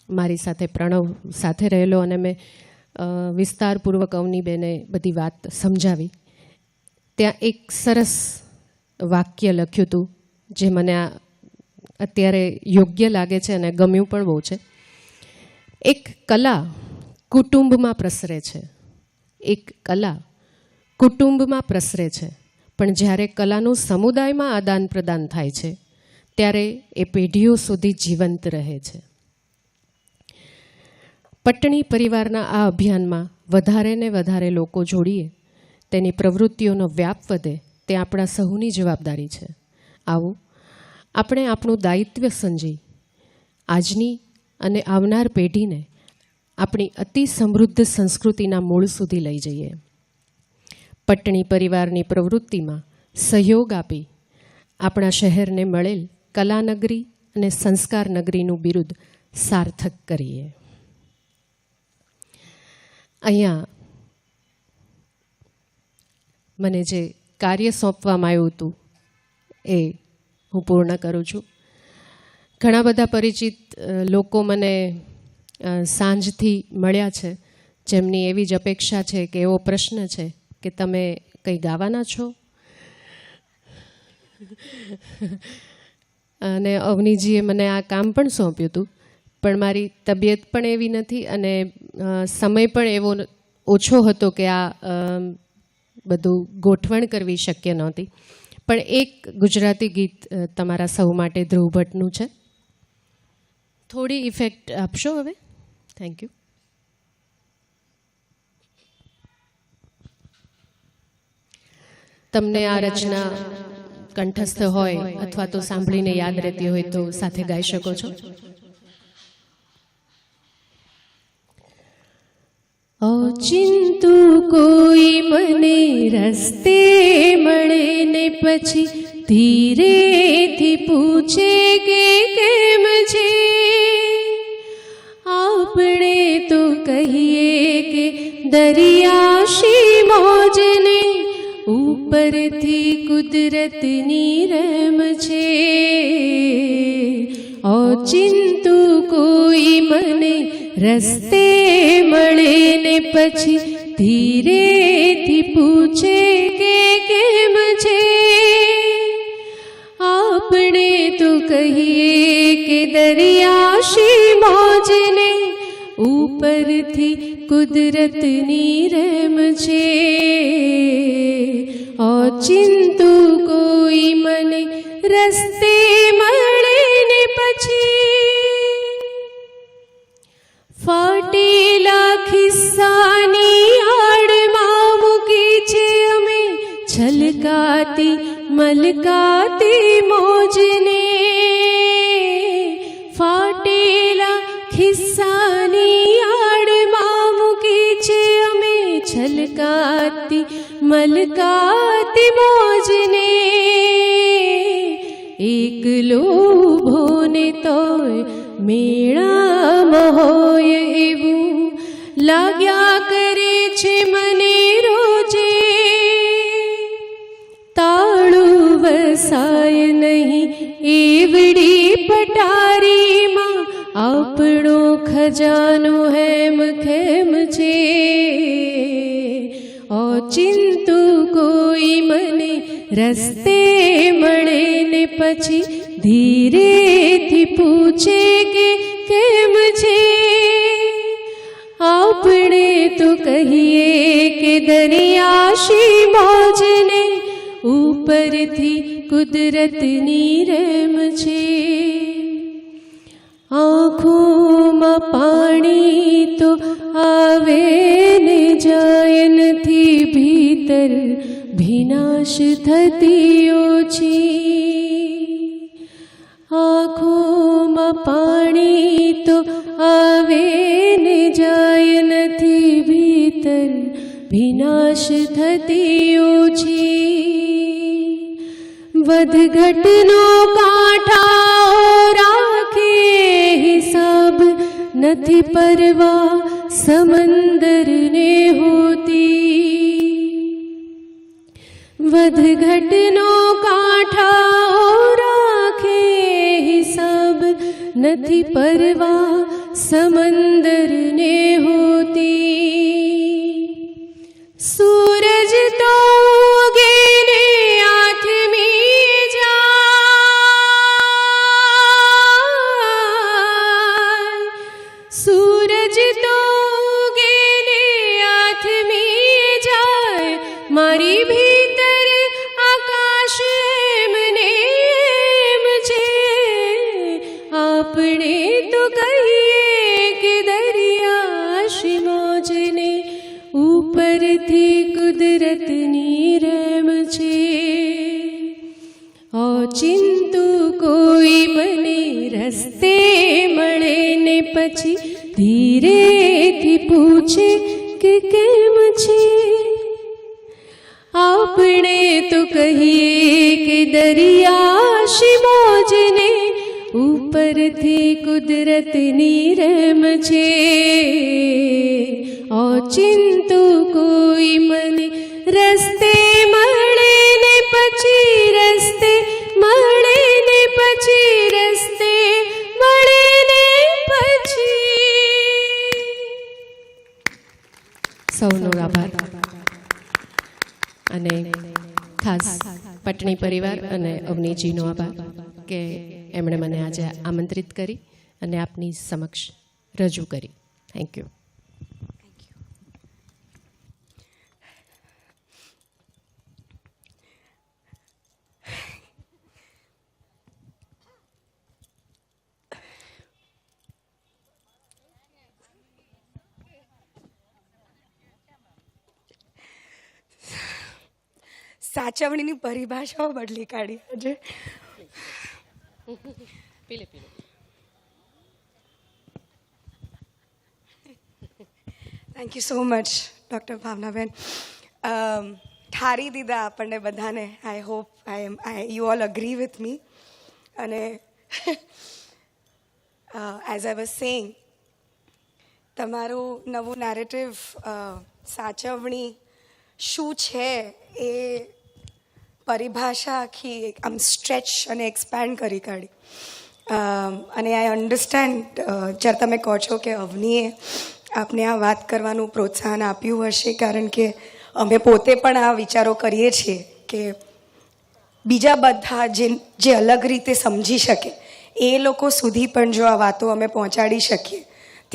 મારી સાથે પ્રણવ સાથે રહેલો અને મેં વિસ્તારપૂર્વક અવનીબેને બધી વાત સમજાવી. ત્યાં એક સરસ વાક્ય લખ્યું હતું જે મને અત્યારે યોગ્ય લાગે છે અને ગમ્યું પણ બહુ છે. એક કલા કુટુંબમાં પ્રસરે છે, એક કલા કુટુંબમાં પ્રસરે છે, પણ જ્યારે કલાનું સમુદાયમાં આદાન પ્રદાન થાય છે ત્યારે એ પેઢીઓ સુધી જીવંત રહે છે. પટણી પરિવારના આ અભિયાનમાં વધારે ને વધારે લોકો જોડીએ, તેની પ્રવૃત્તિઓનો વ્યાપ વધે, તે આપણા સહુની જવાબદારી છે. આવું આપણે આપણું દાયિત્વ સમજી આજની અને આવનાર પેઢીને આપણી અતિ સમૃદ્ધ સંસ્કૃતિના મૂળ સુધી લઈ જઈએ. પટણી પરિવારની પ્રવૃત્તિમાં સહયોગ આપી આપણા શહેરને મળેલ કલાનગરી અને સંસ્કાર નગરીનું બિરુદ સાર્થક કરીએ. અહીંયા મને જે કાર્ય સોંપવામાં આવ્યું હતું એ હું પૂર્ણ કરું છું. ઘણા બધા પરિચિત લોકો મને સાંજથી મળ્યા છે, જેમની એવી જ અપેક્ષા છે કે એવો પ્રશ્ન છે કે તમે કંઈ ગાવાના છો? અને અવનીજીએ મને આ કામ પણ સોંપ્યું હતું, પણ મારી તબિયત પણ એવી નથી અને સમય પણ એવો ઓછો હતો કે આ બધું ગોઠવણ કરવી શક્ય નહોતી. પણ એક ગુજરાતી ગીત તમારા સૌ માટે ધ્રુવ ભટ્ટનું છે. થોડી ઇફેક્ટ આપશો હવે? Thank you. તમને આ રચના કંઠસ્થ હોય અથવા તો સાંભળીને યાદ રહેતી હોય તો સાથે ગાઈ શકો છો. ઓચિંતુ કોઈ મને રસ્તે મળે ને પછી ધીરેથી પૂછે કે કેમ છે, આપણે તો કહીએ કે દરિયાશી મોજને ઉપરથી કુદરતની રમ છે. ઓચિંતુ કોઈ મને રસ્તે મળે ને પછી ધીરેથી પૂછે કે કેમ છે, આપણે તો કહીએ કે દરિયાશી મોજને ઉપરથી કુદરતની રમ છે. ઓચિંતુ કોઈ મને રસ્તે મળે ને પછી ફાટેલા ખિસ્સાની આડમાં મૂકી છે અમે છલકાતી મલકાતી મોજને. ફાટેલા ખિસ્સાની આડમાં મૂકી છે અમે છલકાતી મલકાતી મોજને. એકલો ઊભો ને તોય મેળામાં હોય એવું લાગ્યા કરે છે મને રોજે. તાળું વસાય નહીં એવડી પટારીમાં આપણો ખજાનો હેમ ખેમ છે. ઓચિંતુ કોઈ મને રસ્તે મળે ને પછી ધીરેથી પૂછે કે કેમ છે. આપણે તો કહીએ કે દરિયાશી મોજને ઉપરથી કુદરતની રેમ છે. આંખોમાં પાણી તો આવે ને જાય નથી ભીતર ભીનાશ થતી ઓછી. આંખોમાં પાણી તો આવે ને જાય નથી ભીતર ભીનાશ થતી ઓછી. વધઘટનો કાંઠાઓ રાખે હિસાબ નથી પરવા સમંદરને હોતી. વધઘટનો કાંઠાઓ રાખે હિસાબ નથી પરવા સમંદરને હોતી. સૂરજ તો ઉગે ને આથમી જાય. સૂરજ તો ઉગે ને આથમી જાય. મારી ભીતર આકાશ એમને એમ છે. આપણે તો કહીએ કે દરિયાશી મોજને ઉપરથી કુદરતની રેમ છે. ઓચિંતુ કોઈ મને રસ્તે મળે ને પછી ધીરેથી પૂછે કે કેમ છે. આપણે તો કહીએ કે દરિયાશી મોજને ઉપરથી કુદરતની રેમ છે. ઓચિંતુ કોઈ મને રસ્તે મળે ને પછી રસ્તે મળે ને પછી રસ્તે મળે ને પછી. સૌનો આભાર અને ખાસ પટણી પરિવાર અને અવનીજીનો આભાર કે એમણે મને આજે આમંત્રિત કરી અને આપની સમક્ષ રજૂ કરી. Thank you. સાચવણીની પરિભાષાઓ બદલી કાઢી આજે. Thank you so much doctor ભાવનાબેન. ઠારી દીધા આપણને બધાને. I hope you all agree with me. અને એઝ આઈ વોઝ સેઇંગ, તમારું નવું નેરેટિવ સાચવણી શું છે એ પરિભાષા આખી આમ સ્ટ્રેચ અને એક્સપેન્ડ કરી કાઢી. અને આઈ અન્ડરસ્ટેન્ડ જ્યારે તમે કહો છો કે અવનીએ આપને આ વાત કરવાનું પ્રોત્સાહન આપ્યું હશે, કારણ કે અમે પોતે પણ આ વિચારો કરીએ છીએ કે બીજા બધા જે અલગ રીતે સમજી શકે એ લોકો સુધી પણ જો આ વાતો અમે પહોંચાડી શકીએ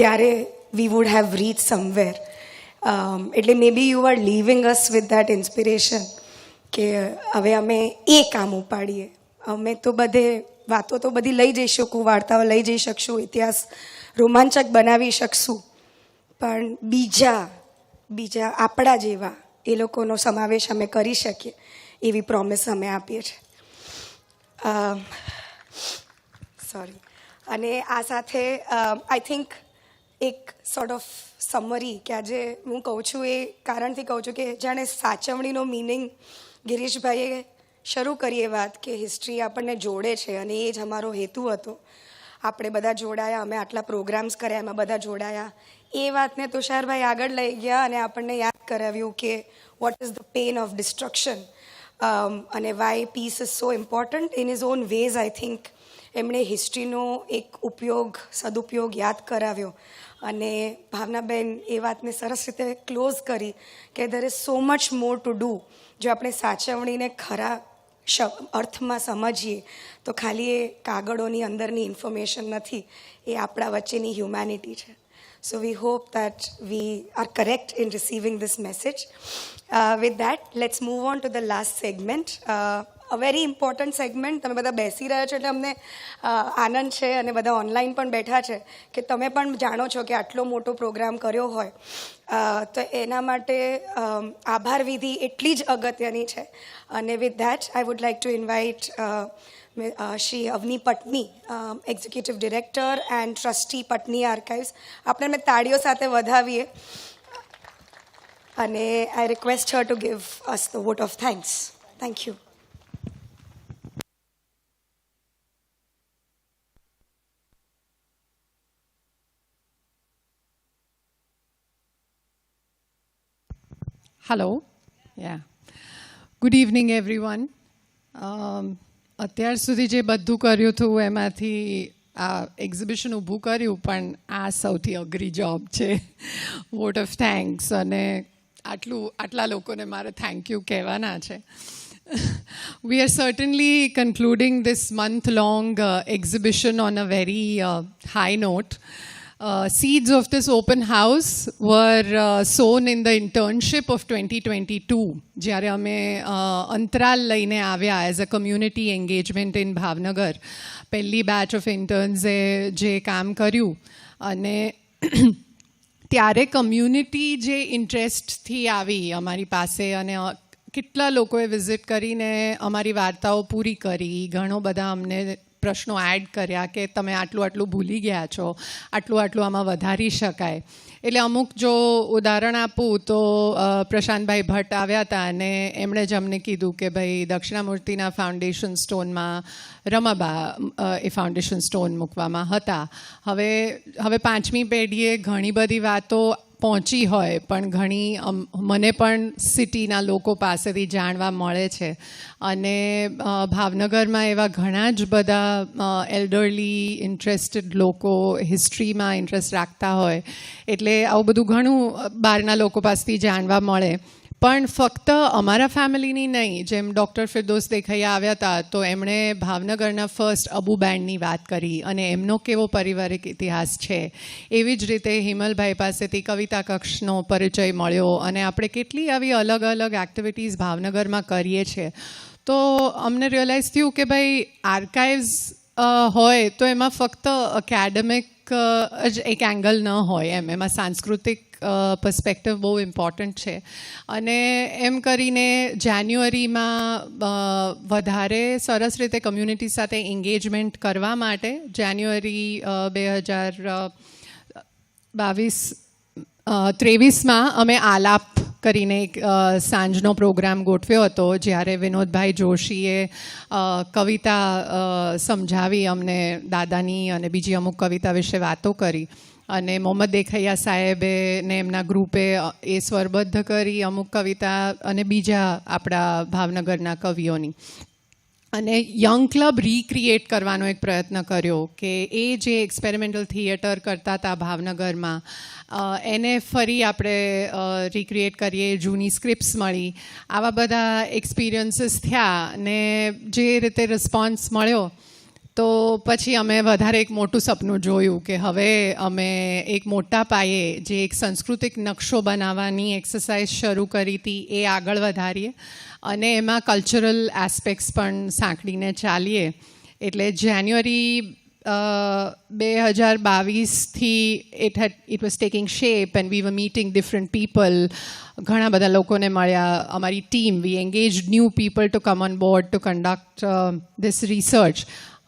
ત્યારે we would have reach somewhere. એટલે maybe you are leaving us with that inspiration કે હવે અમે એ કામ ઉપાડીએ. અમે તો બધે વાતો તો બધી લઈ જઈ શકું, વાર્તાઓ લઈ જઈ શકશું, ઇતિહાસ રોમાંચક બનાવી શકશું, પણ બીજા આપણા જેવા એ લોકોનો સમાવેશ અમે કરી શકીએ એવી પ્રોમિસ અમે આપીએ છીએ. સોરી. અને આ સાથે આઈ થિંક એક સોર્ટ ઓફ સમરી કે આજે હું કહું છું એ કારણથી કહું છું કે જાણે સાચવણીનો મિનિંગ ગિરીશભાઈએ શરૂ કરીએ વાત કે હિસ્ટ્રી આપણને જોડે છે અને એ જ અમારો હેતુ હતો. આપણે બધા જોડાયા, અમે આટલા પ્રોગ્રામ્સ કર્યા, એમાં બધા જોડાયા. એ વાતને તુષારભાઈ આગળ લઈ ગયા અને આપણને યાદ કરાવ્યું કે what is the pain of destruction અને why peace is so important in its own ways. I think એમણે હિસ્ટ્રીનો એક સદુપયોગ યાદ કરાવ્યો અને ભાવનાબેન એ વાતને સરસ રીતે ક્લોઝ કરી કે there is so much more two do. જો આપણે સાચવણીને ખરા અર્થમાં સમજીએ તો ખાલી એ કાગળોની અંદરની ઇન્ફોર્મેશન નથી, એ આપણા વચ્ચેની હ્યુમેનિટી છે. So we hope that we are correct in receiving this message. With that, let's move on to the last segment. A very important segment. તમે બધા બેસી રહ્યા છો એટલે અમને આનંદ છે અને બધા ઓનલાઈન પણ બેઠા છે કે તમે પણ જાણો છો કે આટલો મોટો પ્રોગ્રામ કર્યો હોય તો એના માટે આભાર વિધિ એટલી જ અગત્યની છે. અને with that I would like to invite Shri Avni Patni, executive director and trustee Patni archives. આપણે એમને તાળીઓ સાથે વધાવીએ અને I request her to give us the vote of thanks. Thank you. Hello. Yeah. Good evening, everyone. અત્યાર સુધી જે બધું કર્યું હતું એમાંથી આ એક્ઝિબિશન ઊભું કર્યું, પણ આ સૌથી અઘરી જોબ છે. Vote of thanks. અને આટલા લોકોને મારે થેન્ક યુ કહેવાના છે. We are certainly concluding this month-long exhibition on a very high note. Seeds of this open house were sown in the internship of 2022, જ્યારે અમે અંતરાલ લઈને આવ્યા as a community engagement in Bhavnagar. પહેલી બેચ ઓફ ઇન્ટર્ન્સે જે કામ કર્યું અને ત્યારે કમ્યુનિટી જે ઇન્ટરેસ્ટથી આવી અમારી પાસે અને કેટલા લોકોએ વિઝિટ કરીને અમારી વાર્તાઓ પૂરી કરી, ઘણો બધા અમને પ્રશ્નો એડ કર્યા કે તમે આટલું ભૂલી ગયા છો, આટલું આમાં વધારી શકાય. એટલે અમુક જો ઉદાહરણ આપું તો પ્રશાંતભાઈ ભટ્ટ આવ્યા હતા અને એમણે જ અમને કીધું કે ભાઈ દક્ષિણામૂર્તિના ફાઉન્ડેશન સ્ટોનમાં રમાબા એ ફાઉન્ડેશન સ્ટોન મૂકવામાં હતા. હવે પાંચમી પેઢીએ ઘણી બધી વાતો પહોંચી હોય પણ ઘણી મને પણ સિટીના લોકો પાસેથી જાણવા મળે છે. અને ભાવનગરમાં એવા ઘણા જ બધા એલ્ડરલી ઇન્ટરેસ્ટેડ લોકો હિસ્ટ્રીમાં ઇન્ટરેસ્ટ રાખતા હોય, એટલે આવું બધું ઘણું બહારના લોકો પાસેથી જાણવા મળે. પણ ફક્ત અમારા ફેમિલીની નહીં, જેમ ડૉક્ટર ફિરદોસ દેખૈયા આવ્યા હતા તો એમણે ભાવનગરના ફર્સ્ટ અબુ બેન્ડની વાત કરી અને એમનો કેવો પારિવારિક ઇતિહાસ છે. એવી જ રીતે હિમલભાઈ પાસેથી કવિતા કક્ષનો પરિચય મળ્યો અને આપણે કેટલી આવી અલગ અલગ એક્ટિવિટીઝ ભાવનગરમાં કરીએ છીએ. તો અમને રિયલાઇઝ થયું કે ભાઈ આર્કાઇવ્સ હોય તો એમાં ફક્ત એકેડેમિક જ એક એંગલ ન હોય, એમાં સાંસ્કૃતિક પર્સ્પેક્ટિવ બહુ ઇમ્પોર્ટન્ટ છે. અને એમ કરીને જાન્યુઆરીમાં વધારે સરસ રીતે કમ્યુનિટી સાથે એન્ગેજમેન્ટ કરવા માટે જાન્યુઆરી 2023માં અમે આલાપ કરીને એક સાંજનો પ્રોગ્રામ ગોઠવ્યો હતો, જ્યારે વિનોદભાઈ જોશીએ કવિતા સમજાવી અમને, દાદાની અને બીજી અમુક કવિતા વિશે વાતો કરી. અને મોહમ્મદ દેખૈયા સાહેબે ને એમના ગ્રુપે એ સ્વરબદ્ધ કરી અમુક કવિતા અને બીજા આપણા ભાવનગરના કવિઓની. અને યંગ ક્લબ રીક્રિએટ કરવાનો એક પ્રયત્ન કર્યો કે એ જે એક્સપેરિમેન્ટલ થિયેટર કરતા હતા ભાવનગરમાં એને ફરી આપણે રીક્રિએટ કરીએ, જૂની સ્ક્રિપ્ટ્સ મળી, આવા બધા એક્સપિરિયન્સીસ થયા. ને જે રીતે રિસ્પોન્સ મળ્યો તો પછી અમે વધારે એક મોટું સપનું જોયું કે હવે અમે એક મોટા પાયે જે એક સાંસ્કૃતિક નકશો બનાવવાની એક્સરસાઇઝ શરૂ કરી હતી એ આગળ વધારીએ અને એમાં કલ્ચરલ એસ્પેક્ટ્સ પણ સાંકળીને ચાલીએ. એટલે જાન્યુઆરી 2022થી it was taking shape and we were meeting different people. ઘણા બધા લોકોને મળ્યા. અમારી team we engaged new people to come on board to conduct this research.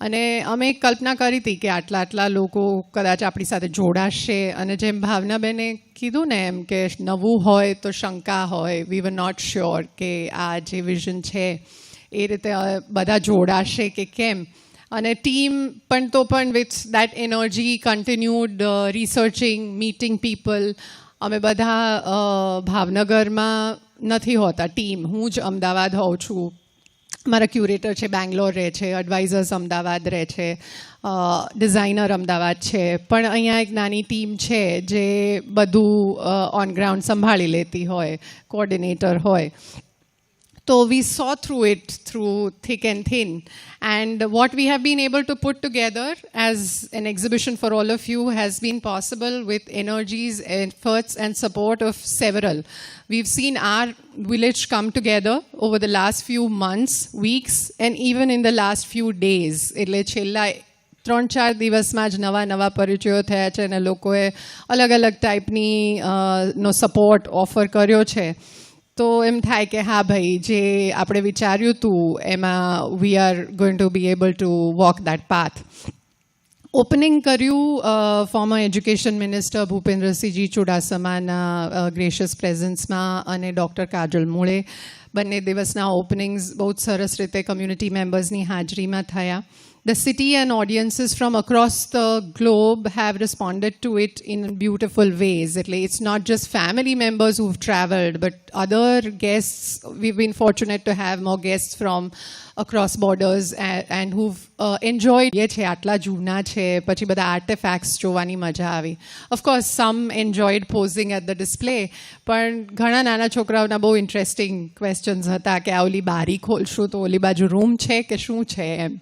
અને અમે એક કલ્પના કરી હતી કે આટલા લોકો કદાચ આપણી સાથે જોડાશે. અને જેમ ભાવનાબેને કીધું ને એમ કે નવું હોય તો શંકા હોય. વી વર નોટ શ્યોર કે આ જે વિઝન છે એ રીતે બધા જોડાશે કે કેમ. અને ટીમ પણ with that energy continued researching, meeting people. અમે બધા ભાવનગરમાં નથી હોતા ટીમ. હું જ અમદાવાદ હોઉં છું. મારા ક્યુરેટર છે બેંગ્લોર રહે છે, એડવાઇઝર્સ અમદાવાદ રહે છે, ડિઝાઇનર અમદાવાદ છે. પણ અહીંયા એક નાની ટીમ છે જે બધું ઓન ગ્રાઉન્ડ સંભાળી લેતી હોય, કોઓર્ડિનેટર હોય. So we saw through it through thick and thin. And what we have been able to put together as an exhibition for all of you has been possible with energies, efforts and support of several. We've seen our village come together over the last few months, weeks and even in the last few days. એટલે છેલ્લા 3-4 દિવસમાં જ નવા પરિચયો થયા છે અને લોકોએ અલગ ટાઈપની નો સપોર્ટ ઓફર કર્યો છે. તો એમ થાય કે હા ભાઈ જે આપણે વિચાર્યું હતું એમાં we are going to be able to walk that path. Opening કર્યું ફોર્મર એજ્યુકેશન મિનિસ્ટર ભૂપેન્દ્રસિંહજી ચુડાસમાના ગ્રેશિયસ પ્રેઝન્સમાં અને ડૉક્ટર કાજલ મુળે. બંને દિવસના ઓપનિંગ્સ બહુ જ સરસ રીતે કમ્યુનિટી મેમ્બર્સની હાજરીમાં થયા. The city and audiences from across the globe have responded to it in beautiful ways. It's not just family members who've traveled, but other guests. We've been fortunate to have more guests from across borders and who've enjoyed. ये छे आटला जूना छे પછી બધા artifacts જોવાની મજા આવી. Of course, some enjoyed posing at the display, પણ ઘણા નાના છોકરાઓના બહુ ઇન્ટરેસ્ટિંગ ક્વેશ્ચન્સ હતા કે આ ઓલી બારી ખોલશું તો ઓલી બાજુ રૂમ છે કે શું છે એમ.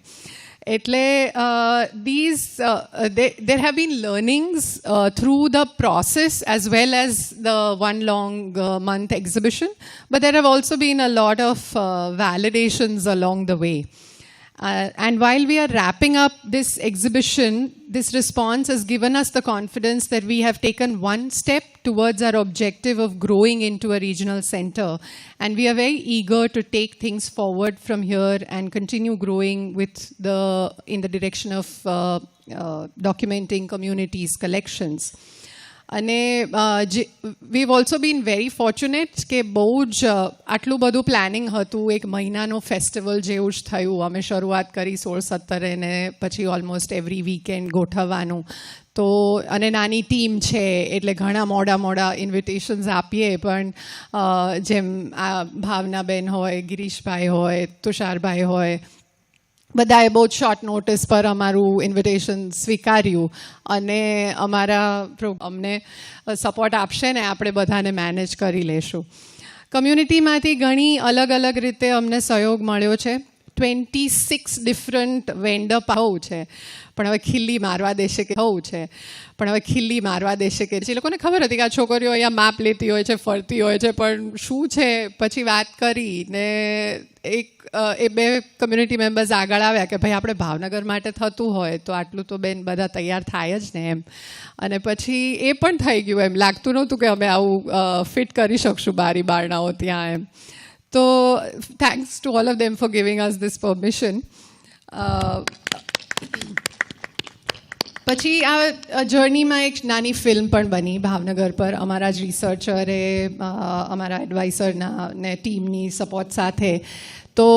એટલે there have been learnings through the process as well as the one long month exhibition, but there have also been a lot of validations along the way. And while we are wrapping up this exhibition, this response has given us the confidence that we have taken one step towards our objective of growing into a regional center. And we are very eager to take things forward from here and continue growing in the direction of documenting communities' collections. અને we've also been very fortunate કે બહુ જ આટલું બધું planning હતું. એક મહિનાનું festival જેવું જ થયું. અમે શરૂઆત કરી 16-17 ને પછી ઓલમોસ્ટ એવરી વીકેન્ડ ગોઠવવાનું. તો અને નાની ટીમ છે એટલે ઘણા મોડા ઇન્વિટેશન્સ આપીએ પણ જેમ આ ભાવનાબેન હોય, ગિરીશભાઈ હોય, તુષારભાઈ હોય, બધાએ બહુ શોર્ટ નોટિસ પર અમારું ઇન્વિટેશન સ્વીકાર્યું અને અમને સપોર્ટ આપશે ને આપણે બધાને મેનેજ કરી લેશું. કમ્યુનિટીમાંથી ઘણી અલગ રીતે અમને સહયોગ મળ્યો છે. 26 ડિફરન્ટ વેન્ડર હોવું છે પણ હવે ખીલ્લી મારવા દેશે કે જે લોકોને ખબર હતી કે આ છોકરીઓ અહીંયા માપ લેતી હોય છે, ફરતી હોય છે, પણ શું છે પછી વાત કરીને એ બે કમ્યુનિટી મેમ્બર્સ આગળ આવ્યા કે ભાઈ આપણે ભાવનગર માટે થતું હોય તો આટલું તો બેન બધા તૈયાર થાય જ ને એમ. અને પછી એ પણ થઈ ગયું. એમ લાગતું નહોતું કે અમે આવું ફિટ કરી શકશું બારી બારણાઓ ત્યાં એમ. So thanks to all of them for giving us this permission. પછી આ જર્નીમાં એક નાની ફિલ્મ પણ બની ભાવનગર પર અમારા જ રિસર્ચરે અમારા એડવાઇઝરના ને ટીમની સપોર્ટ સાથે. તો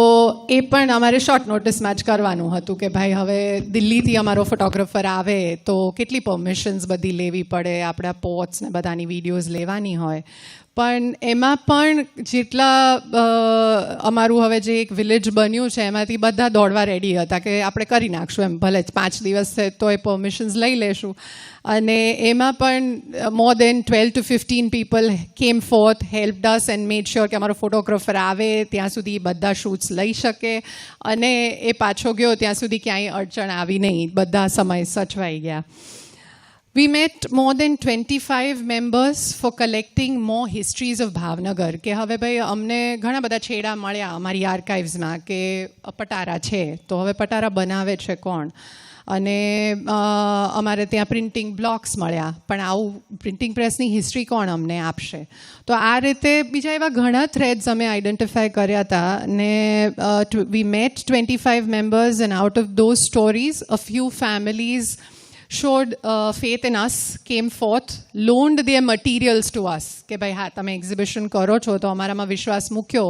એ પણ અમારે શોર્ટ નોટિસમાં જ કરવાનું હતું કે ભાઈ હવે દિલ્હીથી અમારો ફોટોગ્રાફર આવે તો કેટલી પરમિશન્સ બધી લેવી પડે, આપણા પોટ્સ ને બધાની વિડીયોઝ લેવાની હોય. પણ એમાં પણ જેટલા અમારું હવે જે એક વિલેજ બન્યું છે એમાંથી બધા દોડવા રેડી હતા કે આપણે કરી નાખશું એમ, ભલે 5 દિવસ છે તો એ પરમિશન્સ લઈ લેશું. અને એમાં પણ મોર દેન 12 to 15 પીપલ કેમ fourth helped us and made sure કે અમારો ફોટોગ્રાફર આવે ત્યાં સુધી બધા શૂટ્સ લઈ શકે અને એ પાછો ગયો ત્યાં સુધી ક્યાંય અડચણ આવી નહીં, બધા સમય સચવાઈ ગયા. We met more than 25 members for collecting more histories of Bhavnagar કે હવે ભાઈ અમને ઘણા બધા છેડા મળ્યા અમારી આર્કાઇવ્સમાં કે પટારા છે તો હવે પટારા બનાવે છે કોણ, અને અમારે ત્યાં પ્રિન્ટિંગ બ્લોક્સ મળ્યા પણ આવું પ્રિન્ટિંગ પ્રેસની હિસ્ટ્રી કોણ અમને આપશે. તો આ રીતે બીજા એવા ઘણા થ્રેડ્સ અમે આઈડેન્ટિફાય કર્યા હતા ને વી mat 25 members and out of those stories a few families showed faith in us, came forth, loaned their materials to us કે ભાઈ હા તમે એક્ઝિબિશન કરો છો તો અમારામાં વિશ્વાસ મૂક્યો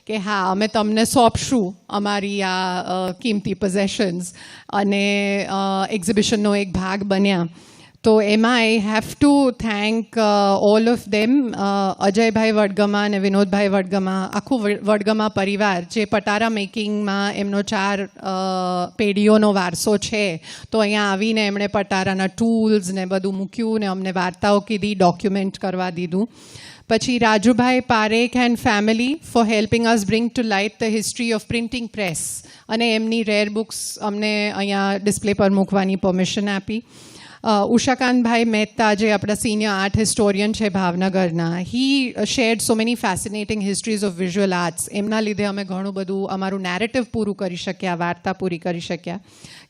કે હા અમે તમને સોંપશું અમારી આ કિંમતી પોઝેશન્સ અને એક્ઝિબિશનનો એક ભાગ બન્યા. તો એમાં I have to thank all of them, અજયભાઈ વડગમા અને વિનોદભાઈ વડગમા, આખું વડગમા પરિવાર જે પટારા મેકિંગમાં એમનો 4 પેઢીઓનો વારસો છે તો અહીંયા આવીને એમણે પટારાના ટૂલ્સ ને બધું મૂક્યું ને અમને વાર્તાઓ કીધી, ડોક્યુમેન્ટ કરવા દીધું. પછી Rajubhai Parekh and family for helping us bring to light the history of printing press અને એમની રેર બુક્સ અમને અહીંયા ડિસ્પ્લે પર મૂકવાની પરમિશન આપી. ઉષાકાંતભાઈ મહેતા જે આપણા સિનિયર આર્ટ હિસ્ટોરિયન છે ભાવનગરના, he shared so many fascinating histories of visual arts. એમના લીધે અમે ઘણું બધું અમારું નેરેટિવ પૂરું કરી શક્યા, વાર્તા પૂરી કરી શક્યા.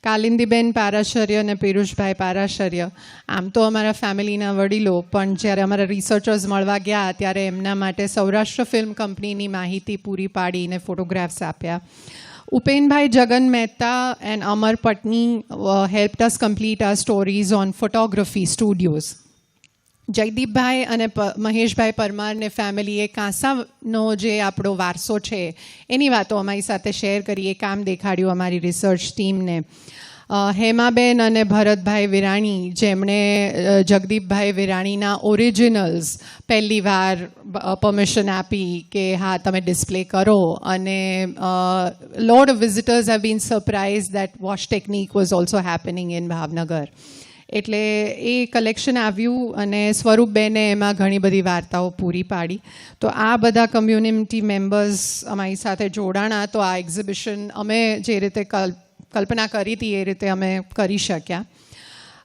કાલિંદીબેન પારાશર્ય અને પિયુષભાઈ પારાશર્ય આમ તો અમારા ફેમિલીના વડીલો પણ જ્યારે અમારા રિસર્ચર્સ મળવા ગયા ત્યારે એમના માટે સૌરાષ્ટ્ર ફિલ્મ કંપનીની માહિતી પૂરી પાડીને ફોટોગ્રાફ્સ આપ્યા. Upenbhai Jagan Mehta and Amar Patni helped us complete our stories on photography studios. જયદીપભાઈ અને મહેશભાઈ પરમારને ફેમિલીએ કાંસાનો જે આપણો વારસો છે એની વાતો અમારી સાથે શેર કરી, એ કામ દેખાડ્યું અમારી રિસર્ચ ટીમને. હેમાબેન અને ભરતભાઈ વિરાણી જેમણે જગદીપભાઈ વિરાણીના ઓરિજિનલ્સ પહેલી વાર પરમિશન આપી કે હા તમે ડિસ્પ્લે કરો, અને lot of visitors have been surprise that wash technique was also happening in Bhavnagar. એટલે એ કલેક્શન આવ્યું અને સ્વરૂપબેને એમાં ઘણી બધી વાર્તાઓ પૂરી પાડી. તો આ બધા કમ્યુનિટી મેમ્બર્સ અમારી સાથે જોડાણા તો આ એક્ઝિબિશન અમે જે રીતે કલ્પના કરી હતી એ રીતે અમે કરી શક્યા.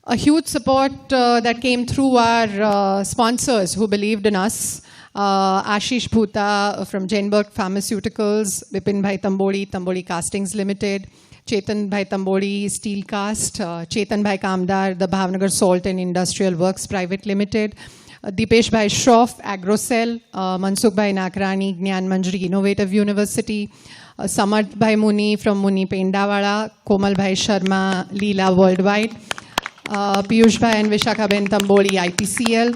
A huge support that came through our sponsors who believed in us. Ashish Bhuta from Jenberg Pharmaceuticals, Bipinbhai Tamboli Castings Limited, Chetanbhai Tamboli Steel Cast, Chetanbhai Kamdar, the Bhavnagar Salt and Industrial Works Private Limited, Deepeshbhai Shroff, Agrocell, Mansukhbhai Nakrani, Gyan Manjri Innovative University, Samarthbhai Muni from Muni Pendawala, Komalbhai Sharma, Leela Worldwide, Piyushbhai and Vishakhaben Tamboli, IPCL,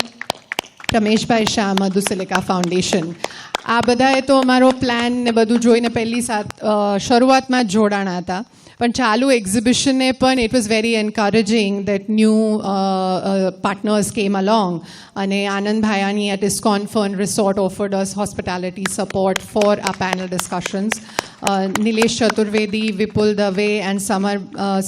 રમેશભાઈ Shah Madhuselika foundation. આ બધાએ તો અમારો plan ને બધું જોઈને પહેલી શરૂઆતમાં જ જોડાણા હતા, પણ ચાલુ એક્ઝિબિશને પણ it was very encouraging that new partners came along, અને Anand Bhayani at ISKCON fern resort offered us hospitality support for આ panel discussions. Nilesh Chaturvedi, Vipul Dave and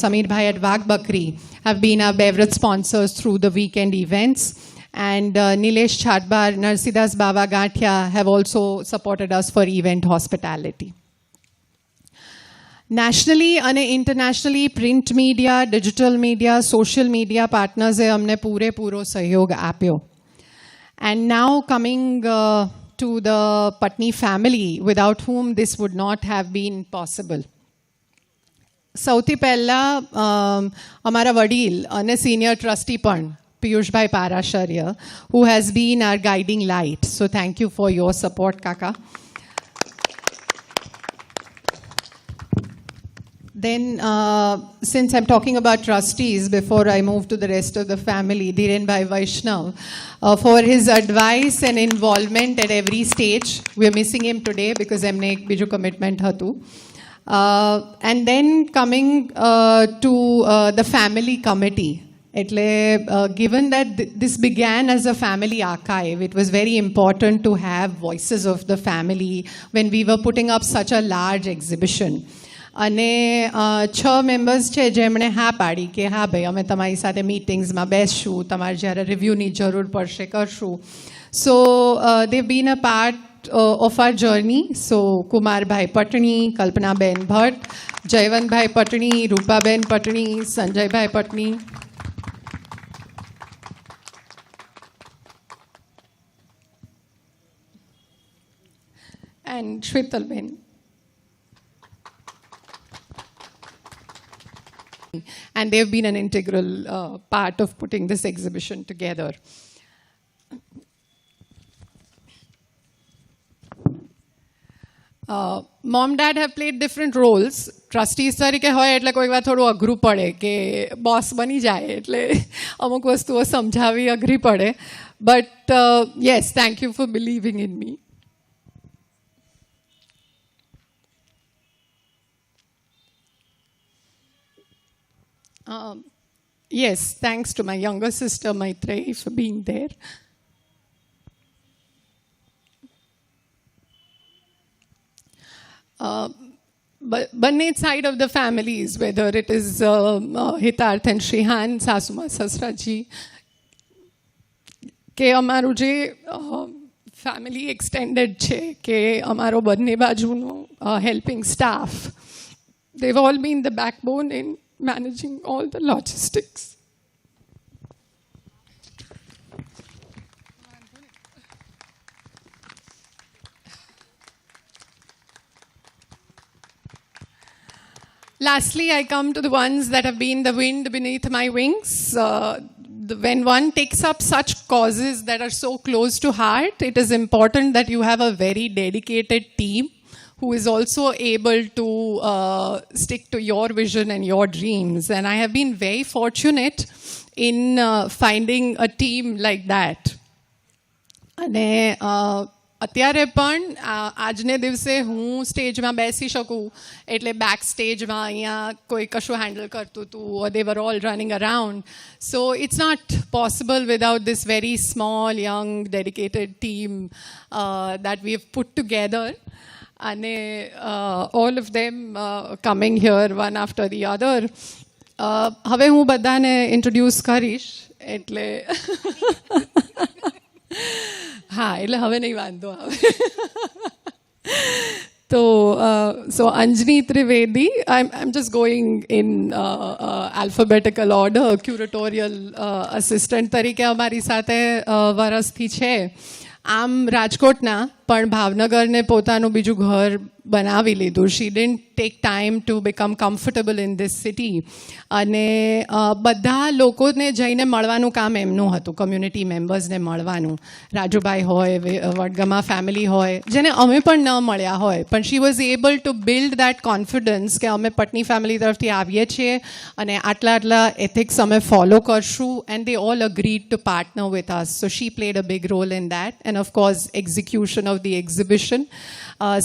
સમીરભાઈ at Wagh Bakri have been our beverage sponsors through the weekend events. And Nilesh Chhatbar, Narsidas Baba Gathia have also supported us for event hospitality. Nationally and internationally, print media, digital media, social media partners એ અમને પૂરેપૂરો સહયોગ આપ્યો. And now coming to the Patni family, without whom this would not have been possible. સૌથી પહેલાં અમારા વડીલ અને senior trustee પણ Piyushbhai Parasharya, who has been our guiding light. So thank you for your support, Kaka. Then, since I'm talking about trustees, before I move to the rest of the family, Dhirenbhai Vaishnav, for his advice and involvement at every stage. We're missing him today because emne ek biju commitment hatu. And then coming to the family committee. એટલે given that this began as a family archive, it was very important to have voices of the family when we were putting up such a large exhibition. અને 6 members છે જેમણે હા પાડી કે હા ભાઈ અમે તમારી સાથે મીટિંગ્સમાં બેસશું, તમારે જ્યારે રિવ્યૂની જરૂર પડશે કરશું. So they been a part of our journey. So Kumarbai Patni, Kalpanaben Bhatt, Jayavantbhai Patni, Rupaben Patni, Sanjaybhai Patni. And Shwetalben. And they've been an integral part of putting this exhibition together. Mom, Dad have played different roles. Trustees તરીકે હોય એટલે કોઈ વાર થોડું અઘરું પડે કે boss બની જાય એટલે અમુક વસ્તુઓ સમજાવી અઘરી પડે. But yes, thank you for believing in me. Yes, thanks to my younger sister Maitreyi for being there. Banne side of the families, whether it is Hitarth and Shrihan, Sasuma Sasraji, કે અમારું જે family extended છે કે અમારો બંને બાજુનો helping staff, they've all been the backbone in managing all the logistics. Lastly, I come to the ones that have been the wind beneath my wings. When one takes up such causes that are so close to heart, it is important that you have a very dedicated team who is also able to stick to your vision and your dreams. And I have been very fortunate in finding a team like that. અને અત્યારે પણ આજને દિવસે હું સ્ટેજમાં બેસી શકું એટલે બેક સ્ટેજમાં અહીંયા કોઈ કશું હેન્ડલ કરતું હતું, they were all running around. So it's not possible without this very small, young, dedicated team that we have put together. And all of them coming here one after the other. હવે હું બધાને introduce કરીશ એટલે હા, એટલે હવે નહીં વાંધો આવે. તો so Anjani Trivedi, I'm just going in alphabetical order. Curatorial assistant તરીકે અમારી સાથે વરસથી છે. આમ રાજકોટના પણ ભાવનગરને પોતાનું બીજું ઘર બનાવી લીધું. She didn't take time to become comfortable in this city. અને બધા લોકોને જઈને મળવાનું કામ એમનું હતું, કમ્યુનિટી મેમ્બર્સને મળવાનું. રાજુભાઈ હોય, વડગમા ફેમિલી હોય, જેને અમે પણ ન મળ્યા હોય, પણ she was able to build that confidence કે અમે પટની ફેમિલી તરફથી આવીએ છીએ અને આટલા આટલા ethics અમે ફોલો કરશું. And they all agreed to partner with us. So she played a big role in that. And of course, execution of the exhibition.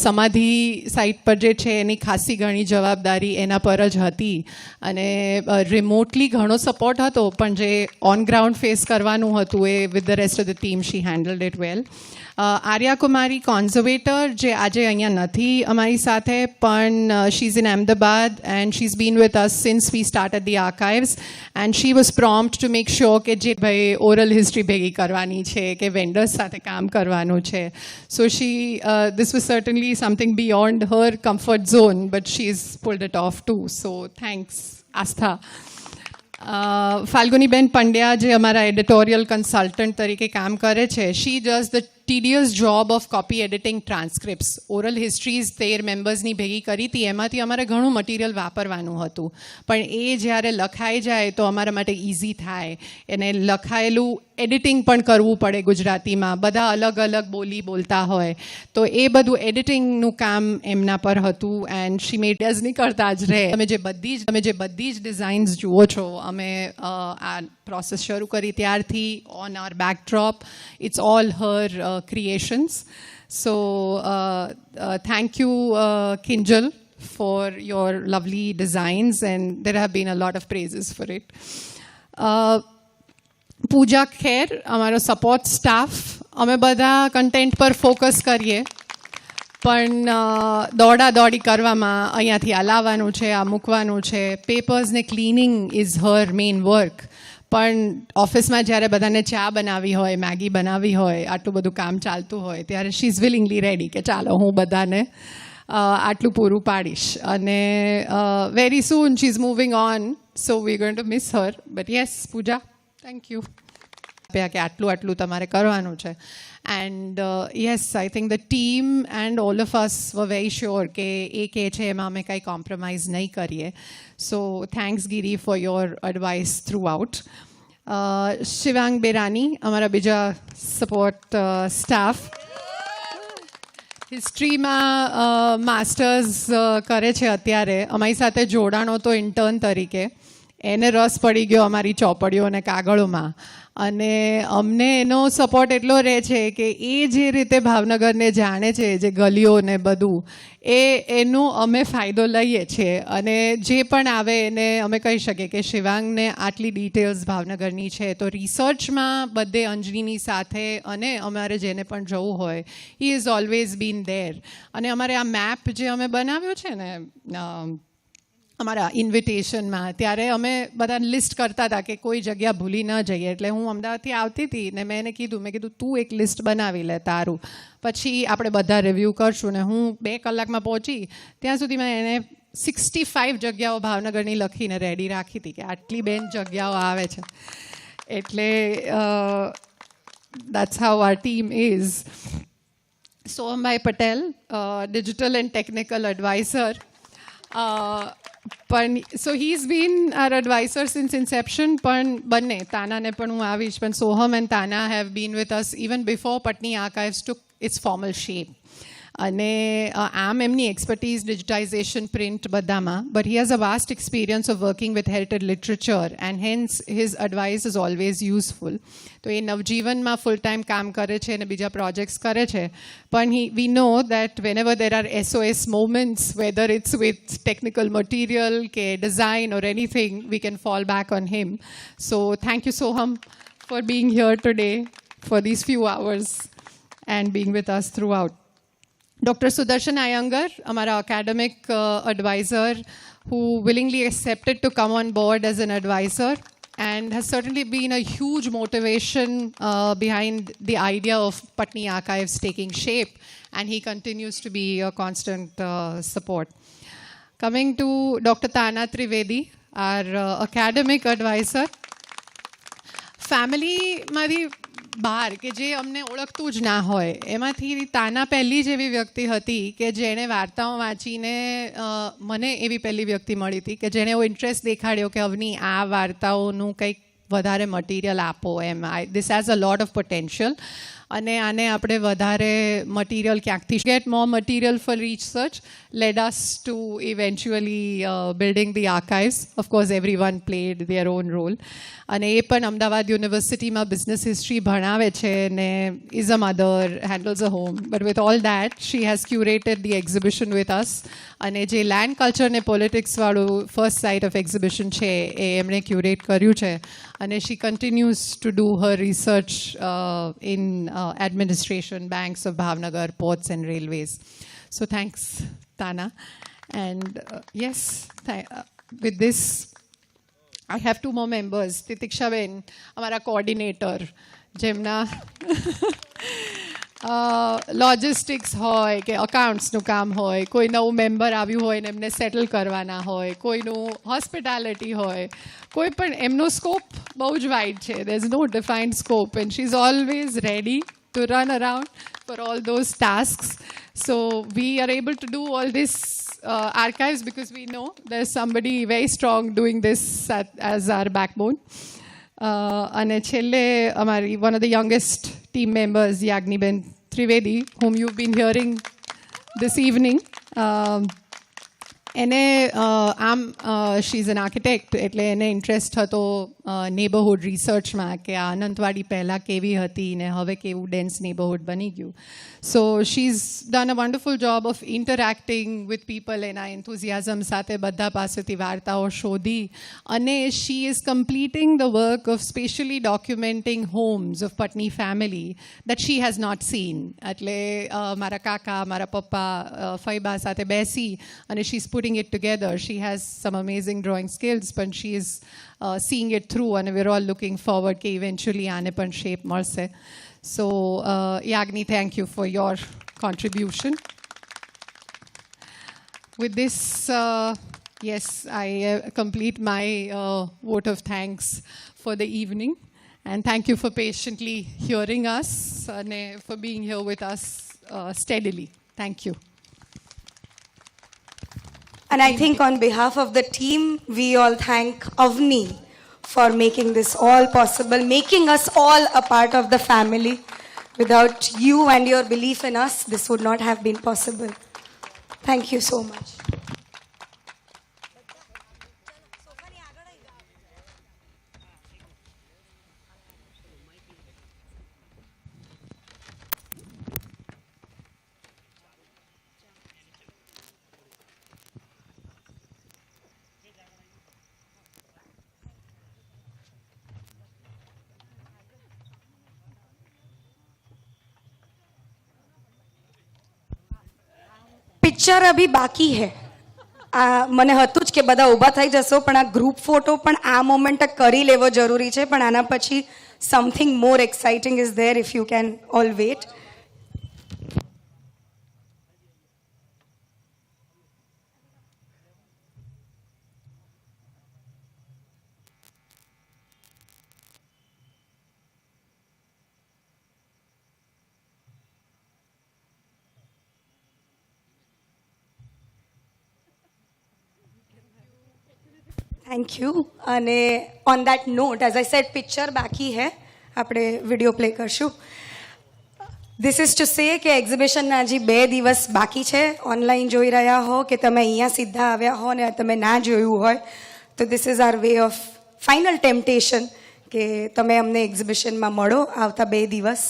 સમાધિ સાઇટ પર જે છે એની ખાસી ઘણી જવાબદારી એના પર જ હતી. અને રિમોટલી ઘણો સપોર્ટ હતો, પણ જે ઓન ગ્રાઉન્ડ ફેસ કરવાનું હતું એ with the rest of the team she handled it well. Arya Kumari conservator જે આજે અહીંયા નથી અમારી સાથે, પણ she is in Ahmedabad and she is been with us since we started the archives. And she was prompt to make sure કે જે ભાઈ ઓરલ હિસ્ટ્રી ભેગી કરવાની છે કે વેન્ડર્સ સાથે કામ કરવાનું છે. સો શી this was certainly something beyond her comfort zone, but she's pulled it off too. So thanks, Astha. Falguni-ben Pandya જે અમારા editorial consultant તરીકે કામ કરે છે, she does the tedious job of copy editing transcripts. Oral histories 13 મેમ્બર્સની ભેગી કરી હતી, એમાંથી અમારે ઘણું મટીરિયલ વાપરવાનું હતું, પણ એ જ્યારે લખાઈ જાય તો અમારા માટે ઇઝી થાય. એને લખાયેલું એડિટિંગ પણ કરવું પડે ગુજરાતીમાં, બધા અલગ અલગ બોલી બોલતા હોય, તો એ બધું એડિટિંગનું કામ એમના પર હતું. એન્ડ શી મેડ જ નહીં કરતા જ રહે. તમે જે બધી જ ડિઝાઇન્સ જુઓ છો, અમે આ પ્રોસેસ શરૂ કરી ત્યારથી on our backdrop it's all her creations. So thank you, Kinjal, for your lovely designs, and there have been a lot of praises for it. Pooja Kher, amaro support staff, અમે બધા content પર focus કરીએ, પણ દોડાદોડી કરવામાં અહીંયાથી આ લાવવાનું છે, આ મૂકવાનું છે, પેપર્સને cleaning is her main work. પણ ઓફિસમાં જ્યારે બધાને ચા બનાવી હોય, મેગી બનાવી હોય, આટલું બધું કામ ચાલતું હોય ત્યારે શી ઇઝ વિલિંગલી રેડી કે ચાલો હું બધાને આટલું પૂરું પાડીશ. અને very soon she is moving on, so we going to miss her. But yes Pooja, thank you કે આટલું તમારે કરવાનું છે. And yes, I think the team and all of us were very sure કે એ કહે છે એમાં અમે કંઈ કોમ્પ્રોમાઇઝ નહીં કરીએ. So thanks Giri for your advice throughout. Shivang Berani, અમારા બીજા સપોર્ટ સ્ટાફ, હિસ્ટ્રીમાં માસ્ટર્સ કરે છે અત્યારે, અમારી સાથે જોડાણો તો ઇન્ટર્ન તરીકે. એને રસ પડી ગયો અમારી ચોપડીઓ અને કાગળોમાં, અને અમને એનો સપોર્ટ એટલો રહે છે કે એ જે રીતે ભાવનગરને જાણે છે, જે ગલીઓ ને બધું, એનો અમે ફાયદો લઈએ છીએ. અને જે પણ આવે એને અમે કહી શકીએ કે શિવાંગને આટલી ડિટેલ્સ ભાવનગરની છે, તો રિસર્ચમાં બધે અંજનીની સાથે અને અમારે જેને પણ જવું હોય, he is always bin there. અને અમારે આ મેપ જે અમે બનાવ્યો છે ને અમારા ઇન્વિટેશનમાં, ત્યારે અમે બધા લિસ્ટ કરતા હતા કે કોઈ જગ્યા ભૂલી ન જઈએ. એટલે હું અમદાવાદથી આવતી હતી ને મેં કીધું તું એક લિસ્ટ બનાવી લે તારું, પછી આપણે બધા રિવ્યૂ કરશું. ને હું 2 કલાકમાં પહોંચી, ત્યાં સુધીમાં એને 65 જગ્યાઓ ભાવનગરની લખીને રેડી રાખી હતી કે આટલી બેન જગ્યાઓ આવે છે. એટલે that's how our team is. સોહમભાઈ Patel, digital and technical advisor. પણ so he is been our advisor since inception. પણ બંને, તાનાને પણ હું આવીશ, પણ Soham and Tana have been with us even before Patni archives took its formal shape. અને આમ એમની એક્સપર્ટીઝ ડિજિટાઇઝેશન, પ્રિન્ટ બધામાં, but he has a vast experience of working with heritage literature and hence his advice is always useful. તો એ નવજીવનમાં full time કામ કરે છે અને બીજા પ્રોજેક્ટ્સ કરે છે. પણ વી નો that whenever there are SOS moments, whether it's with technical material કે design or anything, we can fall back on him. So thank you Soham for being here today for these few hours and being with us throughout. Dr. Sudarshan Iyengar, our academic advisor, who willingly accepted to come on board as an advisor and has certainly been a huge motivation behind the idea of Patni Archives taking shape, and he continues to be a constant support. Coming to Dr. Tana Trivedi, our academic advisor. ફેમિલીમાંથી બહાર કે જે અમને ઓળખતું જ ના હોય, એમાંથી તાના પહેલી જ એવી વ્યક્તિ હતી કે જેણે વાર્તાઓ વાંચીને મને એવી પહેલી વ્યક્તિ મળી હતી કે જેણે એવો ઇન્ટરેસ્ટ દેખાડ્યો કે અવની આ વાર્તાઓનું કંઈક વધારે મટીરિયલ આપો એમ. This has a lot of potential અને આને આપણે વધારે મટીરિયલ ક્યાંકથી get more material for research led us to eventually building the archives. Of course, everyone played their own role. અને એ પણ અમદાવાદ યુનિવર્સિટીમાં બિઝનેસ હિસ્ટ્રી ભણાવે છે ને is a mother, handles a home. But with all that she has curated the exhibition with us. અને જે land culture ને પોલિટિક્સવાળું ફર્સ્ટ સાઇટ ઓફ એક્ઝિબિશન છે એ એમણે ક્યુરેટ કર્યું છે. અને she continues to do her research in administration, banks of Bhavnagar, ports and railways. So thanks, Tana. And yes, with this, I have 2 more members. Titiksha Ben, our coordinator, જેમના logistics હોય કે અકાઉન્ટ્સનું કામ હોય, કોઈ નવું મેમ્બર આવ્યું હોય ને એમને સેટલ કરવાના હોય, કોઈનું હોસ્પિટાલિટી હોય, કોઈ પણ એમનો સ્કોપ બહુ જ વાઇડ છે. there is no defined scope and she is always ready to run around for all those tasks. So we are able to do all this archives because we know there's somebody very strong doing this as our backbone. અને છેલ્લે અમારી one of the youngest team members, Yagniben Trivedi, whom you've been hearing this evening. એને આમ she is an architect એટલે એને interest હતો neighbourhood રિસર્ચમાં કે આ આનંદવાડી પહેલાં કેવી હતી ને હવે કેવું ડેન્સ નેબરહુડ બની ગયું so she is done a wonderful job of interacting with people એના એન્થુઝિયાઝમ સાથે બધા પાસેથી વાર્તાઓ શોધી અને she is completing the work of specially documenting homes of Patni family that she has not seen એટલે મારા કાકા મારા પપ્પા ફૈબા સાથે બેસી and she's putting it together. She has some amazing drawing skills, but she is seeing it through, and we're all looking forward that eventually aane pan shape malse. So, Yagni, thank you for your contribution. With this, yes, I complete my vote of thanks for the evening, and thank you for patiently hearing us and for being here with us steadily. Thank you. And I think on behalf of the team, we all thank Avni for making this all possible, making us all a part of the family. Without you and your belief in us, this would not have been possible. Thank you so much. Picture અભી બાકી હે મને હતું જ કે બધા ઊભા થઈ જશો પણ આ ગ્રુપ ફોટો પણ આ મોમેન્ટે કરી લેવો જરૂરી છે પણ આના પછી something more exciting is there if you can all wait thank you અને on that note as I said picture બાકી હે આપણે વિડીયો પ્લે કરશું ધીસ ઇઝ ટુ સે કે એક્ઝિબિશનના હજી 2 દિવસ બાકી છે ઓનલાઈન જોઈ રહ્યા હો કે તમે અહીંયા સીધા આવ્યા હો ને તમે ના જોયું હોય તો this is our way of final temptation કે તમે અમને એક્ઝિબિશનમાં મળો આવતા 2 દિવસ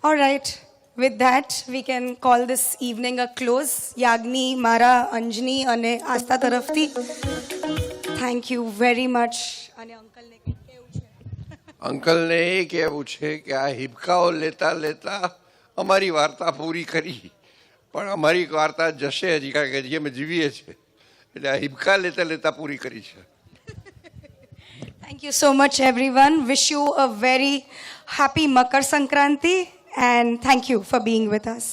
All right. With that, we can call this evening a close. Yagni, Mara, Anjani અને આસ્થા તરફથી thank you very much. અને અંકલને કંઈક કહેવું છે. અંકલને એ કહેવું છે કે આ હિબકાઓ લેતા લેતા અમારી વાર્તા પૂરી કરી, પણ અમારી વાર્તા જશે હજી, કારણ કે હજી અમે જીવીએ છીએ, એટલે આ હિબકા લેતા લેતા પૂરી કરી છે. Thank you so much, everyone. Wish you a very happy Makar Sankranti and thank you for being with us.